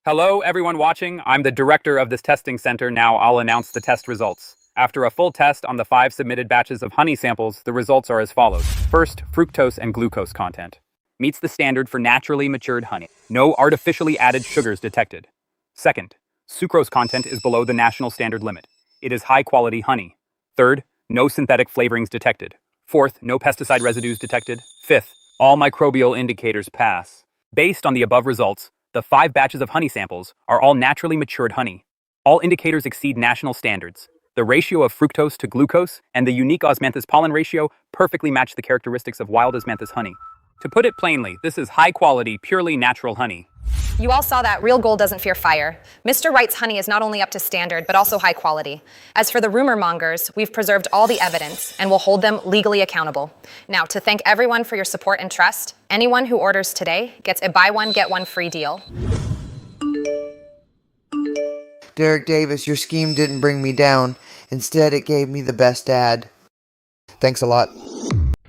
Hello, everyone watching. I'm the director of this testing center. Now I'll announce the test results. After a full test on the 5 submitted batches of honey samples, the results are as follows. First, fructose and glucose content. Meets the standard for naturally matured honey. No artificially added sugars detected. Second, sucrose content is below the national standard limit. It is high-quality honey. Third, no synthetic flavorings detected. Fourth, no pesticide residues detected. Fifth, all microbial indicators pass. Based on the above results, the 5 batches of honey samples are all naturally matured honey. All indicators exceed national standards. The ratio of fructose to glucose and the unique osmanthus pollen ratio perfectly match the characteristics of wild osmanthus honey. To put it plainly, this is high-quality, purely natural honey. You all saw that real gold doesn't fear fire. Mr. Wright's honey is not only up to standard, but also high quality. As for the rumor mongers, we've preserved all the evidence and will hold them legally accountable. Now, to thank everyone for your support and trust, anyone who orders today gets a buy one, get one free deal. Derek Davis, your scheme didn't bring me down. Instead, it gave me the best ad. Thanks a lot.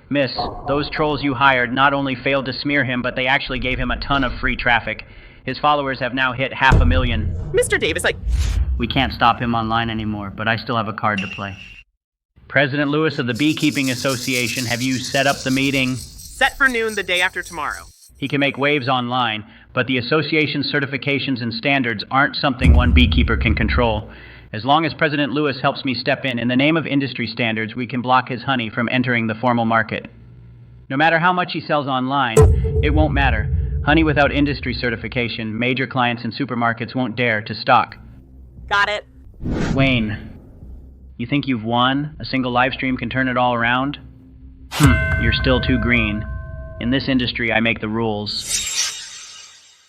Miss, those trolls you hired not only failed to smear him, but they actually gave him a ton of free traffic. His followers have now hit 500,000. Mr. Davis, We can't stop him online anymore, but I still have a card to play. President Lewis of the Beekeeping Association, have you set up the meeting? Set for noon the day after tomorrow. He can make waves online, but the association's certifications and standards aren't something one beekeeper can control. As long as President Lewis helps me step in the name of industry standards, we can block his honey from entering the formal market. No matter how much he sells online, it won't matter. Honey without industry certification, major clients and supermarkets won't dare to stock. Got it. Wayne, you think you've won? A single live stream can turn it all around? You're still too green. In this industry, I make the rules.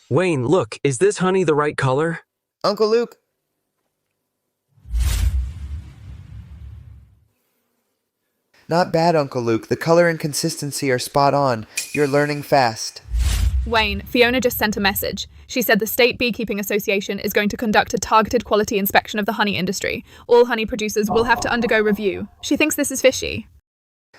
Wayne, look, is this honey the right color? Uncle Luke. Not bad, Uncle Luke. The color and consistency are spot on. You're learning fast. Wayne, Fiona just sent a message. She said the State Beekeeping Association is going to conduct a targeted quality inspection of the honey industry. All honey producers will have to undergo review. She thinks this is fishy.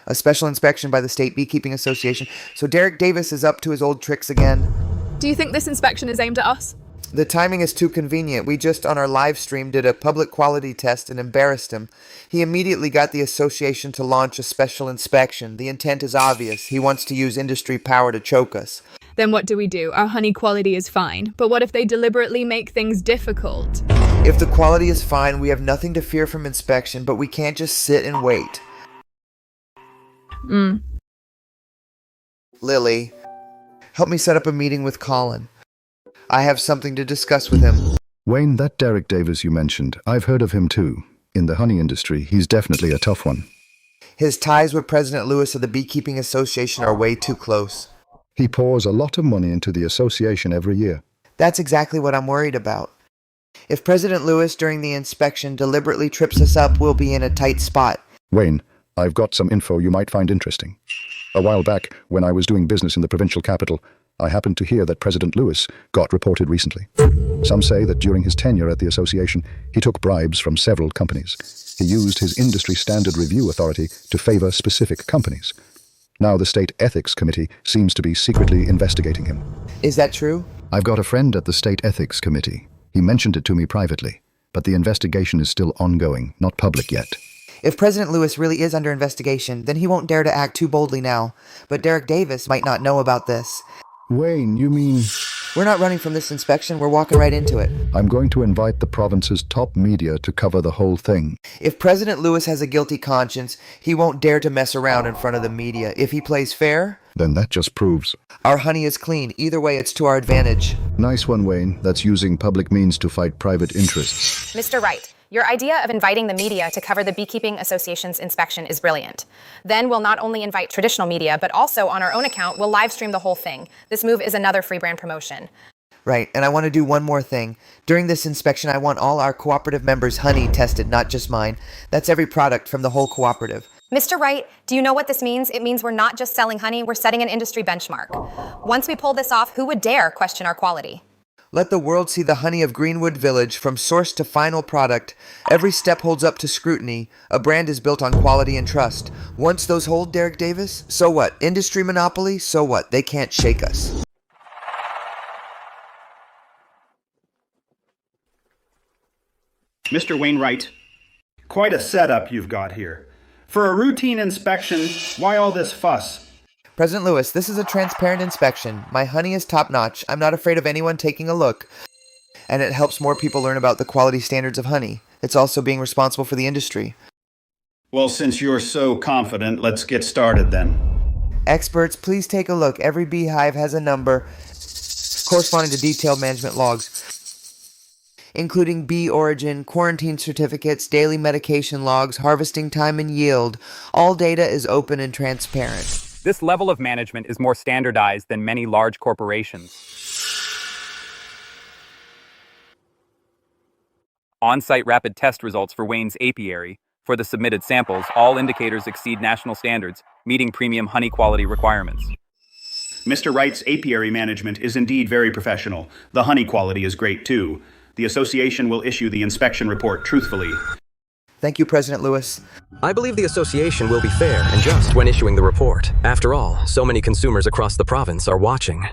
A special inspection by the State Beekeeping Association. So Derek Davis is up to his old tricks again. Do you think this inspection is aimed at us? The timing is too convenient. We just on our live stream did a public quality test and embarrassed him. He immediately got the association to launch a special inspection. The intent is obvious. He wants to use industry power to choke us. Then what do we do? Our honey quality is fine. But what if they deliberately make things difficult? If the quality is fine, we have nothing to fear from inspection, but we can't just sit and wait. Lily, help me set up a meeting with Colin. I have something to discuss with him. Wayne, that Derek Davis you mentioned, I've heard of him too. In the honey industry, he's definitely a tough one. His ties with President Lewis of the Beekeeping Association are way too close. He pours a lot of money into the association every year. That's exactly what I'm worried about. If President Lewis during the inspection deliberately trips us up, we'll be in a tight spot. Wayne, I've got some info you might find interesting. A while back, when I was doing business in the provincial capital, I happened to hear that President Lewis got reported recently. Some say that during his tenure at the association, he took bribes from several companies. He used his industry standard review authority to favor specific companies. Now the State Ethics Committee seems to be secretly investigating him. Is that true? I've got a friend at the State Ethics Committee. He mentioned it to me privately, but the investigation is still ongoing, not public yet. If President Lewis really is under investigation, then he won't dare to act too boldly now. But Derek Davis might not know about this. Wayne, you mean... We're not running from this inspection, we're walking right into it. I'm going to invite the province's top media to cover the whole thing. If President Lewis has a guilty conscience, he won't dare to mess around in front of the media. If he plays fair... Then that just proves... Our honey is clean. Either way, it's to our advantage. Nice one, Wayne. That's using public means to fight private interests. Mr. Wright, your idea of inviting the media to cover the Beekeeping Association's inspection is brilliant. Then we'll not only invite traditional media, but also on our own account, we'll live stream the whole thing. This move is another free brand promotion. Right, and I want to do one more thing. During this inspection, I want all our cooperative members' honey tested, not just mine. That's every product from the whole cooperative. Mr. Wright, do you know what this means? It means we're not just selling honey, we're setting an industry benchmark. Once we pull this off, who would dare question our quality? Let the world see the honey of Greenwood Village from source to final product. Every step holds up to scrutiny. A brand is built on quality and trust. Once those hold, Derek Davis, so what? Industry monopoly? So what? They can't shake us. Mr. Wainwright, quite a setup you've got here. For a routine inspection, why all this fuss? President Lewis, this is a transparent inspection. My honey is top-notch. I'm not afraid of anyone taking a look. And it helps more people learn about the quality standards of honey. It's also being responsible for the industry. Well, since you're so confident, let's get started then. Experts, please take a look. Every beehive has a number corresponding to detailed management logs, including bee origin, quarantine certificates, daily medication logs, harvesting time, and yield. All data is open and transparent. This level of management is more standardized than many large corporations. On-site rapid test results for Wayne's apiary. For the submitted samples, all indicators exceed national standards, meeting premium honey quality requirements. Mr. Wright's apiary management is indeed very professional. The honey quality is great too. The association will issue the inspection report truthfully. Thank you, President Lewis. I believe the association will be fair and just when issuing the report. After all, so many consumers across the province are watching.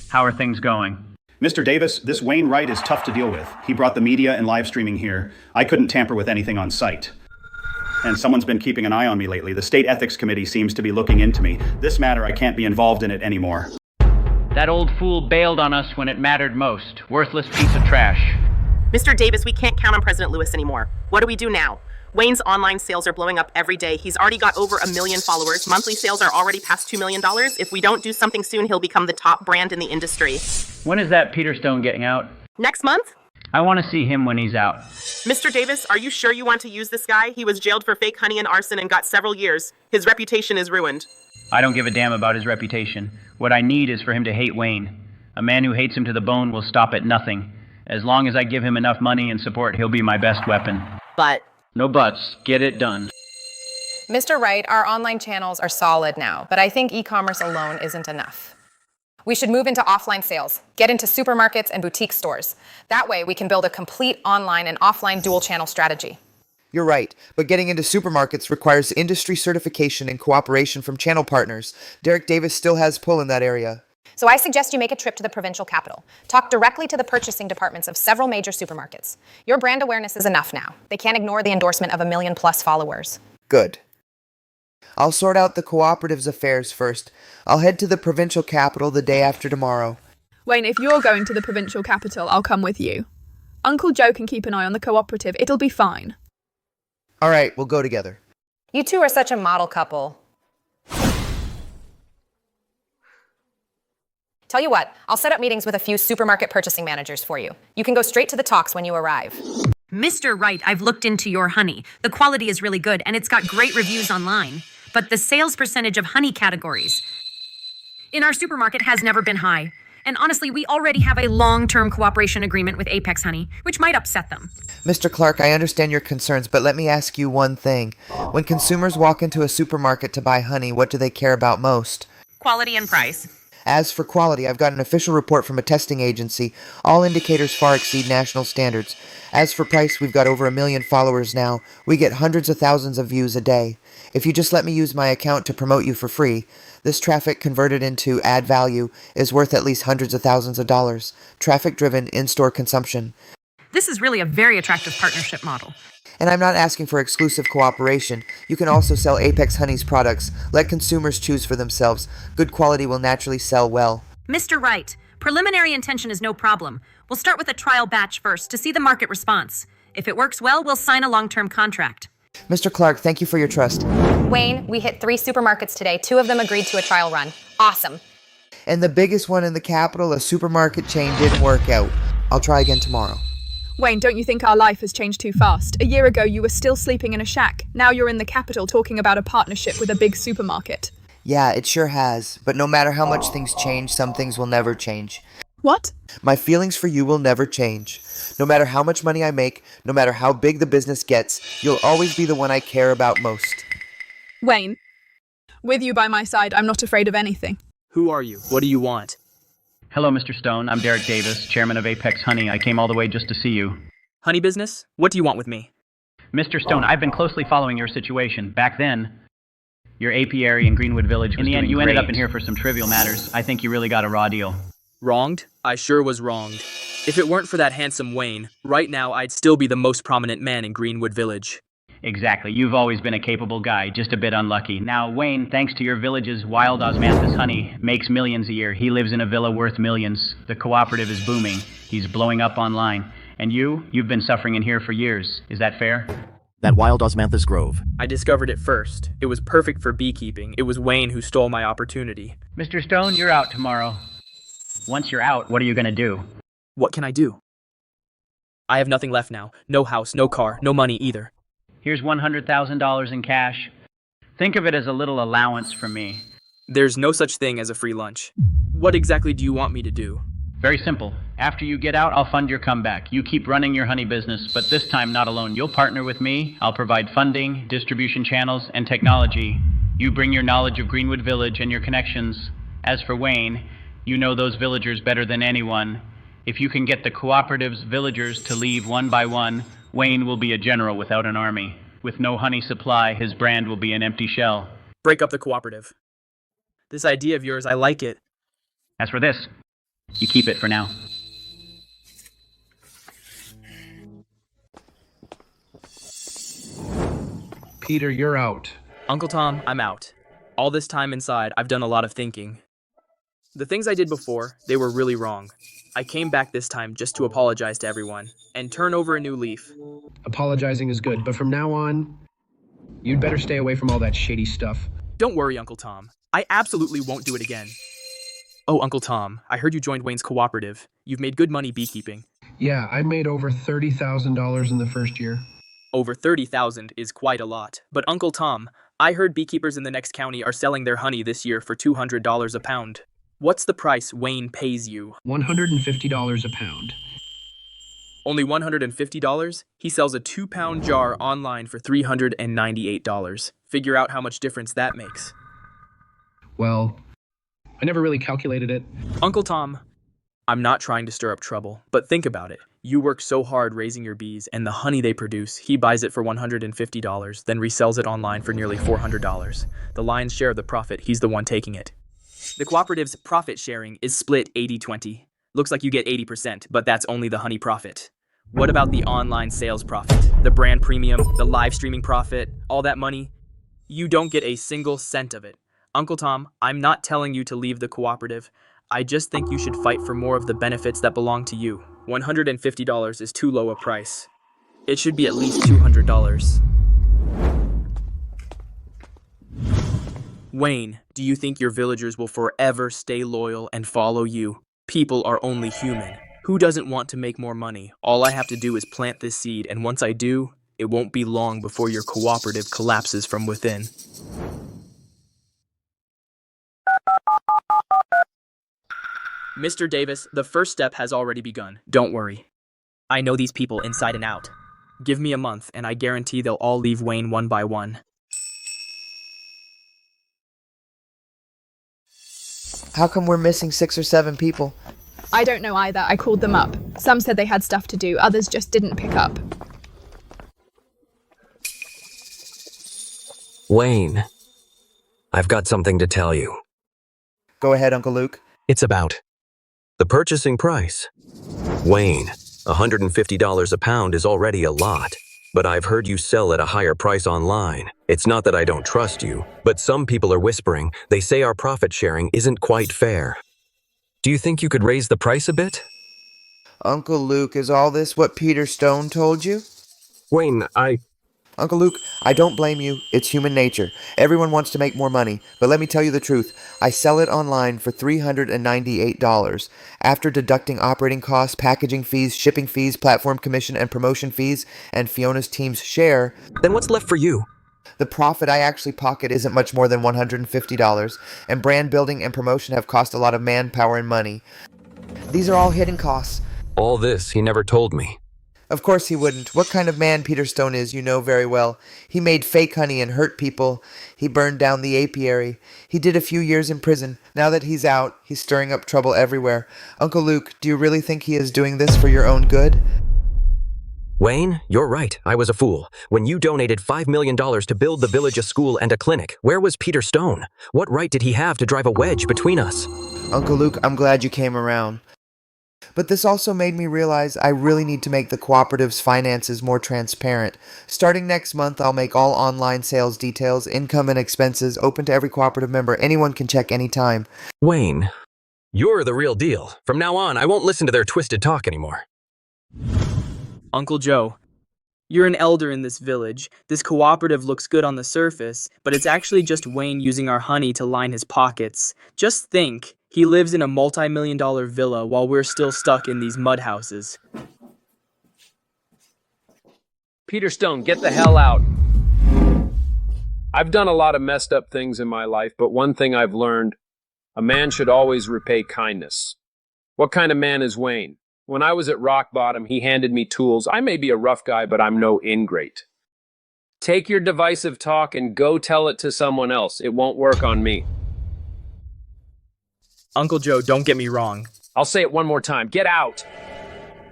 How are things going? Mr. Davis, this Wayne Wright is tough to deal with. He brought the media and live streaming here. I couldn't tamper with anything on site. And someone's been keeping an eye on me lately. The State Ethics Committee seems to be looking into me. This matter, I can't be involved in it anymore. That old fool bailed on us when it mattered most. Worthless piece of trash. Mr. Davis, we can't count on President Lewis anymore. What do we do now? Wayne's online sales are blowing up every day. He's already got over 1 million followers. Monthly sales are already past $2 million. If we don't do something soon, he'll become the top brand in the industry. When is that Peter Stone getting out? Next month? I want to see him when he's out. Mr. Davis, are you sure you want to use this guy? He was jailed for fake honey and arson and got several years. His reputation is ruined. I don't give a damn about his reputation. What I need is for him to hate Wayne. A man who hates him to the bone will stop at nothing. As long as I give him enough money and support, he'll be my best weapon. But... No buts. Get it done. Mr. Wright, our online channels are solid now, but I think e-commerce alone isn't enough. We should move into offline sales, get into supermarkets and boutique stores. That way we can build a complete online and offline dual channel strategy. You're right, but getting into supermarkets requires industry certification and cooperation from channel partners. Derek Davis still has pull in that area. So I suggest you make a trip to the provincial capital. Talk directly to the purchasing departments of several major supermarkets. Your brand awareness is enough now. They can't ignore the endorsement of 1 million+ followers. Good. I'll sort out the cooperative's affairs first. I'll head to the provincial capital the day after tomorrow. Wayne, if you're going to the provincial capital, I'll come with you. Uncle Joe can keep an eye on the cooperative. It'll be fine. All right, we'll go together. You two are such a model couple. Tell you what, I'll set up meetings with a few supermarket purchasing managers for you. You can go straight to the talks when you arrive. Mr. Wright, I've looked into your honey. The quality is really good and it's got great reviews online. But the sales percentage of honey categories in our supermarket has never been high. And honestly, we already have a long-term cooperation agreement with Apex Honey, which might upset them. Mr. Clark, I understand your concerns, but let me ask you one thing. When consumers walk into a supermarket to buy honey, what do they care about most? Quality and price. As for quality, I've got an official report from a testing agency. All indicators far exceed national standards. As for price, we've got over 1 million followers now. We get hundreds of thousands of views a day. If you just let me use my account to promote you for free, this traffic converted into ad value is worth at least hundreds of thousands of dollars. Traffic-driven in-store consumption. This is really a very attractive partnership model. And I'm not asking for exclusive cooperation. You can also sell Apex Honey's products. Let consumers choose for themselves. Good quality will naturally sell well. Mr. Wright, preliminary intention is no problem. We'll start with a trial batch first to see the market response. If it works well, we'll sign a long-term contract. Mr. Clark, thank you for your trust. Wayne, we hit 3 supermarkets today. 2 of them agreed to a trial run. Awesome. And the biggest one in the capital, a supermarket chain, didn't work out. I'll try again tomorrow. Wayne, don't you think our life has changed too fast? A year ago, you were still sleeping in a shack. Now you're in the capital talking about a partnership with a big supermarket. Yeah, it sure has. But no matter how much things change, some things will never change. What? My feelings for you will never change. No matter how much money I make, no matter how big the business gets, you'll always be the one I care about most. Wayne, with you by my side, I'm not afraid of anything. Who are you? What do you want? Hello, Mr. Stone. I'm Derek Davis, chairman of Apex Honey. I came all the way just to see you. Honey business? What do you want with me? Mr. Stone, I've been closely following your situation. Back then, your apiary in Greenwood Village was in the end, you ended up in here for some trivial matters. I think you really got a raw deal. Wronged? I sure was wronged. If it weren't for that handsome Wayne, right now I'd still be the most prominent man in Greenwood Village. Exactly. You've always been a capable guy, just a bit unlucky. Now, Wayne, thanks to your village's wild osmanthus honey, makes millions a year. He lives in a villa worth millions. The cooperative is booming. He's blowing up online. And you've been suffering in here for years. Is that fair? That wild osmanthus grove. I discovered it first. It was perfect for beekeeping. It was Wayne who stole my opportunity. Mr. Stone, you're out tomorrow. Once you're out, what are you going to do? What can I do? I have nothing left now. No house, no car, no money either. Here's $100,000 in cash. Think of it as a little allowance from me. There's no such thing as a free lunch. What exactly do you want me to do? Very simple. After you get out, I'll fund your comeback. You keep running your honey business, but this time not alone. You'll partner with me. I'll provide funding, distribution channels, and technology. You bring your knowledge of Greenwood Village and your connections. As for Wayne, you know those villagers better than anyone. If you can get the cooperative's villagers to leave one by one, Wayne will be a general without an army. With no honey supply, his brand will be an empty shell. Break up the cooperative. This idea of yours, I like it. As for this, you keep it for now. Peter, you're out. Uncle Tom, I'm out. All this time inside, I've done a lot of thinking. The things I did before, they were really wrong. I came back this time just to apologize to everyone and turn over a new leaf. Apologizing is good, but from now on, you'd better stay away from all that shady stuff. Don't worry, Uncle Tom. I absolutely won't do it again. Oh, Uncle Tom, I heard you joined Wayne's cooperative. You've made good money beekeeping. Yeah, I made over $30,000 in the first year. Over 30,000 is quite a lot. But Uncle Tom, I heard beekeepers in the next county are selling their honey this year for $200 a pound. What's the price Wayne pays you? $150 a pound. Only $150? He sells a 2-pound jar online for $398. Figure out how much difference that makes. Well, I never really calculated it. Uncle Tom, I'm not trying to stir up trouble, but think about it. You work so hard raising your bees, and the honey they produce, he buys it for $150, then resells it online for nearly $400. The lion's share of the profit, he's the one taking it. The cooperative's profit sharing is split 80-20. Looks like you get 80%, but that's only the honey profit. What about the online sales profit? The brand premium, the live streaming profit, all that money? You don't get a single cent of it. Uncle Tom, I'm not telling you to leave the cooperative. I just think you should fight for more of the benefits that belong to you. $150 is too low a price. It should be at least $200. Wayne, do you think your villagers will forever stay loyal and follow you? People are only human. Who doesn't want to make more money? All I have to do is plant this seed, and once I do, it won't be long before your cooperative collapses from within. Mr. Davis, the first step has already begun. Don't worry. I know these people inside and out. Give me a month, and I guarantee they'll all leave Wayne one by one. How come we're missing 6 or 7 people? I don't know either. I called them up. Some said they had stuff to do, others just didn't pick up. Wayne, I've got something to tell you. Go ahead, Uncle Luke. It's about the purchasing price. Wayne, $150 a pound is already a lot, but I've heard you sell at a higher price online. It's not that I don't trust you, but some people are whispering. They say our profit sharing isn't quite fair. Do you think you could raise the price a bit? Uncle Luke, is all this what Peter Stone told you? Wayne, Uncle Luke, I don't blame you. It's human nature. Everyone wants to make more money. But let me tell you the truth. I sell it online for $398. After deducting operating costs, packaging fees, shipping fees, platform commission, and promotion fees, and Fiona's team's share... Then what's left for you? The profit I actually pocket isn't much more than $150, and brand building and promotion have cost a lot of manpower and money. These are all hidden costs. All this he never told me. Of course he wouldn't. What kind of man Peter Stone is, you know very well. He made fake honey and hurt people. He burned down the apiary. He did a few years in prison. Now that he's out, he's stirring up trouble everywhere. Uncle Luke, do you really think he is doing this for your own good? Wayne, you're right. I was a fool. When you donated $5 million to build the village a school and a clinic, where was Peter Stone? What right did he have to drive a wedge between us? Uncle Luke, I'm glad you came around. But this also made me realize I really need to make the cooperative's finances more transparent. Starting next month, I'll make all online sales details, income and expenses open to every cooperative member. Anyone can check anytime. Wayne, you're the real deal. From now on, I won't listen to their twisted talk anymore. Uncle Joe, you're an elder in this village. This cooperative looks good on the surface, but it's actually just Wayne using our honey to line his pockets. Just think, he lives in a multi-million-dollar villa while we're still stuck in these mud houses. Peter Stone, get the hell out. I've done a lot of messed up things in my life, but one thing I've learned, a man should always repay kindness. What kind of man is Wayne? When I was at rock bottom, he handed me tools. I may be a rough guy, but I'm no ingrate. Take your divisive talk and go tell it to someone else. It won't work on me. Uncle Joe, don't get me wrong. I'll say it one more time. Get out!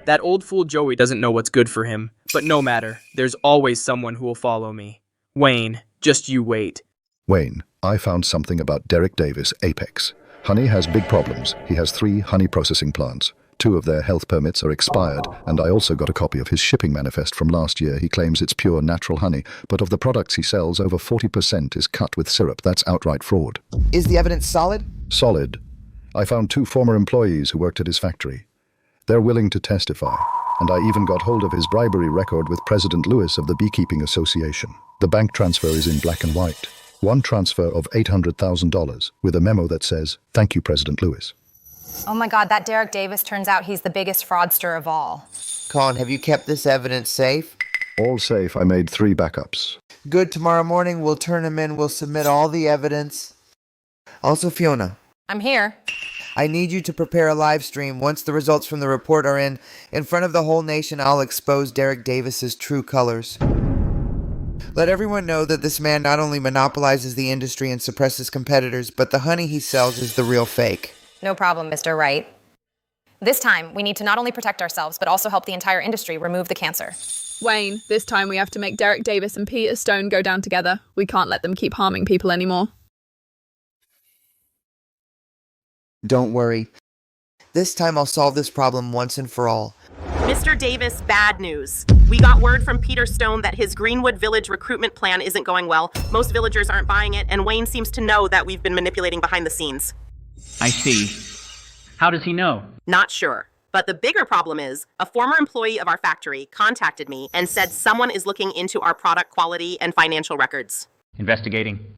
That old fool Joey doesn't know what's good for him. But no matter, there's always someone who will follow me. Wayne, just you wait. Wayne, I found something about Derek Davis, Apex. Honey has big problems. He has 3 honey processing plants. 2 of their health permits are expired, and I also got a copy of his shipping manifest from last year. He claims it's pure natural honey, but of the products he sells, over 40% is cut with syrup. That's outright fraud. Is the evidence solid? Solid. I found 2 former employees who worked at his factory. They're willing to testify, and I even got hold of his bribery record with President Lewis of the Beekeeping Association. The bank transfer is in black and white. One transfer of $800,000 with a memo that says, "Thank you, President Lewis." Oh my God, that Derek Davis turns out he's the biggest fraudster of all. Colin, have you kept this evidence safe? All safe. I made 3 backups. Good, tomorrow morning we'll turn him in, we'll submit all the evidence. Also, Fiona. I'm here. I need you to prepare a live stream. Once the results from the report are in front of the whole nation, I'll expose Derek Davis's true colors. Let everyone know that this man not only monopolizes the industry and suppresses competitors, but the honey he sells is the real fake. No problem, Mr. Wright. This time, we need to not only protect ourselves, but also help the entire industry remove the cancer. Wayne, this time we have to make Derek Davis and Peter Stone go down together. We can't let them keep harming people anymore. Don't worry. This time I'll solve this problem once and for all. Mr. Davis, bad news. We got word from Peter Stone that his Greenwood Village recruitment plan isn't going well. Most villagers aren't buying it, and Wayne seems to know that we've been manipulating behind the scenes. I see. How does he know? Not sure. But the bigger problem is, a former employee of our factory contacted me and said someone is looking into our product quality and financial records. Investigating.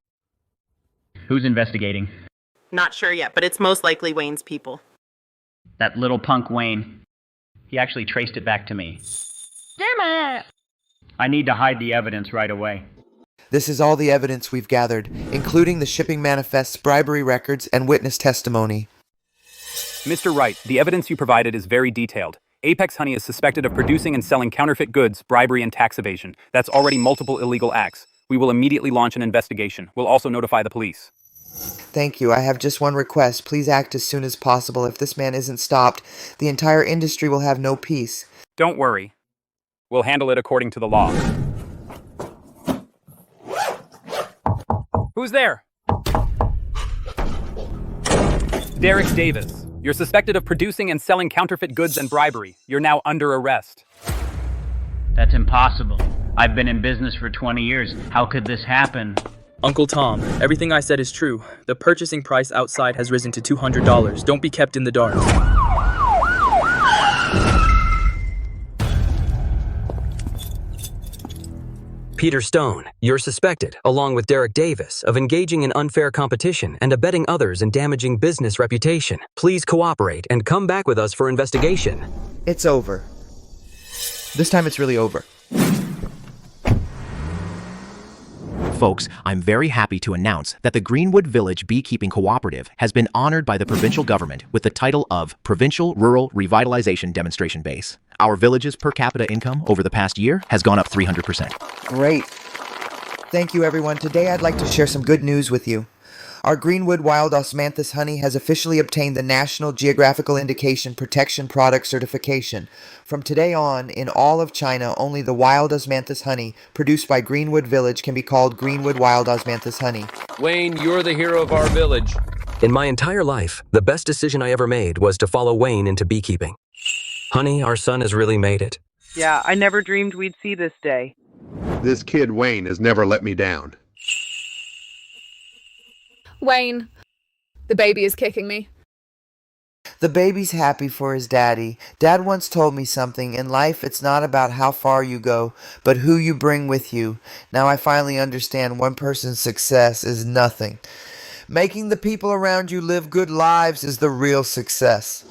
Who's investigating? Not sure yet, but it's most likely Wayne's people. That little punk Wayne. He actually traced it back to me. Damn it! I need to hide the evidence right away. This is all the evidence we've gathered, including the shipping manifests, bribery records, and witness testimony. Mr. Wright, the evidence you provided is very detailed. Apex Honey is suspected of producing and selling counterfeit goods, bribery, and tax evasion. That's already multiple illegal acts. We will immediately launch an investigation. We'll also notify the police. Thank you. I have just one request. Please act as soon as possible. If this man isn't stopped, the entire industry will have no peace. Don't worry. We'll handle it according to the law. Who's there? Derek Davis. You're suspected of producing and selling counterfeit goods and bribery. You're now under arrest. That's impossible. I've been in business for 20 years. How could this happen? Uncle Tom, everything I said is true. The purchasing price outside has risen to $200. Don't be kept in the dark. Peter Stone, you're suspected, along with Derek Davis, of engaging in unfair competition and abetting others in damaging business reputation. Please cooperate and come back with us for investigation. It's over. This time it's really over. Folks, I'm very happy to announce that the Greenwood Village Beekeeping Cooperative has been honored by the provincial government with the title of Provincial Rural Revitalization Demonstration Base. Our village's per capita income over the past year has gone up 300%. Great. Thank you, everyone. Today I'd like to share some good news with you. Our Greenwood Wild Osmanthus honey has officially obtained the National Geographical Indication Protection Product Certification. From today on, in all of China, only the Wild Osmanthus honey produced by Greenwood Village can be called Greenwood Wild Osmanthus honey. Wayne, you're the hero of our village. In my entire life, the best decision I ever made was to follow Wayne into beekeeping. Honey, our son has really made it. Yeah, I never dreamed we'd see this day. This kid Wayne has never let me down. Wayne, the baby is kicking me. The baby's happy for his daddy. Dad once told me something. In life, it's not about how far you go, but who you bring with you. Now I finally understand one person's success is nothing. Making the people around you live good lives is the real success.